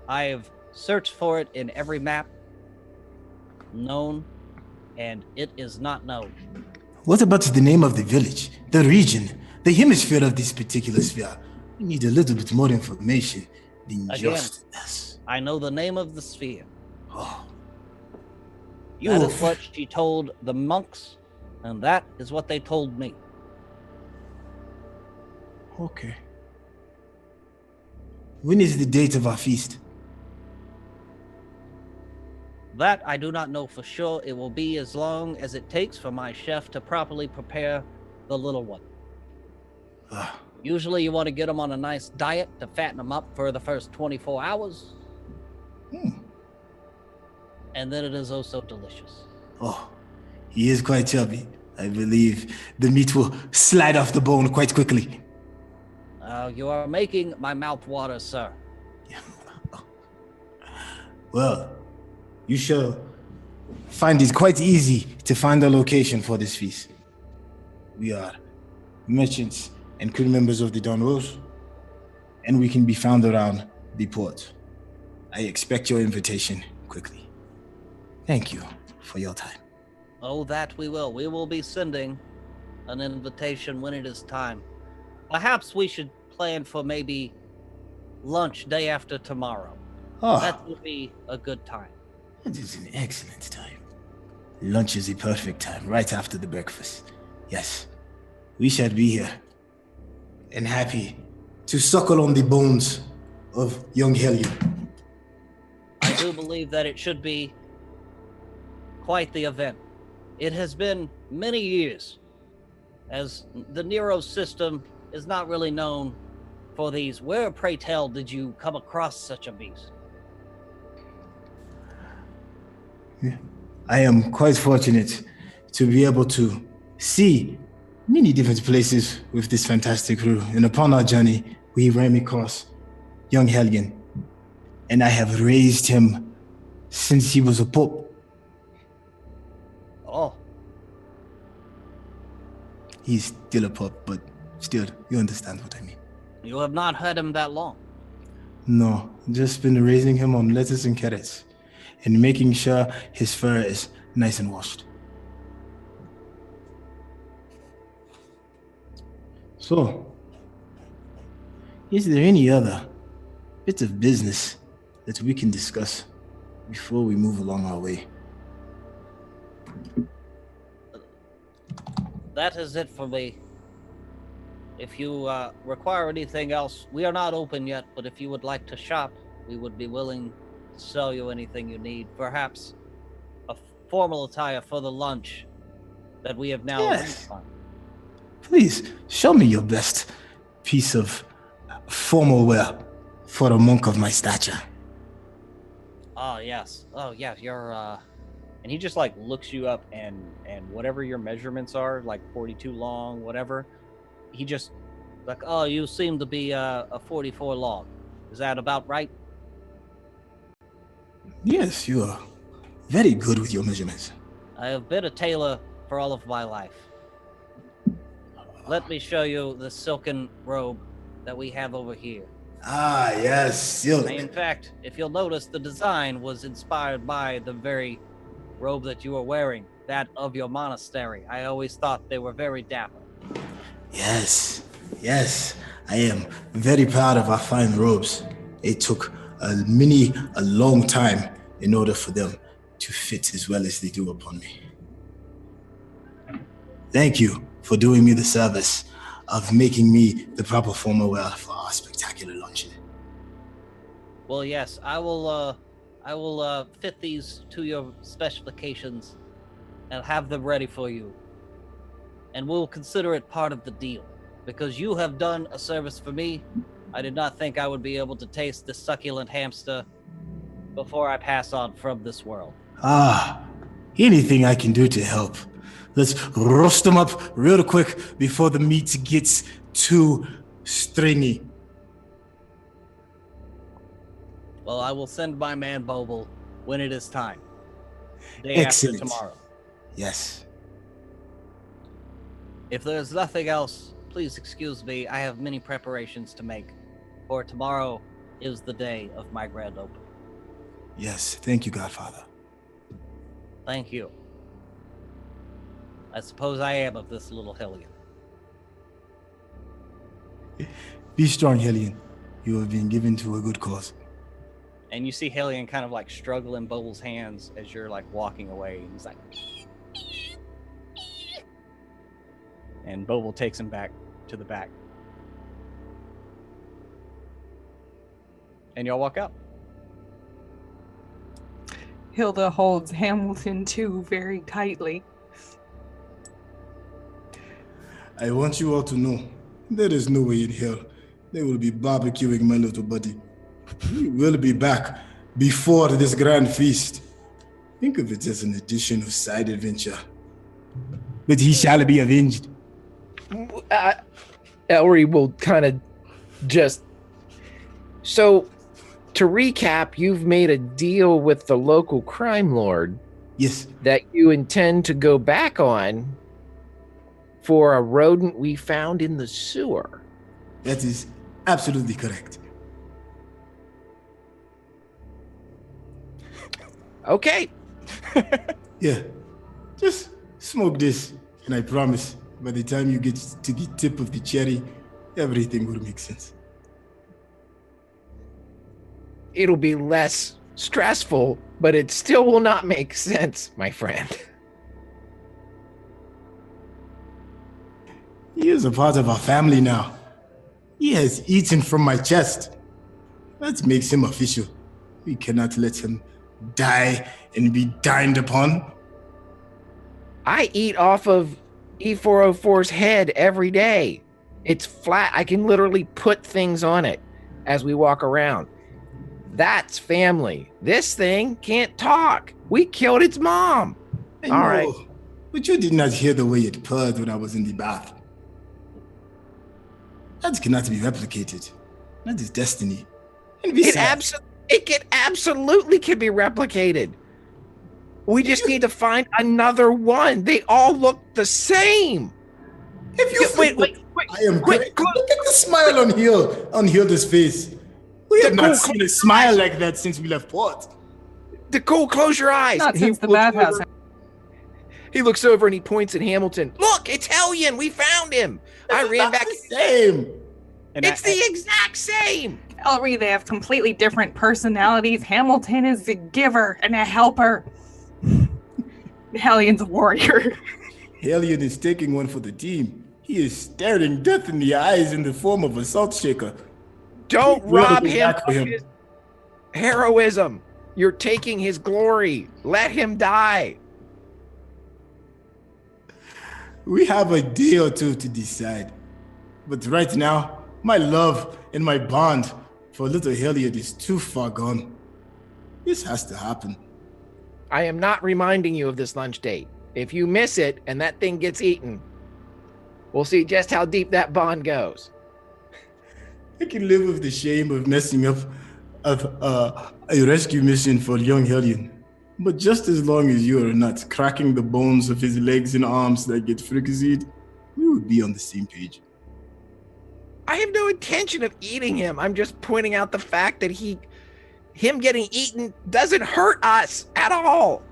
I have searched for it in every map known, and it is not known. What about the name of the village, the region, the hemisphere of this particular sphere? We need a little bit more information than just this. I know the name of the sphere. Oh. That is what she told the monks, and that is what they told me. Okay. When is the date of our feast? That I do not know for sure. It will be as long as it takes for my chef to properly prepare the little one. Usually you want to get them on a nice diet to fatten them up for the first 24 hours. And then it is oh so delicious. Oh, he is quite chubby. I believe the meat will slide off the bone quite quickly. You are making my mouth water, sir. Well, you shall find it quite easy to find a location for this feast. We are merchants and crew members of the Don Rose, and we can be found around the port. I expect your invitation quickly. Thank you for your time. Oh, that we will. We will be sending an invitation when it is time. Perhaps we should plan for maybe lunch day after tomorrow. That would be a good time. It is an excellent time. Lunch is the perfect time, right after the breakfast. Yes, we shall be here and happy to suckle on the bones of young Hellion. I do believe that it should be quite the event. It has been many years, as the Nero system is not really known for these. Where, pray tell, did you come across such a beast? I am quite fortunate to be able to see many different places with this fantastic crew. And upon our journey, we ran across young Hellion, and I have raised him since he was a pup. Oh. He's still a pup, but still, you understand what I mean. You have not had him that long. No, just been raising him on lettuce and carrots and making sure his fur is nice and washed. So, is there any other bit of business that we can discuss before we move along our way? That is it for me. If you require anything else, we are not open yet, but if you would like to shop, we would be willing to sell you anything you need. Perhaps a formal attire for the lunch that we have now Yes. on. Please, show me your best piece of formal wear for a monk of my stature. Oh, yes. Oh, yeah, you're, And he just, like, looks you up, and whatever your measurements are, like 42 long, whatever, he just, like, oh, you seem to be a 44 long. Is that about right? Yes, you are very good with your measurements. I have been a tailor for all of my life. Let me show you the silken robe that we have over here. Ah, yes, silk. In fact, if you'll notice, the design was inspired by the very robe that you are wearing, that of your monastery. I always thought they were very dapper. Yes, yes, I am very proud of our fine robes. It took a long time in order for them to fit as well as they do upon me. Thank you for doing me the service of making me the proper formal wear for our spectacular luncheon. Well, yes, I will fit these to your specifications and have them ready for you. And we'll consider it part of the deal, because you have done a service for me. I did not think I would be able to taste this succulent hamster before I pass on from this world. Ah, anything I can do to help. Let's roast them up real quick before the meat gets too stringy. Well, I will send my man Boble when it is time. Day Excellent. after tomorrow. Yes. If there's nothing else, please excuse me. I have many preparations to make, for tomorrow is the day of my grand opening. Yes, thank you, Godfather. Thank you. I suppose I am of this little Hellion. Be strong, Hellion. You have been given to a good cause. And you see Hellion kind of like struggle in Boble's hands as you're like walking away. And he's like, and Boble takes him back to the back. And y'all walk out. Hilda holds Hamilton too very tightly. I want you all to know, there is no way in hell they will be barbecuing my little buddy. We will be back before this grand feast. Think of it as an additional side adventure. But he shall be avenged. Ellery will kind of just... So, to recap, you've made a deal with the local crime lord. Yes. That you intend to go back on for a rodent we found in the sewer. That is absolutely correct. Okay. Yeah. Just smoke this, and I promise, by the time you get to the tip of the cherry, everything will make sense. It'll be less stressful, but it still will not make sense, my friend. He is a part of our family now. He has eaten from my chest. That makes him official. We cannot let him die and be dined upon. I eat off of E404's head every day. It's flat. I can literally put things on it as we walk around. That's family. This thing can't talk. We killed its mom. I All know, right. But you did not hear the way it purred when I was in the bath. That cannot be replicated. That is destiny. And besides, It absolutely can be replicated. We just need to find another one. They all look the same. If you Wait. I am Quick, great. Look at the smile on Hilda's face. We have not seen a smile like that since we left port. Nicole, close your eyes. Not And he since the looks bathhouse. over- He looks over and he points at Hamilton. Look, it's Hellion. We found him. I ran back. The same. And It's the exact same. Ellery, they have completely different personalities. Hamilton is a giver and a helper. Hellion's a warrior. Hellion is taking one for the team. He is staring death in the eyes in the form of a salt shaker. Don't We'll rob be him back of for him. his heroism. You're taking his glory. Let him die. We have a day or two to decide. But right now, my love and my bond for little Hellion is too far gone. This has to happen. I am not reminding you of this lunch date. If you miss it and that thing gets eaten, we'll see just how deep that bond goes. I can live with the shame of messing up a rescue mission for young Hellion. But just as long as you are not cracking the bones of his legs and arms that get fricasseed, we would be on the same page. I have no intention of eating him. I'm just pointing out the fact that him getting eaten doesn't hurt us at all.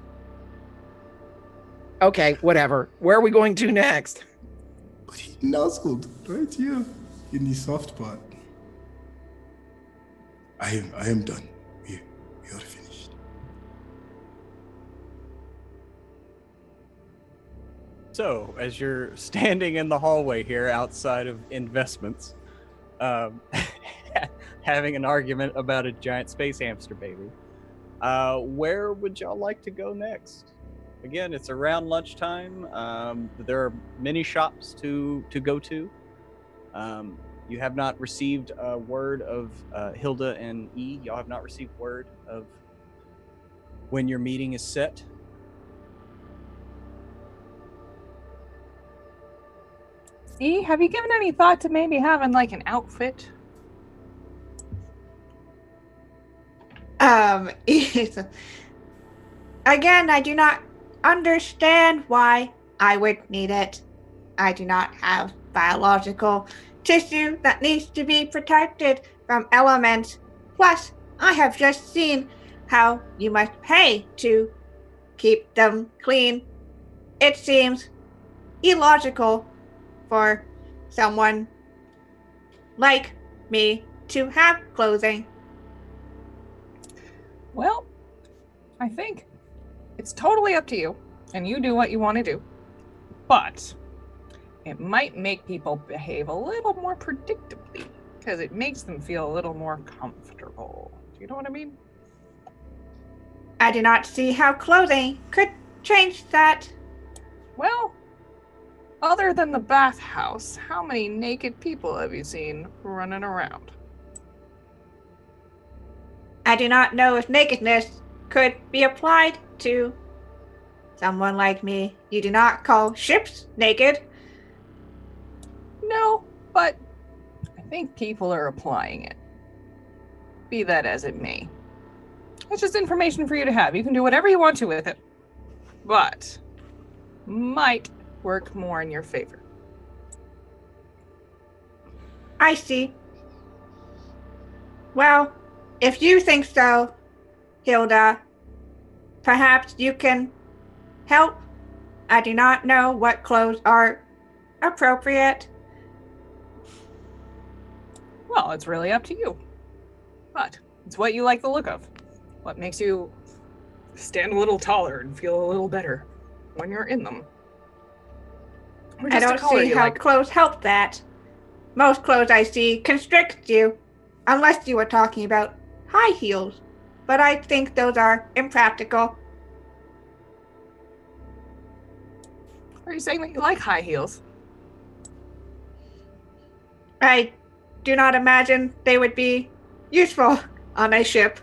Okay, whatever. Where are we going to next? But he nuzzled right here in the soft part. I am done. We are finished. So, as you're standing in the hallway here outside of investments, having an argument about a giant space hamster baby, where would y'all like to go next? Again, it's around lunchtime. There are many shops to go to. You have not received a word of Hilda and E. Y'all have not received word of when your meeting is set. See, have you given any thought to maybe having like an outfit? Again, I do not understand why I would need it. I do not have biological tissue that needs to be protected from elements. Plus, I have just seen how you must pay to keep them clean. It seems illogical for someone like me to have clothing. Well, I think it's totally up to you, and you do what you want to do. But it might make people behave a little more predictably, because it makes them feel a little more comfortable. Do you know what I mean? I do not see how clothing could change that. Well, other than the bathhouse, how many naked people have you seen running around? I do not know if nakedness could be applied to someone like me. You do not call ships naked. No, but I think people are applying it. Be that as it may. It's just information for you to have. You can do whatever you want to with it. But might work more in your favor. I see. Well, if you think so, Hilda, perhaps you can help. I do not know what clothes are appropriate. Well, it's really up to you. But it's what you like the look of. What makes you stand a little taller and feel a little better when you're in them. Or I just a don't color see you how like. clothes help that. Most clothes I see constrict you, unless you were talking about high heels. But I think those are impractical. Are you saying that you like high heels? I do not imagine they would be useful on a ship.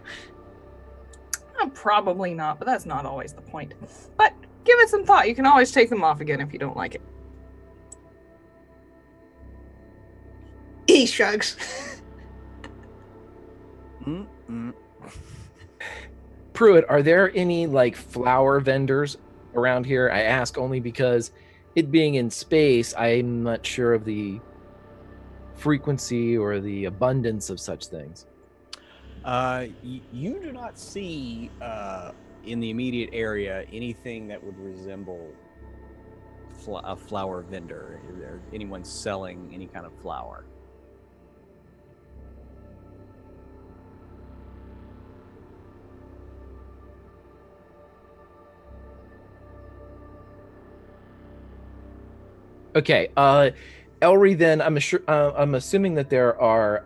Probably not, but that's not always the point. But give it some thought. You can always take them off again if you don't like it. He shrugs. Pruitt, are there any like flower vendors around here? I ask only because it being in space, I'm not sure of the frequency or the abundance of such things. You do not see in the immediate area anything that would resemble a flower vendor or anyone selling any kind of flower. Okay, Elry, then I'm assuming that there are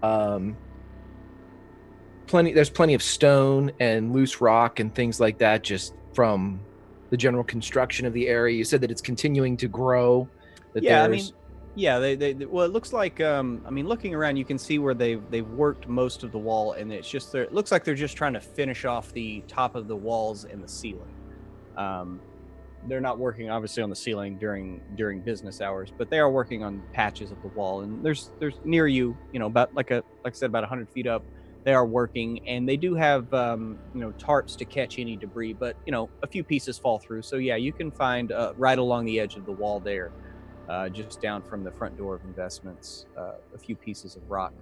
there's plenty of stone and loose rock and things like that just from the general construction of the area. You said that it's continuing to grow. Yeah, I mean, yeah, they well, it looks like I mean, looking around, you can see where they've worked most of the wall, and it's just it looks like they're just trying to finish off the top of the walls and the ceiling. They're not working obviously on the ceiling during business hours, but they are working on patches of the wall. And there's near you, about like I said, about 100 feet up, they are working, and they do have tarps to catch any debris, but a few pieces fall through. So yeah, you can find right along the edge of the wall there, just down from the front door of investments, a few pieces of rock.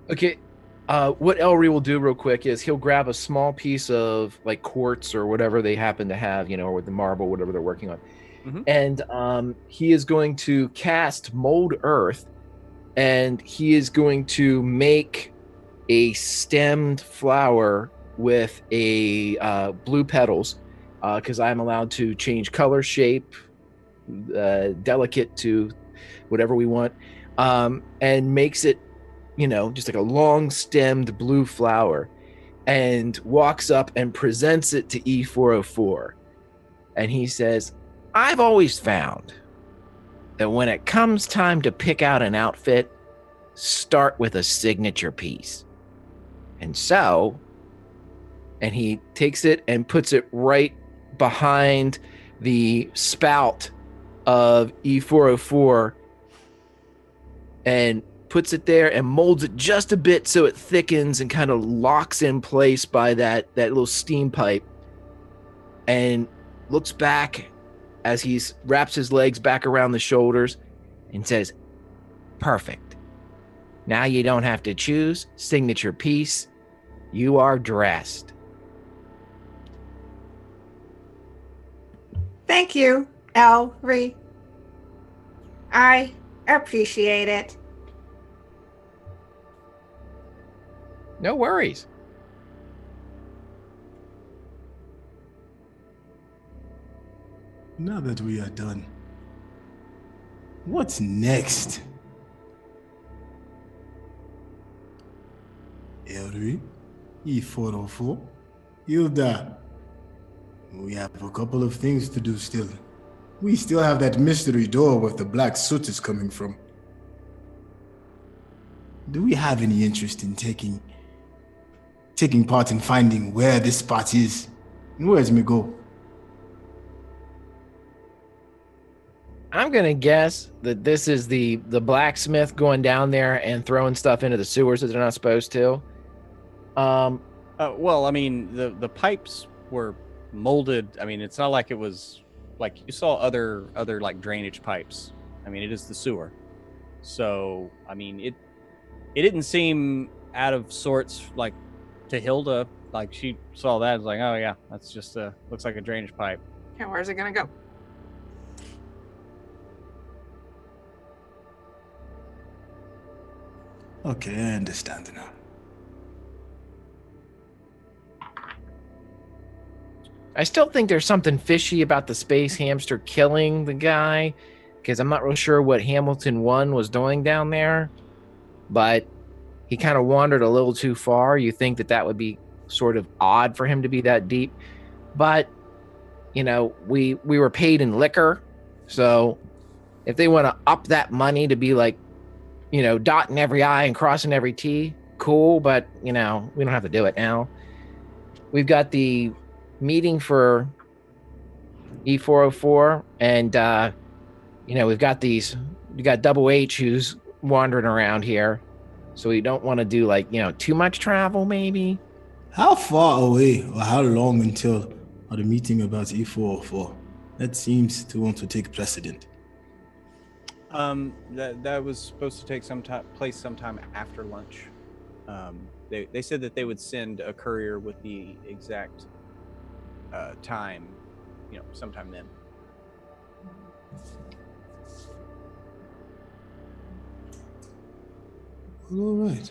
Okay. What Elry will do real quick is he'll grab a small piece of like quartz or whatever they happen to have, or with the marble, whatever they're working on. Mm-hmm. And he is going to cast Mold Earth, and he is going to make a stemmed flower with a blue petals, because I'm allowed to change color, shape, delicate to whatever we want, and makes it just like a long stemmed blue flower, and walks up and presents it to E404. And he says, I've always found that when it comes time to pick out an outfit, start with a signature piece. And so, and he takes it and puts it right behind the spout of E404 and puts it there and molds it just a bit so it thickens and kind of locks in place by that little steam pipe, and looks back as he wraps his legs back around the shoulders and says, perfect. Now you don't have to choose. Signature piece. You are dressed. Thank you, Elry. I appreciate it. No worries. Now that we are done, what's next? Elry, E404, Hilda. We have a couple of things to do still. We still have that mystery door where the black soot is coming from. Do we have any interest in taking part in finding where this spot is? And where's me go? I'm going to guess that this is the blacksmith going down there and throwing stuff into the sewers that they're not supposed to. Well, I mean, the pipes were molded. I mean, it's not like it was like you saw other like drainage pipes. I mean, it is the sewer. So, I mean, it didn't seem out of sorts like to Hilda. Like she saw that, was like, oh yeah, that's just looks like a drainage pipe. Yeah, where's it gonna go? Okay, I understand now. I still think there's something fishy about the space hamster killing the guy, because I'm not real sure what Hamilton 1 was doing down there, but he kind of wandered a little too far. You think that would be sort of odd for him to be that deep, but we were paid in liquor, so if they want to up that money to be like, dotting every I and crossing every T, cool, but we don't have to do it now. We've got the meeting for E404, and we got Double H who's wandering around here, so we don't want to do like too much travel. Maybe how far away or how long until the meeting about E404? That seems to want to take precedent. That was supposed to take place sometime after lunch. They said that they would send a courier with the exact time, sometime then. All right.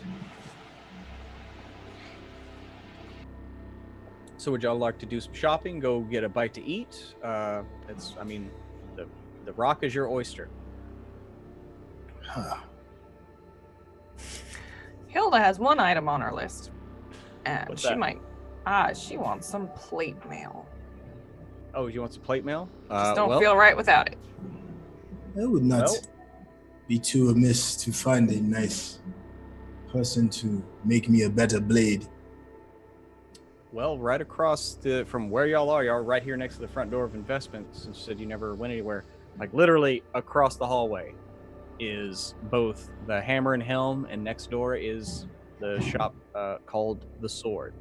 So would y'all like to do some shopping? Go get a bite to eat? The rock is your oyster. Huh. Hilda has one item on her list, and What's she that? might. She wants some plate mail. Oh, you want some plate mail? Just don't feel right without it. I would not Well- be too amiss to find a nice person to make me a better blade. Well, right across from where y'all are right here next to the front door of investments, since you said you never went anywhere, like literally across the hallway is both the Hammer and Helm, and next door is the shop called The Sword.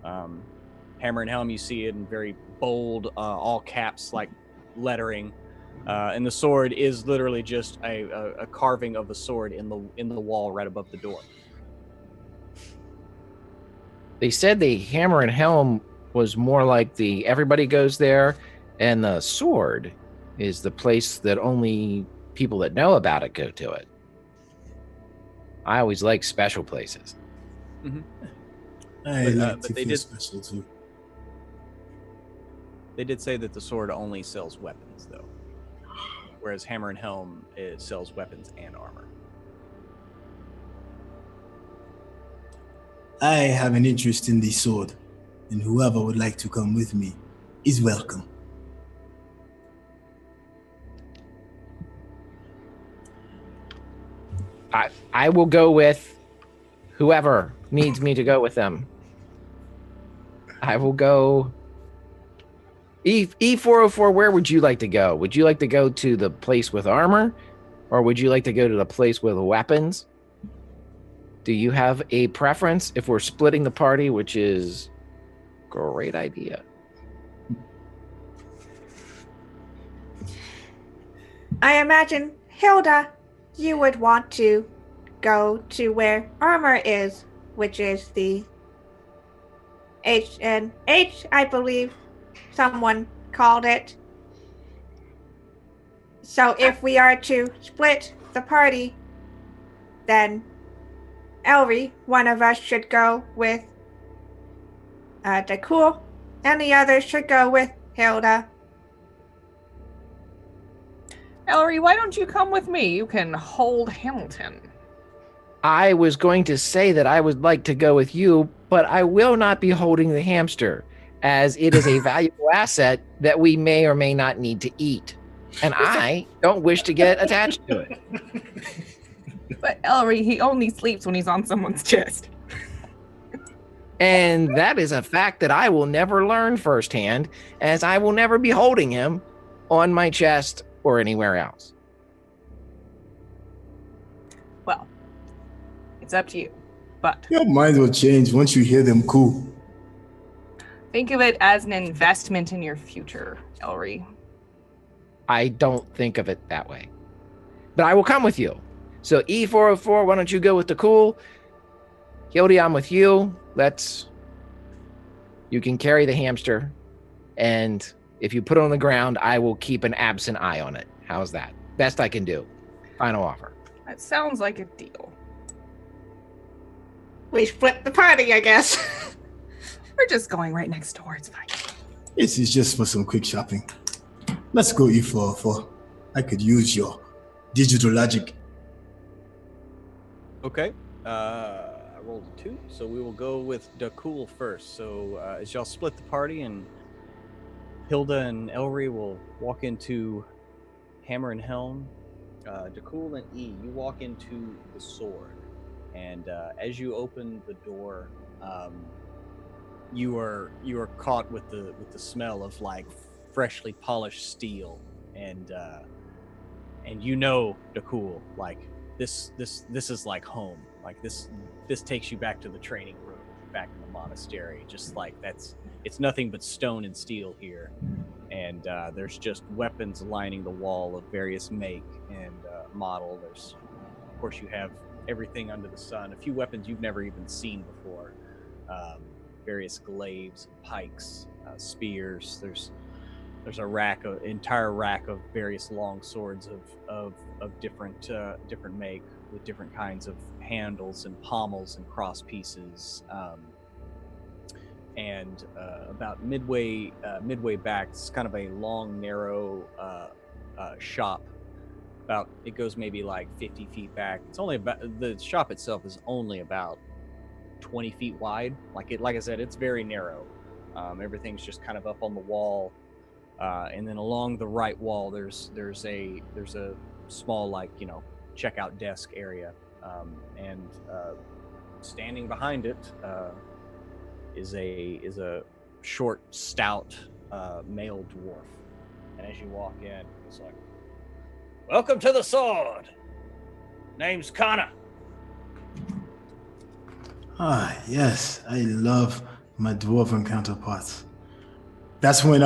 Hammer and Helm, you see it in very bold, all caps like lettering, and the sword is literally just a carving of a sword in the wall right above the door. They said the Hammer and Helm was more like the everybody goes there, and the Sword is the place that only people that know about it go to it. I always like special places. I But, like but to they feel did- special too. They did say that the sword only sells weapons, though, whereas Hammer and Helm, it sells weapons and armor. I have an interest in the sword, and whoever would like to come with me is welcome. I will go with whoever needs me to go with them. I will go. E404, where would you like to go? Would you like to go to the place with armor, or would you like to go to the place with weapons? Do you have a preference if we're splitting the party, which is a great idea? I imagine, Hilda, you would want to go to where armor is, which is the H&H, I believe someone called it. So if we are to split the party, then Elry, one of us should go with Dakul, and the others should go with Hilda. Ellery, why don't you come with me? You can hold Hamilton. I was going to say that I would like to go with you, but I will not be holding the hamster, as it is a valuable asset that we may or may not need to eat. And I don't wish to get attached to it. But Ellery, he only sleeps when he's on someone's chest. And that is a fact that I will never learn firsthand, as I will never be holding him on my chest or anywhere else. Well, it's up to you. But Your mind will change once you hear them coo. think of it as an investment in your future, Ellery. I don't think of it that way. But I will come with you. So E404, why don't you go with the cool? Hildy, I'm with you. You can carry the hamster. And if you put it on the ground, I will keep an absent eye on it. How's that? Best I can do. Final offer. That sounds like a deal. We split the party, I guess. We're just going right next door. It's fine. This is just for some quick shopping. Let's go E404. I could use your digital logic. Okay. I rolled a 2, so we will go with Dakul first. So as y'all split the party, and Hilda and Elry will walk into Hammer and Helm, Dakul and E, you walk into the sword. And as you open the door, you are caught with the smell of like freshly polished steel, and you know, Dakul, like this is like home. Like this takes you back to the training room, back in the monastery. Just like it's nothing but stone and steel here. and there's just weapons lining the wall of various make and model. There's, of course, you have everything under the sun. A few weapons you've never even seen before. Various glaives, pikes, spears. There's entire rack of various long swords of different make, with different kinds of handles and pommels and cross pieces. And about midway back, it's kind of a long, narrow shop. It goes maybe like 50 feet back. It's only about, the shop itself is only about 20 feet wide. Like I said, it's very narrow. Everything's just kind of up on the wall, and then along the right wall, there's a small, like, checkout desk area, and standing behind it is a short, stout male dwarf. And as you walk in, it's like, "Welcome to the Sword. Name's Connor." Ah, yes, I love my dwarven counterparts. That's when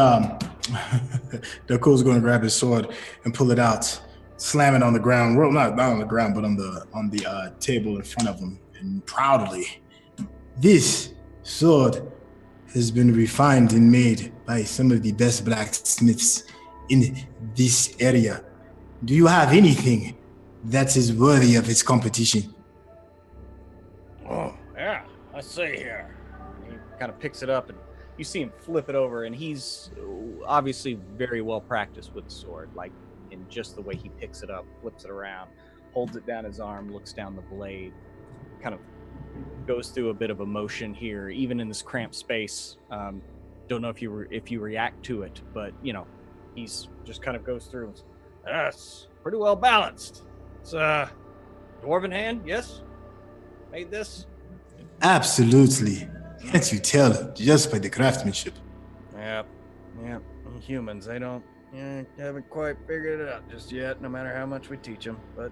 Dako's going to grab his sword and pull it out, slam it on the ground. Well, not on the ground, but on the table in front of him, and proudly, This sword has been refined and made by some of the best blacksmiths in this area. Do you have anything that is worthy of its competition? "Oh, yeah, I see here." He kind of picks it up, and you see him flip it over, and he's obviously very well practiced with the sword, like in just the way he picks it up, flips it around, holds it down his arm, looks down the blade, kind of goes through a bit of emotion here, even in this cramped space. Don't know if you react to it, but he's just kind of goes through. That's pretty well balanced. It's dwarven hand, yes? Made this? Absolutely. Can't you tell just by the craftsmanship? Yep. Humans, they haven't quite figured it out just yet, no matter how much we teach them. But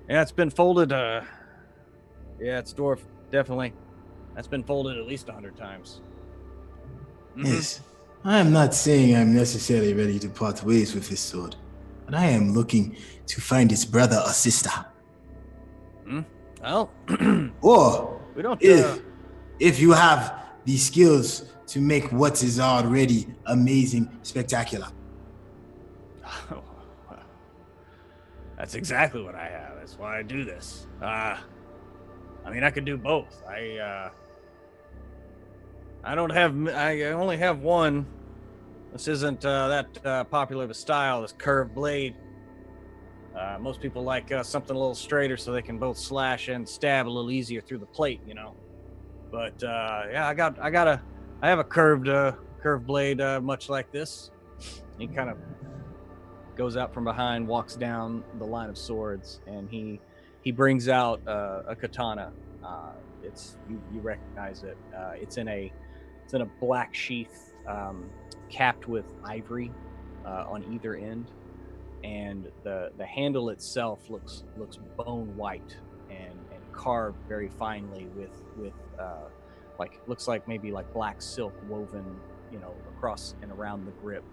yeah, it's been folded. Yeah, it's dwarf, definitely. That's been folded at least 100 times. Yes. I am not saying I'm necessarily ready to part ways with this sword, but I am looking to find its brother or sister. Well, Or we don't. if you have the skills to make what is already amazing spectacular. That's exactly what I have. That's why I do this. I could do both. I only have one. This isn't that popular of a style, this curved blade. Most people like something a little straighter so they can both slash and stab a little easier through the plate, But yeah, I have a curved blade, much like this. He kind of goes out from behind, walks down the line of swords, and he brings out a katana. You recognize it. It's in a black sheath, capped with ivory on either end, and the handle itself looks bone white and carved very finely with looks like maybe like black silk woven across and around the grip,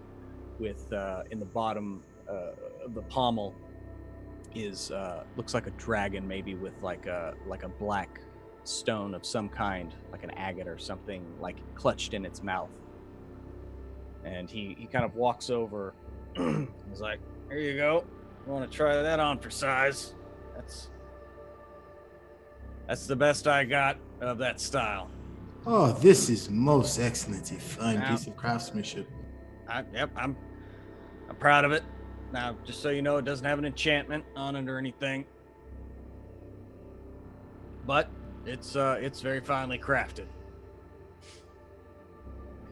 with in the bottom of the pommel is looks like a dragon, maybe with like a black stone of some kind, like an agate or something, like clutched in its mouth. And he kind of walks over. He's like, "Here you go. You want to try that on for size? That's the best I got of that style." Oh, this is most excellent. A fine piece of craftsmanship. I'm proud of it. Now, just so you know, it doesn't have an enchantment on it or anything, but it's very finely crafted.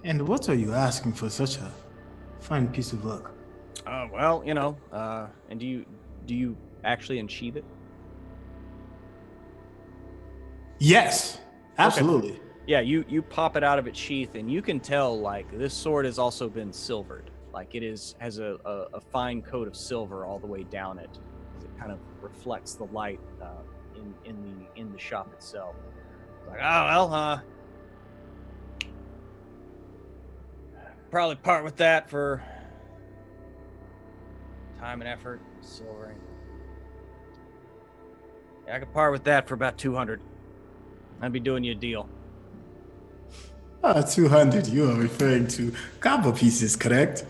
And what are you asking for such a fine piece of work? Well, and do you actually unsheath it? yes, absolutely. Okay. Yeah, you pop it out of its sheath, and you can tell, like, this sword has also been silvered. Like, has a fine coat of silver all the way down it. It kind of reflects the light in the shop itself. It's like, oh well, probably part with that for time and effort, silver. Yeah, I could part with that for about 200. I'd be doing you a deal. 200. You are referring to copper pieces, correct?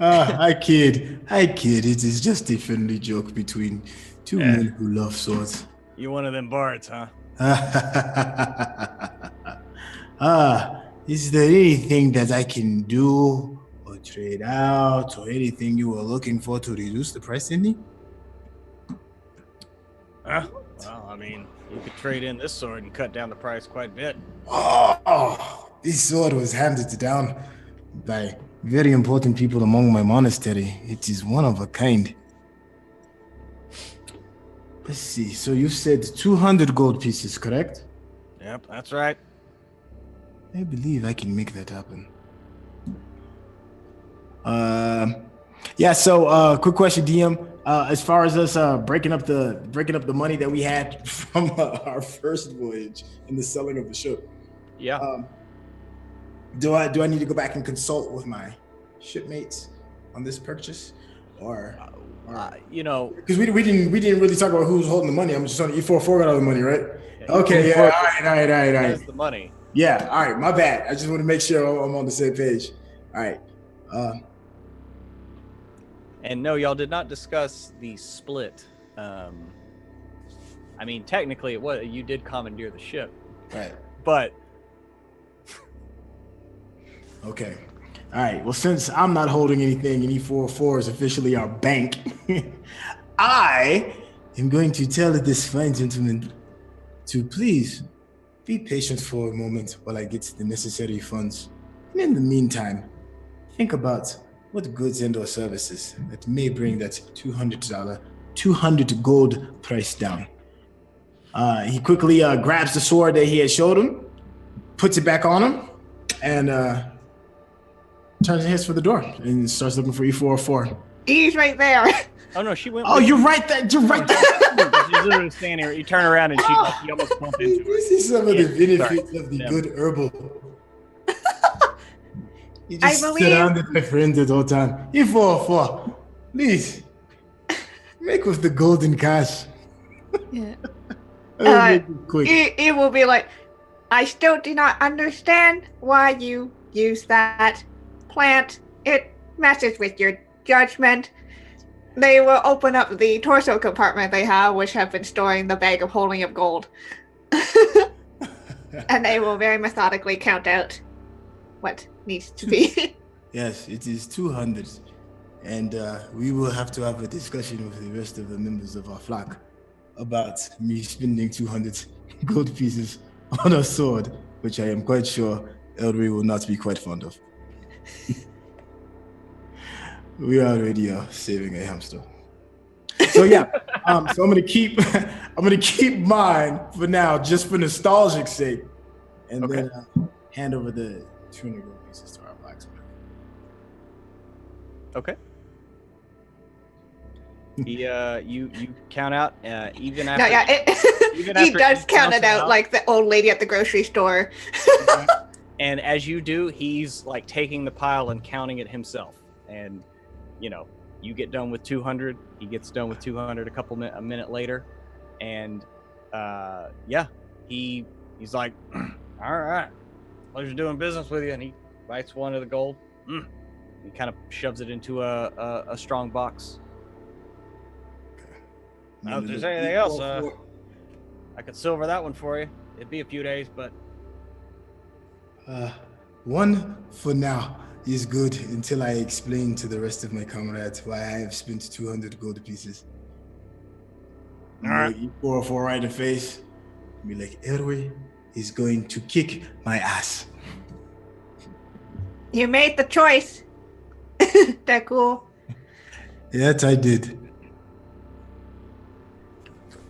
I kid. It is just a friendly joke between two men who love swords. You one of them bards, huh? Is there anything that I can do or trade out or anything you were looking for to reduce the price any? Huh? Well, I mean, you could trade in this sword and cut down the price quite a bit. Oh, this sword was handed down by very important people among my monastery. It is one of a kind. Let's see. So you said 200 gold pieces, correct? Yep, that's right. I believe I can make that happen. Yeah. So, quick question, DM. As far as us breaking up the money that we had from our first voyage and the selling of the ship. Yeah. Do I need to go back and consult with my shipmates on this purchase, or you know, because we didn't really talk about who was holding the money. I'm just on E44 got all the money, right? Okay. Yeah. All right. That's the money. Yeah. All right. My bad. I just want to make sure I'm on the same page. All right. And no, y'all did not discuss the split. I mean, technically, you did commandeer the ship, Right. but Okay. All right. Well, since I'm not holding anything and E44 is officially our bank, I am going to tell this fine gentleman to please be patient for a moment while I get the necessary funds. And in the meantime, think about what goods and or services that may bring that $200 gold price down. He quickly grabs the sword that he had showed him, puts it back on him, and turns and heads for the door and starts looking for E404. He's right there. oh no, she went. Oh, you're right there. You're right there. She's literally standing here. You turn around and you almost bump into her. This is some of the benefits of the good herbal. You just surrounded my friends at all time. E404, please make with the golden cash. Yeah. Quick. It will be like, I still do not understand why you use that plant. It messes with your judgment. They will open up the torso compartment they have, which have been storing the bag of holding of gold. And they will very methodically count out what needs to be. Yes, it is 200. And we will have to have a discussion with the rest of the members of our flock about me spending 200 gold pieces on a sword, which I am quite sure Elry will not be quite fond of. We are already saving a hamster. So yeah, so I'm gonna keep mine for now, just for nostalgic sake, and then hand over the 200 gold pieces to our blacksmith. Okay. You count out even after. No, yeah, even he after does count it out like the old lady at the grocery store. And as you do, he's like taking the pile and counting it himself. And you get done with 200. He gets done with 200 a minute later, and he's like, all right, pleasure doing business with you. And he bites one of the gold. He kind of shoves it into a strong box. Now, if there's anything else, I could silver that one for you. It'd be a few days, but one for now is good until I explain to the rest of my comrades why I have spent 200 gold pieces. All right. You 404 right in the face. Be like, Elry is going to kick my ass. You made the choice. That cool. Yes, I did.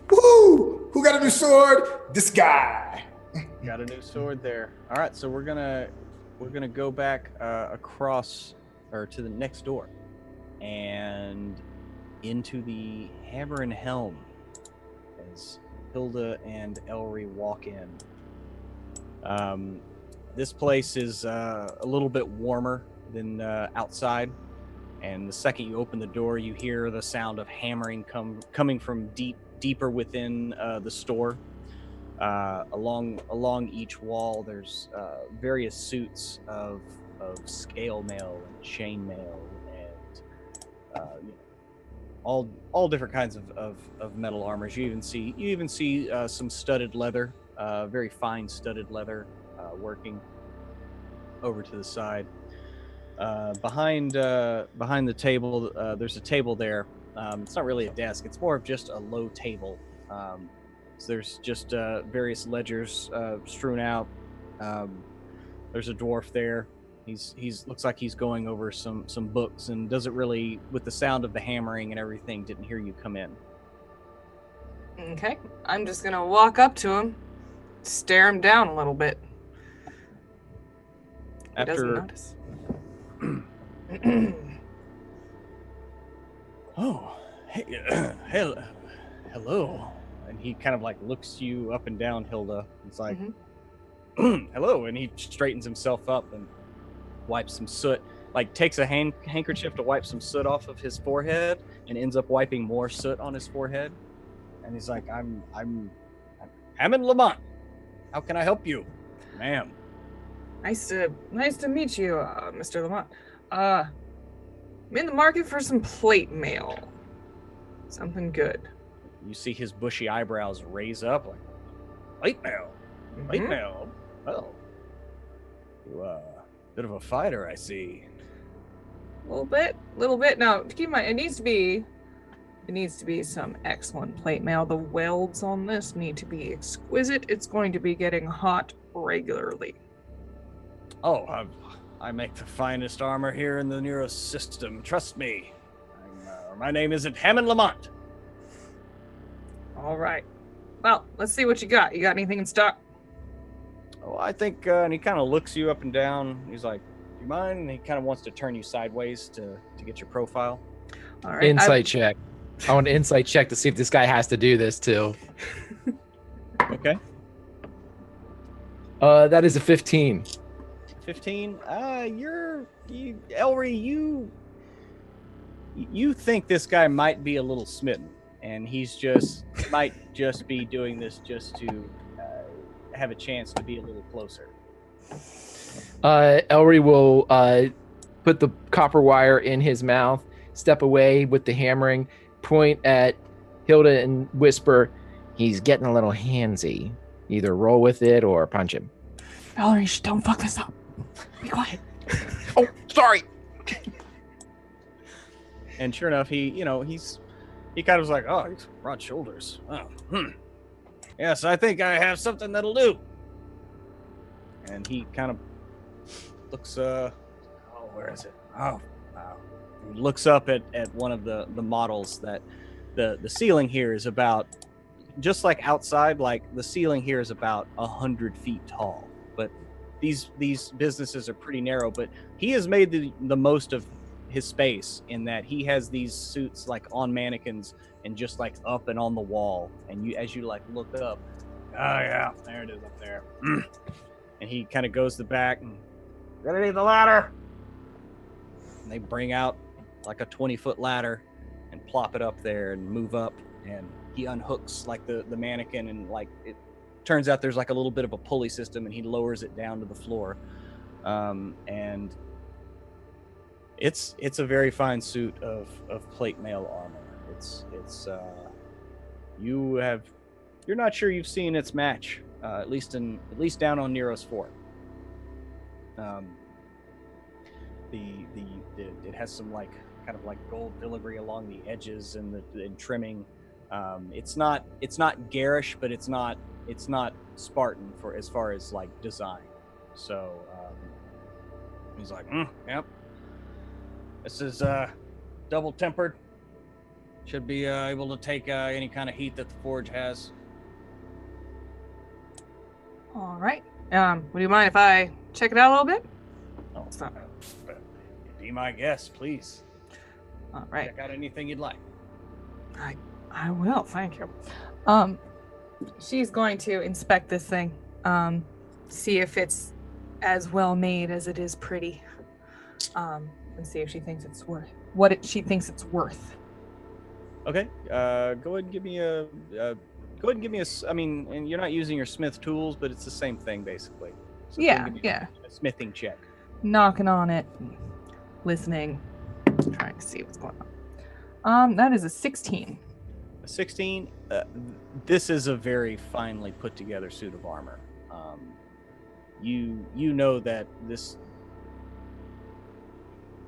Woo! Who got a new sword? This guy. Got a new sword there. All right, so we're gonna go back across or to the next door, and into the Hammer and Helm as Hilda and Elry walk in. This place is a little bit warmer than outside, and the second you open the door, you hear the sound of hammering coming from deeper within the store. Along each wall, there's various suits of scale mail and chain mail and all different kinds of metal armors. You even see some studded leather, very fine studded leather, working over to the side. Behind the table, there's a table there. It's not really a desk. It's more of just a low table. So there's just various ledgers strewn out. There's a dwarf there. He's looks like he's going over some books and doesn't really, with the sound of the hammering and everything, didn't hear you come in. Okay, I'm just gonna walk up to him, stare him down a little bit. He doesn't notice. Oh, hey, hello. And he kind of like looks you up and down, Hilda. He's like, hello. And he straightens himself up and wipes some soot, like takes a handkerchief to wipe some soot off of his forehead and ends up wiping more soot on his forehead. And he's like, I'm Hammond Lamont. How can I help you, ma'am? Nice to meet you, Mr. Lamont. I'm in the market for some plate mail. Something good. You see his bushy eyebrows raise up, like, plate mail? Plate mail? Well, you bit of a fighter, I see. A little bit. Now, keep in mind, it needs to be some excellent plate mail. The welds on this need to be exquisite. It's going to be getting hot regularly. Oh, I make the finest armor here in the Nero system. Trust me. My name isn't Hammond Lamont. All right. Well, let's see what you got. You got anything in stock? Oh, I think, and he kind of looks you up and down. He's like, do you mind? And he kind of wants to turn you sideways to get your profile. All right. Insight check. I want an insight check to see if this guy has to do this too. Okay. That is a 15. 15? Elry, you think this guy might be a little smitten, and might just be doing this just to have a chance to be a little closer. Elry will put the copper wire in his mouth, step away with the hammering, point at Hilda and whisper, "He's getting a little handsy. Either roll with it or punch him." Valerie, don't fuck this up. Be quiet. Oh, sorry. And sure enough, he kind of was like, oh, he's broad shoulders. Oh, Yes, I think I have something that'll do. And he kind of looks, where is it? Oh, wow. He looks up at one of the models that the ceiling here is about, just like outside, like the ceiling here is about 100 feet tall. But these businesses are pretty narrow, but he has made the most of his space in that he has these suits like on mannequins and just like up and on the wall. And as you like look up, oh yeah, there it is up there. And he kind of goes to the back and, gonna need the ladder. And they bring out like a 20-foot ladder and plop it up there and move up. And he unhooks like the mannequin, and like it turns out there's like a little bit of a pulley system, and he lowers it down to the floor. And it's a very fine suit of plate mail armor. You're not sure you've seen its match, at least down on Nero's Fort. It has some like kind of like gold filigree along the edges and the trimming. It's not garish, but it's not Spartan for as far as like design. So he's like, yep. This is double tempered. Should be able to take any kind of heat that the forge has. All right. Would you mind if I check it out a little bit? Oh, be my guest, please. All right. Check out anything you'd like. I will. Thank you. She's going to inspect this thing. see if it's as well made as it is pretty, and see if she thinks it's worth she thinks it's worth. Okay. Go ahead and give me a. I mean, and you're not using your smith tools, but it's the same thing basically. So Yeah, give me yeah. A smithing check. Knocking on it, listening, trying to see what's going on. That is a 16. A 16. This is a very finely put together suit of armor. You know that this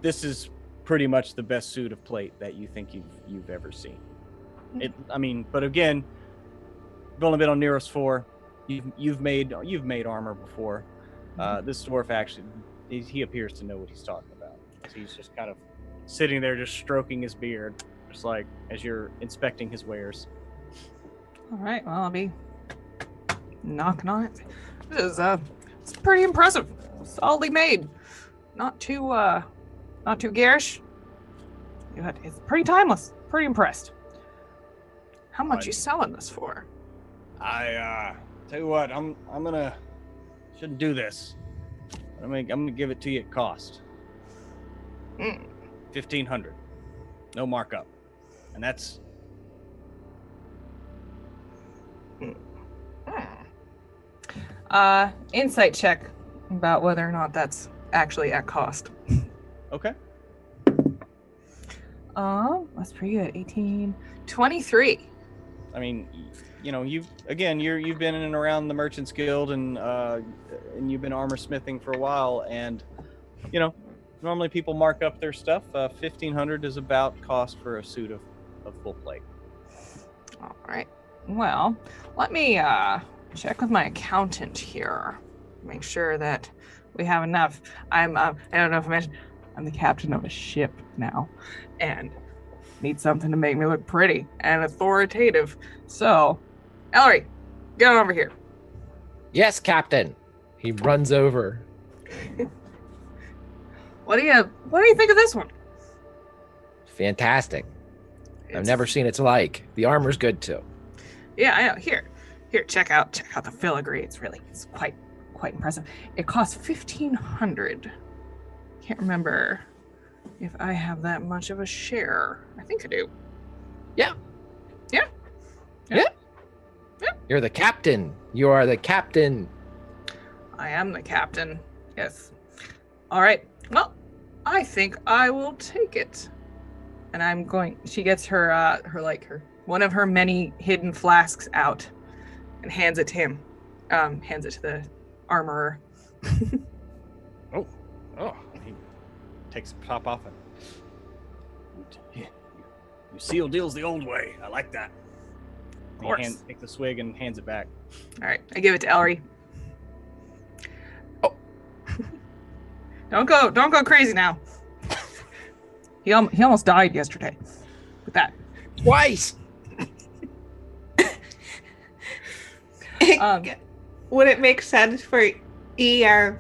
is pretty much the best suit of plate that you think you've ever seen. But again, you've only been on Neros 4. You've made armor before. This dwarf actually, he appears to know what he's talking about. So he's just kind of sitting there, just stroking his beard, just like as you're inspecting his wares. All right, well, I'll be knocking on it. This is it's pretty impressive. Solidly made. Not too garish. It's pretty timeless. Pretty impressed. How much you selling this for? I tell you what, I'm gonna shouldn't do this. I'm gonna give it to you at cost. 1,500. No markup. And that's insight check about whether or not that's actually at cost. okay. That's pretty good. 18, 23. I mean, you've been in and around the Merchants Guild, and you've been armor smithing for a while, and normally people mark up their stuff. 1,500 is about cost for a suit of full plate. All right. Well, let me check with my accountant here. Make sure that we have enough. I don't know if I mentioned, I'm the captain of a ship now, and need something to make me look pretty and authoritative. So, Ellery, get on over here. Yes, Captain. He runs over. What do you think of this one? Fantastic. I've never seen its like. The armor's good too. Yeah, I know. Here, check out the filigree. It's quite impressive. It costs 1,500. Can't remember if I have that much of a share. I think I do. Yeah. Yeah. You're the captain. You are the captain. I am the captain. Yes. All right. Well, I think I will take it. And she gets her one of her many hidden flasks out and hands it to him. Hands it to the armorer. Oh, he takes a pop off it. You seal deals the old way. I like that. Of course. He takes a swig and hands it back. All right, I give it to Ellery. Oh. Don't go crazy now. He almost died yesterday with that. Twice. Would it make sense for our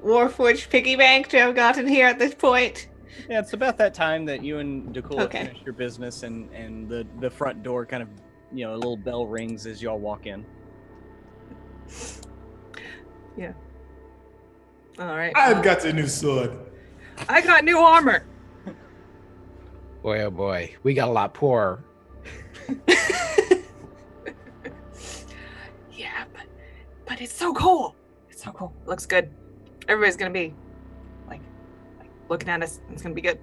Warforged piggy bank to have gotten here at this point? Yeah, it's about that time that you and Dakula Okay. finish your business, and the front door kind of, a little bell rings as y'all walk in. Yeah. All right. I've got a new sword. I got new armor. Boy, oh boy. We got a lot poorer. Yeah, but it's so cool. It's so cool. Looks good. Everybody's gonna be like looking at us. It's gonna be good.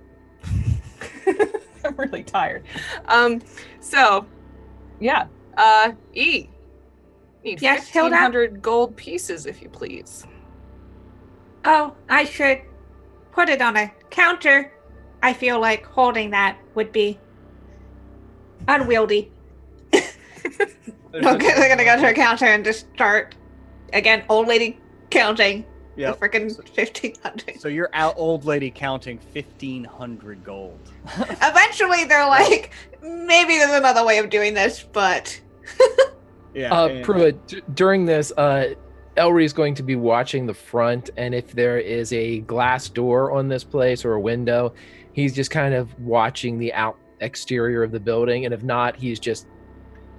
I'm really tired. So yeah. E. Need Yes, Hilda? 1,500 gold pieces, if you please. Oh, I should put it on a counter. I feel like holding that would be unwieldy. Okay, they're gonna go to a counter and just start again, old lady counting. Yep. The freaking 1,500. So you're out, old lady, counting 1,500 gold. Eventually, they're like, maybe there's another way of doing this, but Yeah. Pruitt, during this, Elry is going to be watching the front, and if there is a glass door on this place or a window, he's just kind of watching the exterior of the building, and if not, he's just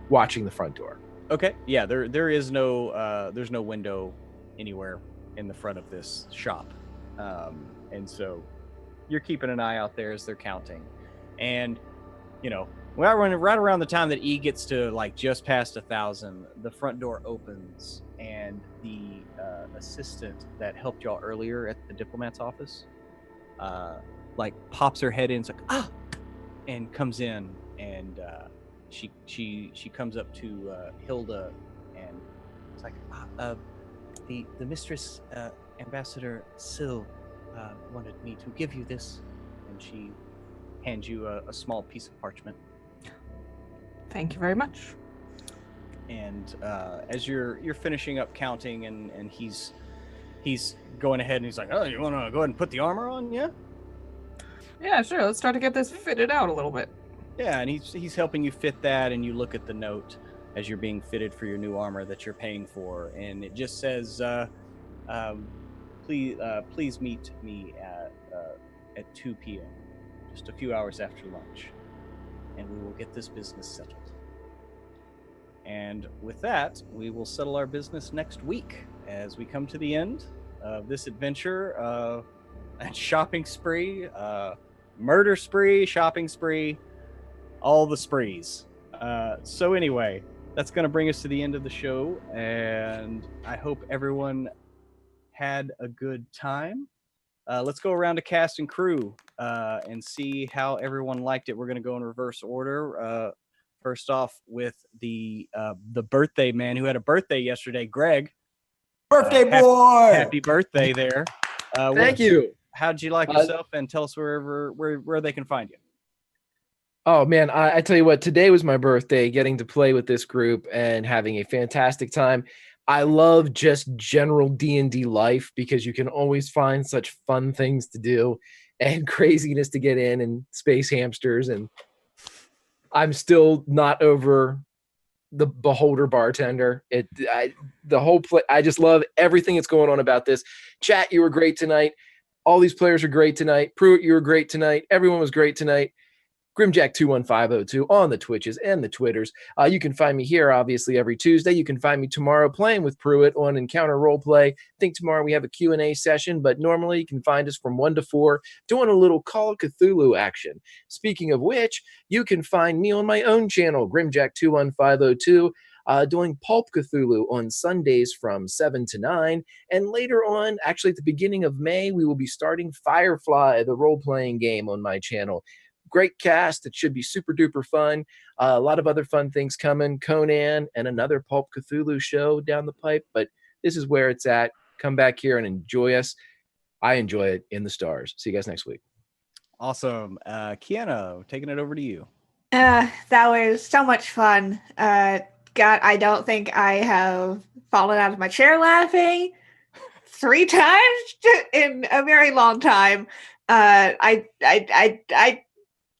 watching the front door. Okay. Yeah. There is no there's no window anywhere in the front of this shop. And so you're keeping an eye out there as they're counting. And, you know, right around the time that E gets to like just past 1,000, the front door opens and the assistant that helped y'all earlier at the diplomat's office like pops her head in, it's like, and comes in, and she comes up to Hilda, and it's like, the mistress, Ambassador Syl, wanted me to give you this, and she hands you a small piece of parchment. Thank you very much. And as you're finishing up counting, and he's going ahead, and he's like, oh, you want to go ahead and put the armor on, yeah? Yeah, sure. Let's start to get this fitted out a little bit. Yeah, and he's helping you fit that, and you look at the note as you're being fitted for your new armor that you're paying for, and it just says, please meet me at 2 p.m., just a few hours after lunch, and we will get this business settled. And with that, we will settle our business next week as we come to the end of this adventure, and shopping spree, murder spree, shopping spree, all the sprees. So anyway, that's going to bring us to the end of the show, and I hope everyone had a good time. Let's go around to cast and crew and see how everyone liked it. We're going to go in reverse order. First off, with the birthday man who had a birthday yesterday, Greg. Birthday boy! Happy birthday there. Thank you. How'd you like yourself? And tell us where they can find you. Oh man, I tell you what, today was my birthday, getting to play with this group and having a fantastic time. I love just general D&D life because you can always find such fun things to do and craziness to get in and space hamsters. And I'm still not over the Beholder bartender. The whole play. I just love everything that's going on about this. Chat, you were great tonight. All these players are great tonight. Pruitt, you were great tonight. Everyone was great tonight. Grimjack21502 on the Twitches and the Twitters. You can find me here, obviously, every Tuesday. You can find me tomorrow playing with Pruitt on Encounter Roleplay. I think tomorrow we have a Q&A session, but normally you can find us from 1 to 4 doing a little Call of Cthulhu action. Speaking of which, you can find me on my own channel, Grimjack21502, doing Pulp Cthulhu on Sundays from 7 to 9. And later on, actually at the beginning of May, we will be starting Firefly, the role-playing game on my channel. Great cast. It should be super duper fun. A lot of other fun things coming. Conan and another Pulp Cthulhu show down the pipe. But this is where it's at. Come back here and enjoy us. I enjoy it in the stars. See you guys next week. Awesome. Kiana, taking it over to you. That was so much fun. God, I don't think I have fallen out of my chair laughing 3 times in a very long time.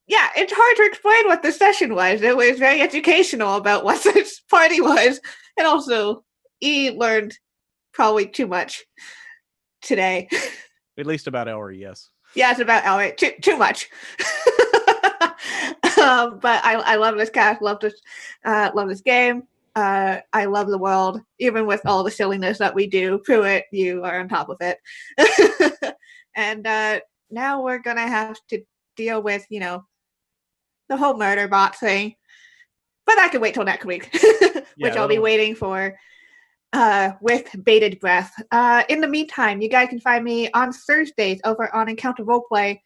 Yeah, it's hard to explain what the session was. It was very educational about what this party was. And also, E learned probably too much today. At least about Elry, yes. Yeah, it's about Elry. Too much. But I love this cast, love this game. I love the world, even with all the silliness that we do. Pruitt, you are on top of it. And now we're going to have to deal with, the whole murder bot thing. But I can wait till next week, which I'll be waiting for with bated breath. In the meantime, you guys can find me on Thursdays over on Encounter Roleplay,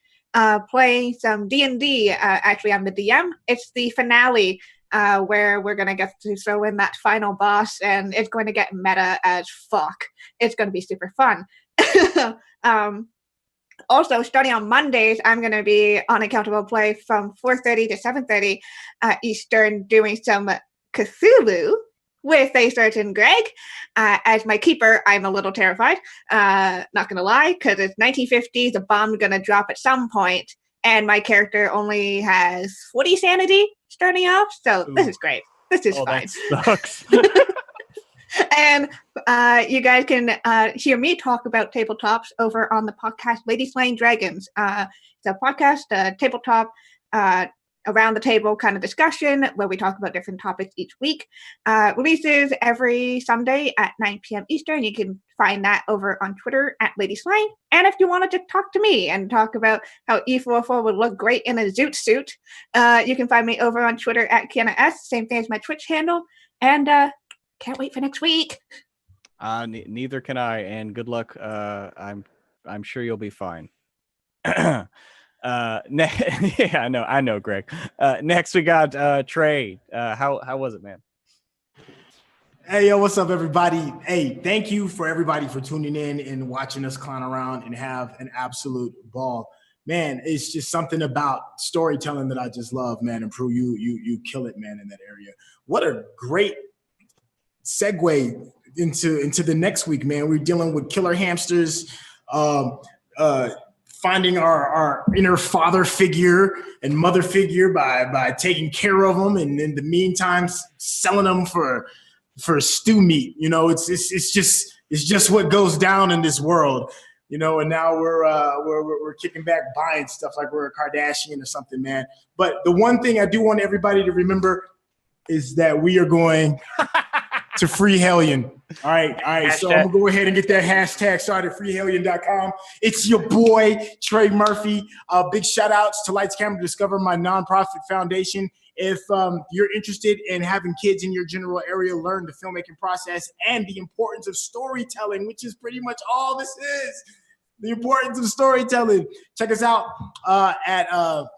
playing some D&D. Actually, I'm the DM. It's the finale where we're going to get to throw in that final boss, and it's going to get meta as fuck. It's going to be super fun. Also, starting on Mondays, I'm going to be on Encounter Roleplay from 4:30 to 7:30 Eastern, doing some Cthulhu with a certain Greg. As my keeper, I'm a little terrified. Not going to lie, because it's 1950s, a bomb going to drop at some point, and my character only has 40 sanity starting off, so This is great. This is fine. That sucks. And you guys can hear me talk about tabletops over on the podcast Lady Slaying Dragons. It's a podcast, tabletop around the table kind of discussion where we talk about different topics each week. Releases every Sunday at 9 p.m. Eastern. You can find that over on Twitter at Lady Slang. And if you want to just talk to me and talk about how E44 would look great in a zoot suit, you can find me over on Twitter at Kiana S. Same thing as my Twitch handle. And can't wait for next week. Neither can I. And good luck. I'm sure you'll be fine. Yeah, I know, Greg. Next we got Trey. How was it, man? Hey, yo, what's up, everybody? Hey, thank you for everybody for tuning in and watching us clown around and have an absolute ball. Man, it's just something about storytelling that I just love, man. And Prue, you kill it, man, in that area. What a great segue into the next week, man. We're dealing with killer hamsters, finding our inner father figure and mother figure by taking care of them, and in the meantime selling them for stew meat. You know, it's just what goes down in this world. You know, and now we're kicking back buying stuff like we're a Kardashian or something, man. But the one thing I do want everybody to remember is that we are going to free Hellion. All right. So I'm gonna go ahead and get that hashtag started, freehellion.com. It's your boy, Trey Murphy. Big shout outs to Lights Camera Discover, my nonprofit foundation. If you're interested in having kids in your general area learn the filmmaking process and the importance of storytelling, which is pretty much all this is, the importance of storytelling, check us out at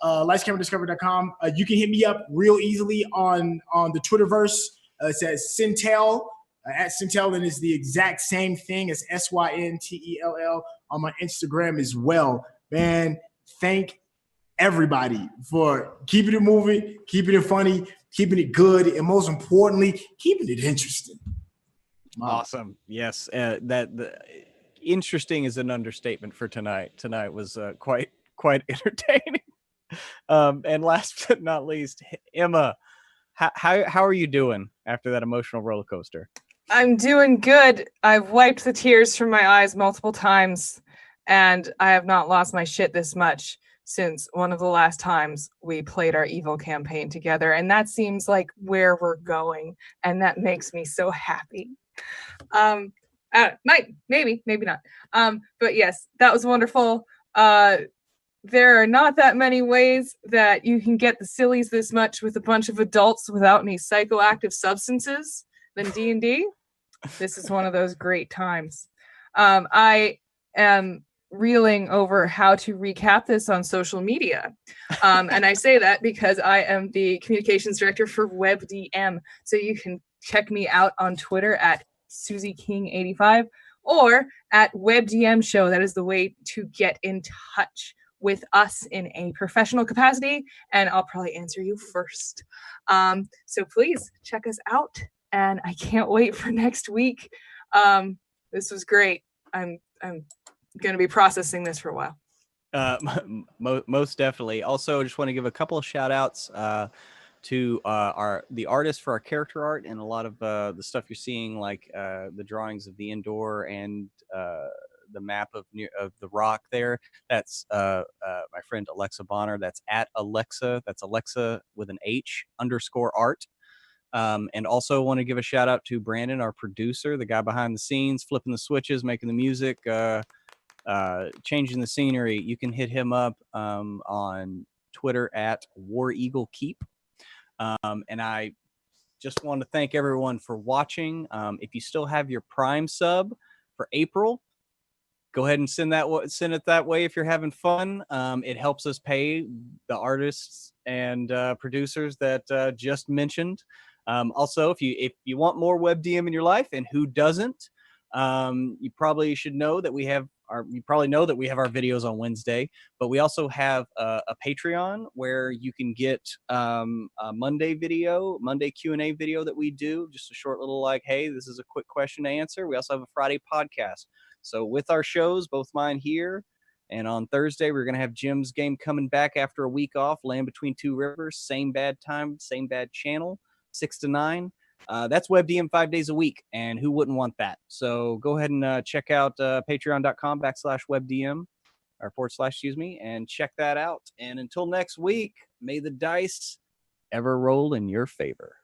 lightscameradiscover.com. You can hit me up real easily on the Twitterverse. It says Sintel, at Sintel, and is the exact same thing as SYNTELL on my Instagram as well. Man, thank everybody for keeping it moving, keeping it funny, keeping it good, and most importantly, keeping it interesting. Wow. Awesome. Yes, interesting is an understatement for tonight. Tonight was quite entertaining. And last but not least, Emma, how are you doing after that emotional roller coaster? I'm doing good. I've wiped the tears from my eyes multiple times, and I have not lost my shit this much since one of the last times we played our evil campaign together, and that seems like where we're going, and that makes me so happy. Maybe not. But yes, that was wonderful. There are not that many ways that you can get the sillies this much with a bunch of adults without any psychoactive substances than D&D. This is one of those great times. I am reeling over how to recap this on social media. And I say that because I am the communications director for WebDM. So you can check me out on Twitter at SusieKing85 or at WebDM Show. That is the way to get in touch with us in a professional capacity, and I'll probably answer you first. So please check us out, and I can't wait for next week. This was great. I'm going to be processing this for a while. Most definitely. Also, just want to give a couple of shout outs to the artists for our character art, and a lot of the stuff you're seeing, like the drawings of the indoor and the map of the rock there. That's my friend Alexa Bonner. That's at Alexa. That's Alexa with an H _art. And also want to give a shout out to Brandon, our producer, the guy behind the scenes, flipping the switches, making the music, changing the scenery. You can hit him up on Twitter at War Eagle Keep. And I just want to thank everyone for watching. If you still have your Prime sub for April, go ahead and send it that way if you're having fun. It helps us pay the artists and producers that just mentioned. Also, if you want more WebDM in your life, and who doesn't, you probably should know that we have our videos on Wednesday, but we also have a Patreon where you can get a Monday Q&A video that we do, just a short little like, hey, this is a quick question to answer. We also have a Friday podcast. So with our shows, both mine here and on Thursday, we're going to have Jim's game coming back after a week off, Land Between Two Rivers, same bad time, same bad channel, 6 to 9. That's WebDM 5 days a week, and who wouldn't want that? So go ahead and check out patreon.com/WebDM. or / excuse me, and check that out. And until next week, may the dice ever roll in your favor.